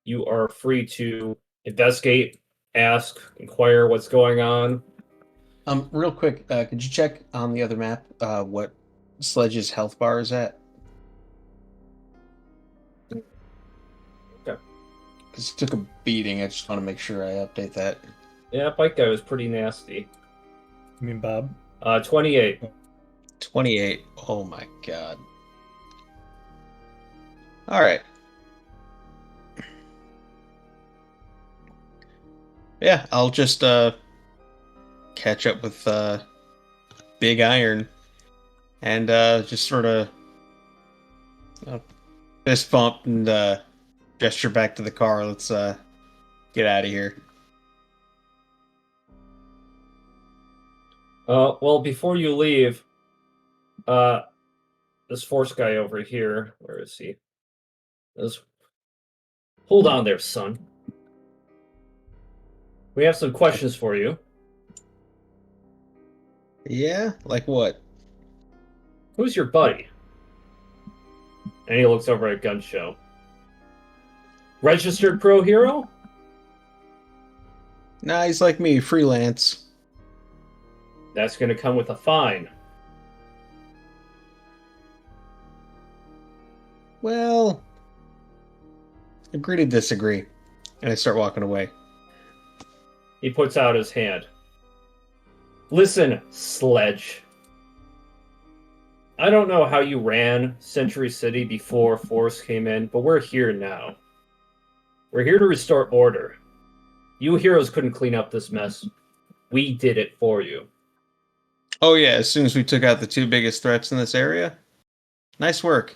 You are free to investigate, ask, inquire what's going on. Real quick, could you check on the other map what Sledge's health bar is at? Okay. Because he took a beating. I just want to make sure I update that. Yeah, bike guy was pretty nasty. You mean Bob? 28. 28. Oh my god. Alright. Yeah, I'll just catch up with Big Iron and just sort of fist bump and gesture back to the car. Let's get out of here. Well, before you leave, this Force guy over here, where is he? Hold on there, son. We have some questions for you. Yeah? Like what? Who's your buddy? And he looks over at Gun Show. Registered pro hero? Nah, he's like me, freelance. That's going to come with a fine. Well, agree to disagree. And I start walking away. He puts out his hand. Listen, Sledge. I don't know how you ran Century City before Force came in, but we're here now. We're here to restore order. You heroes couldn't clean up this mess. We did it for you. Oh yeah, as soon as we took out the two biggest threats in this area. Nice work.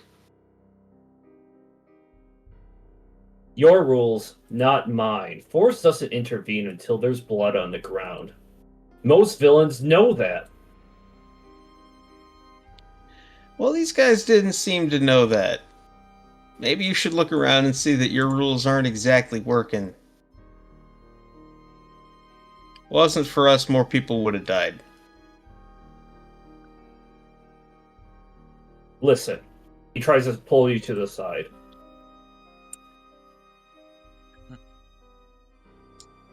Your rules, not mine. Force doesn't intervene until there's blood on the ground. Most villains know that. Well, these guys didn't seem to know that. Maybe you should look around and see that your rules aren't exactly working. Wasn't for us, more people would have died. Listen. He tries to pull you to the side.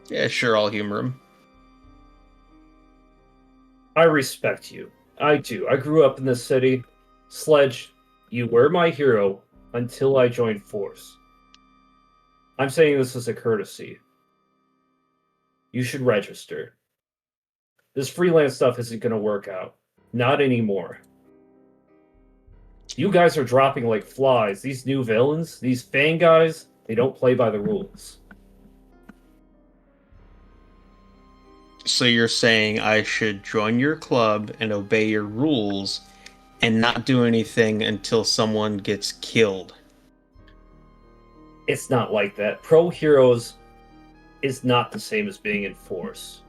Yeah, sure, I'll humor him. I respect you. I do. I grew up in this city. Sledge, you were my hero until I joined Force. I'm saying this as a courtesy. You should register. This freelance stuff isn't going to work out. Not anymore. You guys are dropping like flies. These new villains, these Fang guys, they don't play by the rules. So you're saying I should join your club and obey your rules and not do anything until someone gets killed? It's not like that. Pro Heroes is not the same as being in Force.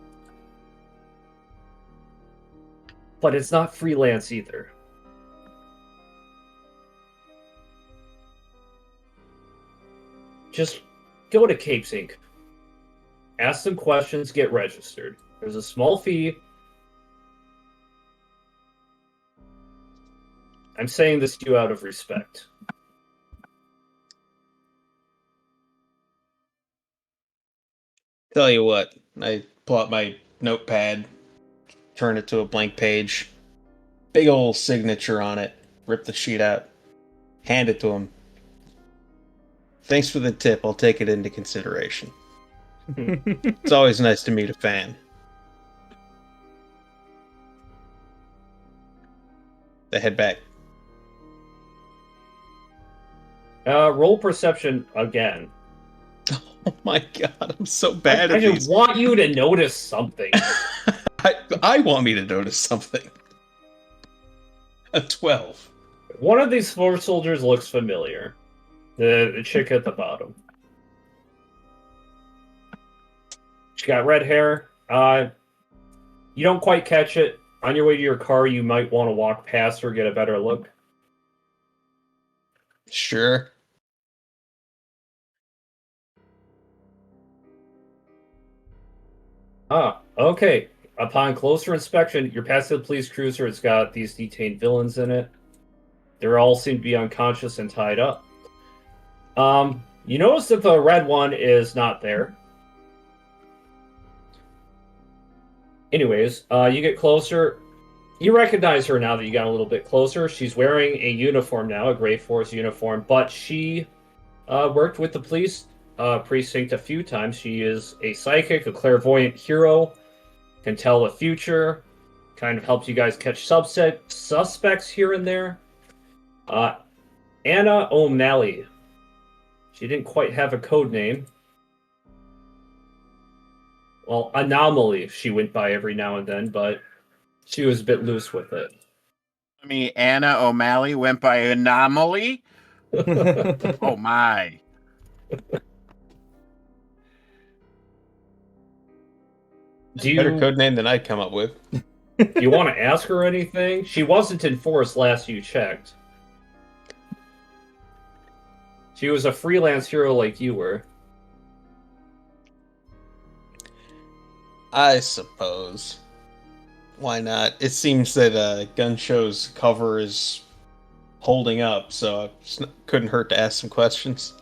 But it's not freelance either. Just go to Capes Inc. Ask some questions, get registered. There's a small fee. I'm saying this to you out of respect. Tell you what, I pull out my notepad, turn it to a blank page, big old signature on it, rip the sheet out, hand it to him. Thanks for the tip, I'll take it into consideration. It's always nice to meet a fan. They head back. Roll perception again. Oh my god, I'm so bad I at these. just want you to notice something. I want me to notice something. A 12. One of these four soldiers looks familiar. The chick at the bottom. She got red hair. You don't quite catch it. On your way to your car, you might want to walk past her, get a better look. Sure. Ah, okay. Upon closer inspection, you're past the police cruiser. It's got these detained villains in it. They all seem to be unconscious and tied up. You notice that the red one is not there. Anyways, you get closer. You recognize her now that you got a little bit closer. She's wearing a uniform now, a Gray Force uniform, but she worked with the police precinct a few times. She is a psychic, a clairvoyant hero, can tell the future, kind of helps you guys catch suspects here and there. Anna O'Malley. She didn't quite have a code name. Well, Anomaly she went by every now and then, but she was a bit loose with it. I mean, Anna O'Malley went by Anomaly? Oh my. Do you, Better code name than I'd come up with. do you want to ask her anything? She wasn't in Force last you checked. She was a freelance hero like you were. I suppose. Why not? It seems that Gun Show's cover is holding up, so it couldn't hurt to ask some questions.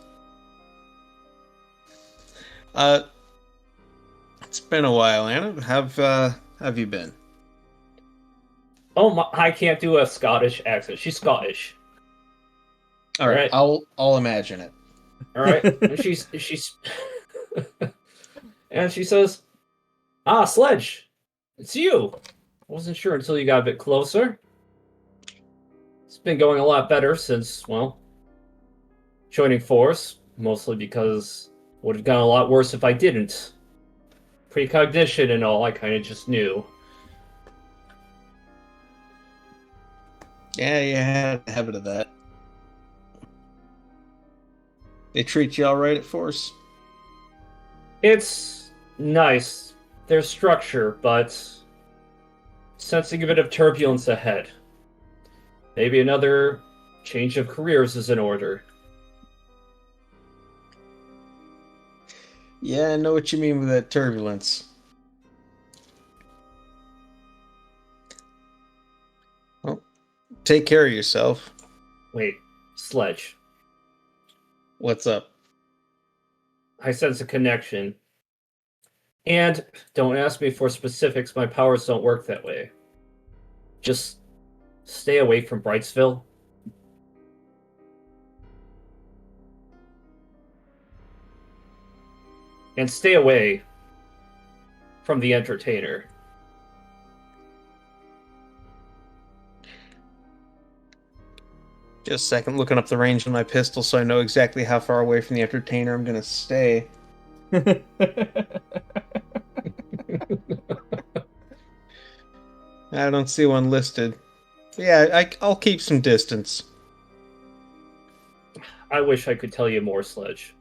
It's been a while, Anna. Have you been? Oh, I can't do a Scottish accent. She's Scottish. All All right, right. I'll imagine it. All right. And she's and she says, "Ah, Sledge, it's you. I wasn't sure until you got a bit closer. It's been going a lot better since, well, joining force, mostly because it would have gone a lot worse if I didn't. Precognition and all, I kind of just knew. Yeah, you had a habit of that. They treat you all right at Force? It's nice. There's structure, but sensing a bit of turbulence ahead. Maybe another change of careers is in order. Yeah, I know what you mean with that turbulence. Well, take care of yourself. Wait, Sledge. What's up? I sense a connection. And don't ask me for specifics, my powers don't work that way. Just stay away from Brightsville. And stay away from the entertainer. Just a second, looking up the range of my pistol so I know exactly how far away from the entertainer I'm gonna stay. I don't see one listed. Yeah, I'll keep some distance. I wish I could tell you more, Sledge.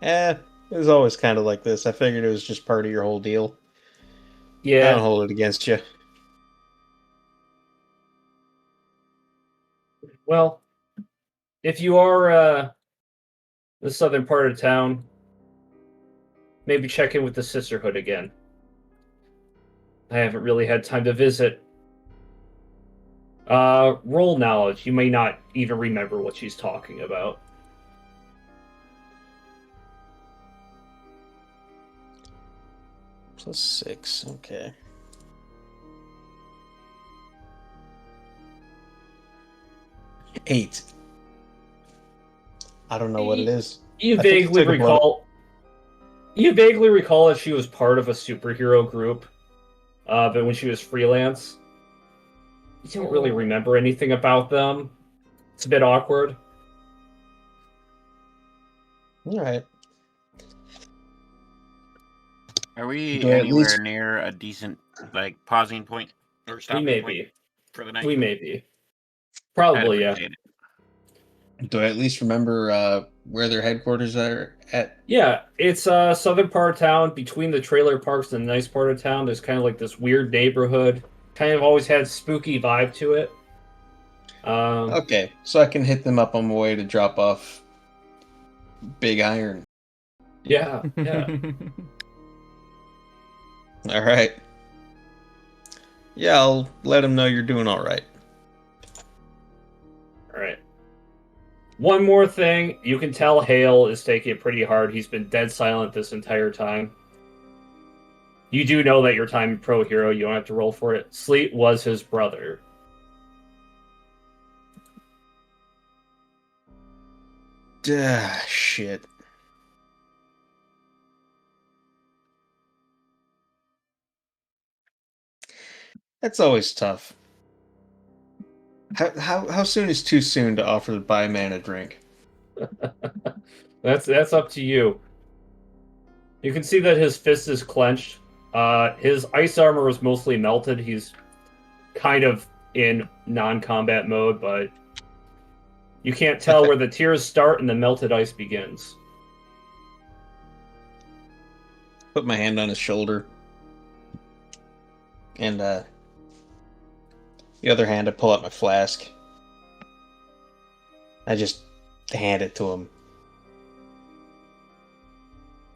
It was always kind of like this. I figured it was just part of your whole deal. I don't Yeah, hold it against you. well, if you are the southern part of town, maybe check in with the Sisterhood again. I haven't really had time to visit. Roll knowledge. You may not even remember what she's talking about. +6, okay. 8. I don't know what it is. You I think vaguely took a blow. recall. You vaguely recall that she was part of a superhero group, but when she was freelance, you don't really remember anything about them. It's a bit awkward. Alright. Are we Do I at anywhere least near a decent pausing point or We stopping may point be. for the night? We may be. I'd Probably, yeah. appreciate it. do I at least remember where their headquarters are at? Yeah, it's southern part of town, between the trailer parks and the nice part of town. There's kind of like this weird neighborhood. Kind of always had spooky vibe to it. Okay, so I can hit them up on my way to drop off Big Iron. Yeah, yeah. Alright. Yeah, I'll let them know you're doing alright. All right. One more thing, you can tell Hale is taking it pretty hard. He's been dead silent this entire time. You do know that your time pro hero, you don't have to roll for it. Sleet was his brother. Shit. That's always tough. How soon is too soon to offer to buy a man a drink? That's up to you. You can see that his fist is clenched. His ice armor is mostly melted. He's kind of in non-combat mode, but you can't tell where the tears start and the melted ice begins. Put my hand on his shoulder. And the other hand I pull out my flask. I just hand it to him.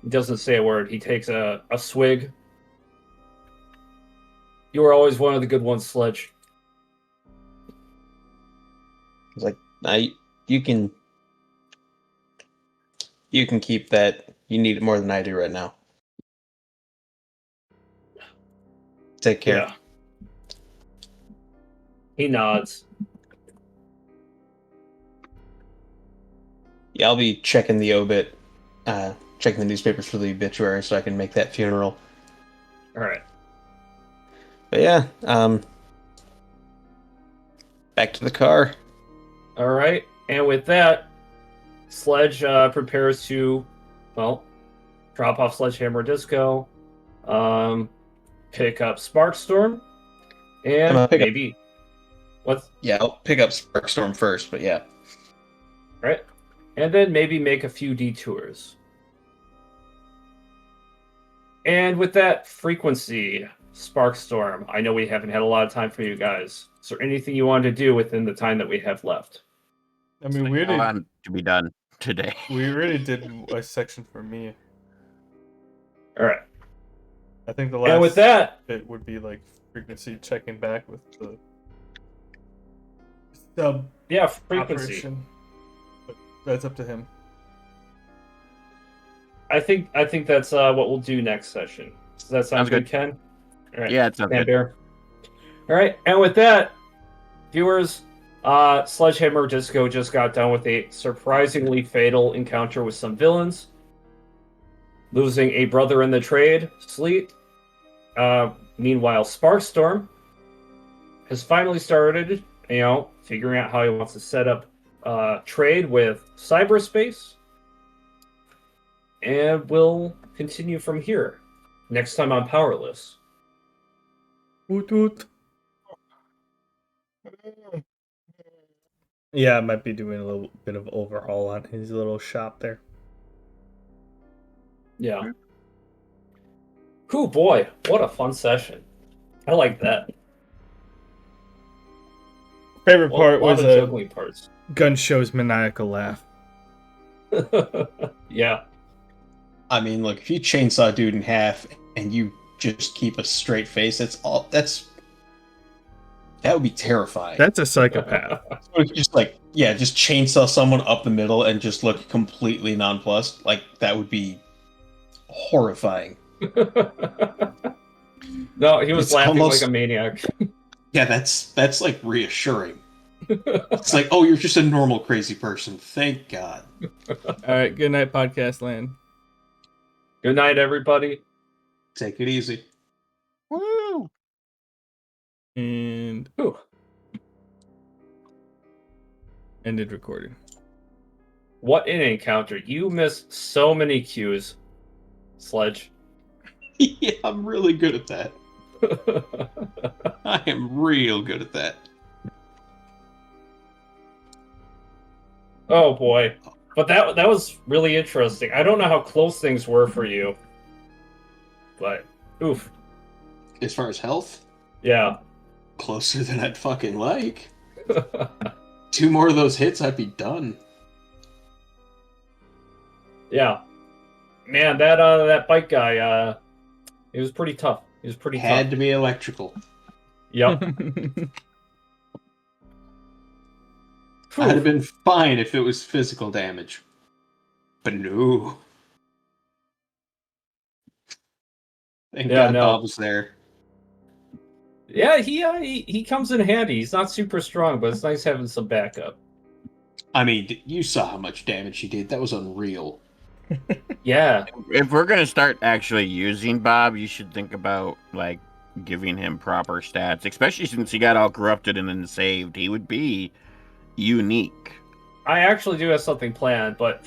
He doesn't say a word. He takes a swig. You were always one of the good ones, Sledge. He's like, you can keep that. You need it more than I do right now. Take care. Yeah. He nods. Yeah, I'll be checking the obit, checking the newspapers for the obituary so I can make that funeral. All right. But yeah, back to the car. All right. And with that, Sledge prepares to, well, drop off Sledgehammer Disco, pick up Sparkstorm, and maybe what's Yeah, I'll pick up Sparkstorm first, but yeah. right, and then maybe make a few detours. And with that frequency, Sparkstorm, I know we haven't had a lot of time for you guys. Is there anything you want to do within the time that we have left? I mean, we Go already, on to be done today. we already did a section for me. All right. I think the last And with that, bit would be like frequency checking back with the sub yeah, frequency. operation. But that's up to him. I think that's what we'll do next session. Does that sound Sounds good, good. Ken? All right. Yeah, it sounds good. Bear. All right, and with that, viewers, Sledgehammer Disco just got done with a surprisingly fatal encounter with some villains, losing a brother in the trade, Sleet. Meanwhile, Sparkstorm has finally started, figuring out how he wants to set up trade with cyberspace, and we'll continue from here next time on Powerless. Woot woot. Yeah, I might be doing a little bit of overhaul on his little shop there. Yeah. Cool boy, what a fun session. I like that. Favorite part A lot was of juggling parts. Gun Show's maniacal laugh. Yeah. I mean, look, if you chainsaw a dude in half and you just keep a straight face, that would be terrifying. That's a psychopath. So it's just just chainsaw someone up the middle and just look completely nonplussed. Like, that would be horrifying. No, he was It's laughing almost- like a maniac. Yeah, that's like reassuring. It's like, oh, you're just a normal crazy person. Thank God. All right, good night, podcast land. Good night, everybody. Take it easy. Woo! And Whew. ended recording. What an encounter. You missed so many cues, Sledge. Yeah, I'm really good at that. I am real good at that. Oh boy. But that was really interesting. I don't know how close things were for you. But oof. As far as health, Yeah. closer than I'd fucking like. 2 more of those hits, I'd be done. Yeah. Man, that bike guy, he was pretty tough. He was pretty Had tough. to be electrical. Yep. I'd have been fine if it was physical damage. But no. Thank Yeah, God no. Bob was there. Yeah, he comes in handy. He's not super strong, but it's nice having some backup. I mean, you saw how much damage he did. That was unreal. Yeah. If we're gonna start actually using Bob, you should think about giving him proper stats, especially since he got all corrupted and then saved. He would be unique. I actually do have something planned, but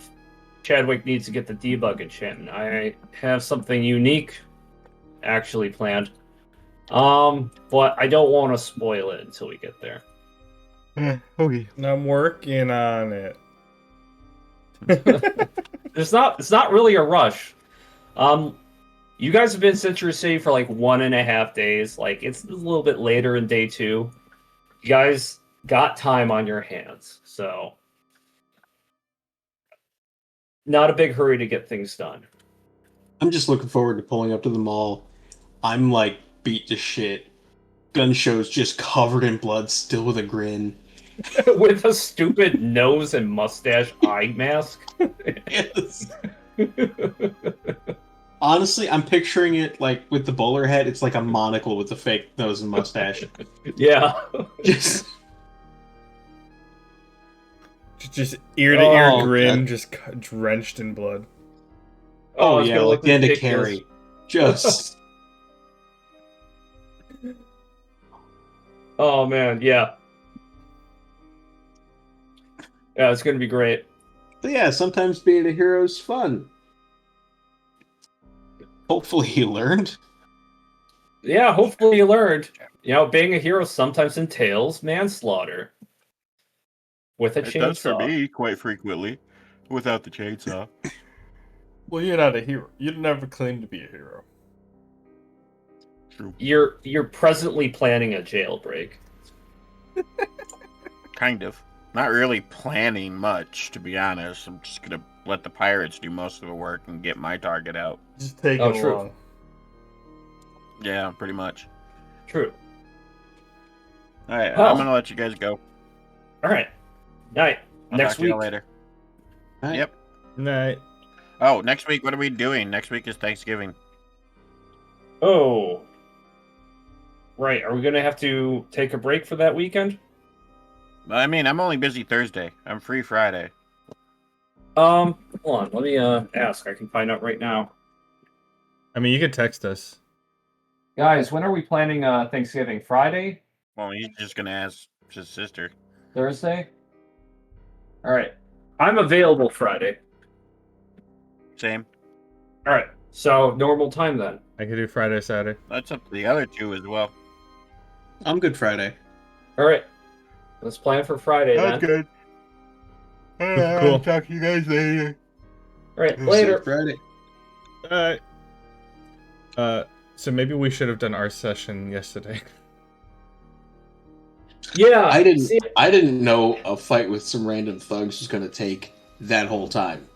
Chadwick needs to get the debug enchantment. I have something unique actually planned. But I don't want to spoil it until we get there. Okay. I'm working on it. It's not really a rush. You guys have been Citrus City for 1.5 days. It's a little bit later in day 2. You guys got time on your hands, so not a big hurry to get things done. I'm just looking forward to pulling up to the mall. I'm beat to shit. Gun Show's just covered in blood, still with a grin. With a stupid nose and mustache eye mask. Yes. Honestly, I'm picturing it like with the bowler head. It's like a monocle with a fake nose and mustache. Yeah. Just Just ear to ear Oh, grin, God. just drenched in blood. Oh it's yeah, gonna like look the end of ridiculous. Carrie. Just Oh man, yeah. Yeah, it's gonna be great. but yeah, sometimes being a hero is fun. Hopefully he learned. Yeah, hopefully you learned. Being a hero sometimes entails manslaughter with a It does for chainsaw. me quite frequently, without the chainsaw. Well, you're not a hero. You never claimed to be a hero. True. You're presently planning a jailbreak. Kind of. Not really planning much, to be honest. I'm just gonna let the pirates do most of the work and get my target out. Just take Oh, it true. along. Yeah, pretty much. True. Alright, Well. I'm gonna let you guys go. All right. Night. I'll Next talk to you week. later. Alright. Yep. Night. Oh, next week, what are we doing? Next week is Thanksgiving. Oh. Right. Are we gonna have to take a break for that weekend? I mean, I'm only busy Thursday. I'm free Friday. Hold on. Let me ask. I can find out right now. I mean, you can text us. Guys, when are we planning Thanksgiving? Friday? Well, he's just gonna ask his sister. Thursday? All right. I'm available Friday. Same. All right. So normal time then. I could do Friday, Saturday. That's up to the other two as well. I'm good Friday. All right. Let's plan for Friday then. good. Cool. Talk to you guys later. All right. See Later. you Friday. Alright. So maybe we should have done our session yesterday. Yeah. I didn't. See, I didn't know a fight with some random thugs was going to take that whole time.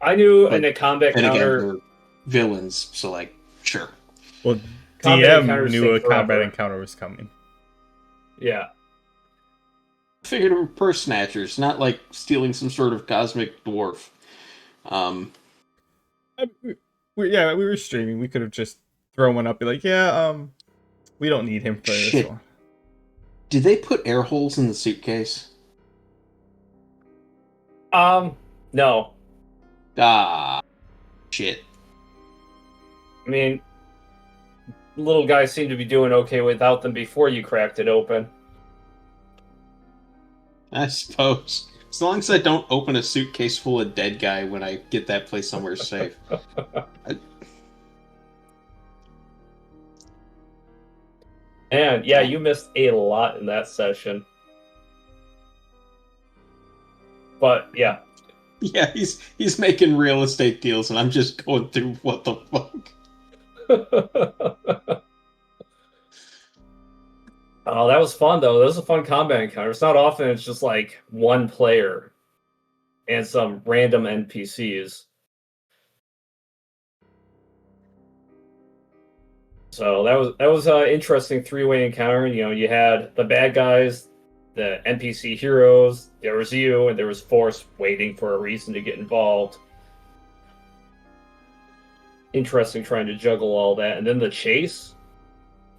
I knew But in a combat And again, counter. they're villains, so like, sure. Well, Combat DM encounters knew a take combat forever. encounter was coming. Yeah. Figured it were purse snatchers, not like stealing some sort of cosmic dwarf. We were streaming. We could have just thrown one up, be like, yeah, we don't need him for this Shit. one. Did they put air holes in the suitcase? No. Ah, shit. I mean, little guys seem to be doing okay without them before you cracked it open. I suppose. As long as I don't open a suitcase full of dead guy when I get that place somewhere safe. And yeah, you missed a lot in that session. But yeah. Yeah, he's making real estate deals, and I'm just going through what the fuck. Oh, that was fun though. That was a fun combat encounter. It's not often it's just like one player and some random NPCs. So that was an interesting three-way encounter. You had the bad guys, the NPC heroes, there was you, and there was Force waiting for a reason to get involved. Interesting trying to juggle all that. And then the chase.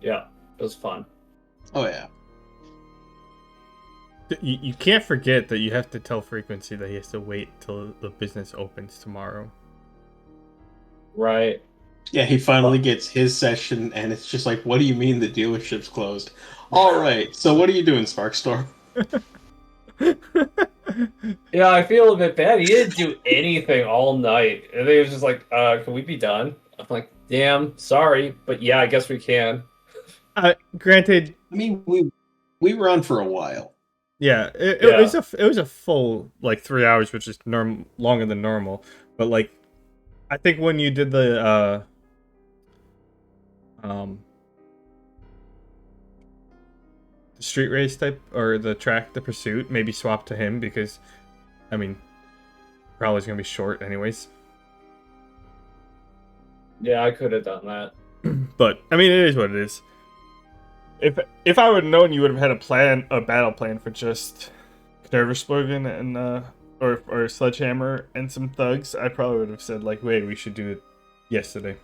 Yeah, it was fun. Oh yeah. You can't forget that you have to tell Frequency that he has to wait till the business opens tomorrow. Right. Yeah, he finally gets his session, and it's just like, what do you mean the dealership's closed? All right, so what are you doing, Sparkstorm? Yeah, I feel a bit bad. He didn't do anything all night. And he was just like, can we be done? I'm like, damn, sorry. But yeah, I guess we can. Granted, I mean, we were on for a while. yeah, it was a full like 3 hours, which is longer than normal. But like, I think when you did the street race type or the pursuit, maybe swap to him because, I mean, probably gonna be short anyways. Yeah, I could have done that. But I mean, it is what it is. If I would have known you would have had a battle plan for just Knerversbergen and or Sledgehammer and some thugs, I probably would have said like, wait, we should do it yesterday.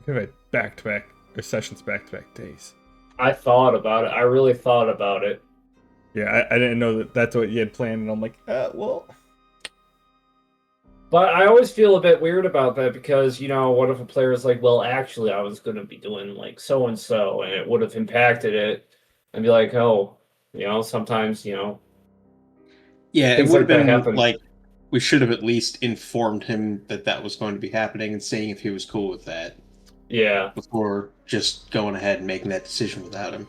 Could have had back-to-back or sessions back-to-back days. I thought about it. I really thought about it. Yeah, I didn't know that that's what you had planned, and I'm like, well. But I always feel a bit weird about that because, what if a player is like, well, actually, I was going to be doing like so and so, and it would have impacted it, and be like, oh, sometimes, Yeah, it things would like have that been happen. like we should have at least informed him that that was going to be happening and seeing if he was cool with that Yeah. before just going ahead and making that decision without him.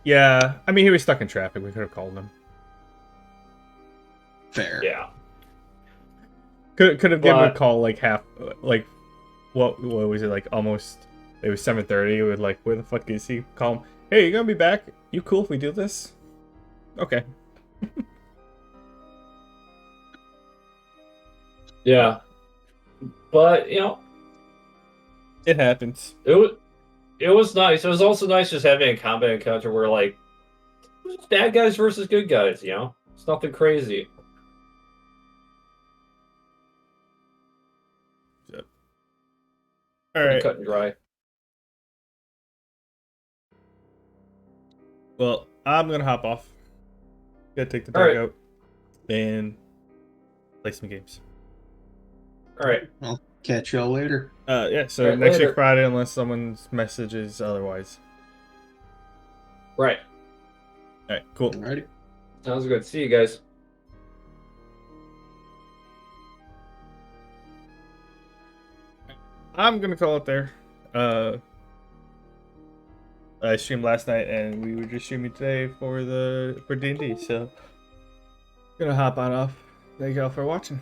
Yeah, I mean, he was stuck in traffic. We could have called him. Fair. Yeah. Could have given him a But- call like what was it, like almost, it was 7:30. We're like, where the fuck is he? Call him, hey, you gonna be back? You cool if we do this? Okay. Yeah. But, It happens. it was nice. It was also nice just having a combat encounter where, like, it was just bad guys versus good guys, It's nothing crazy. All Pretty right. cut and dry. Well, I'm gonna hop off. Gotta take the All dog right. out and play some games. All right. I'll catch y'all later. Yeah. So All right, next later. week Friday, unless someone's messages otherwise. Right. All right. Cool. Alrighty. Sounds good. See you guys. I'm gonna call it there. I streamed last night, and we were just streaming today for D&D. So gonna hop on off. Thank y'all for watching.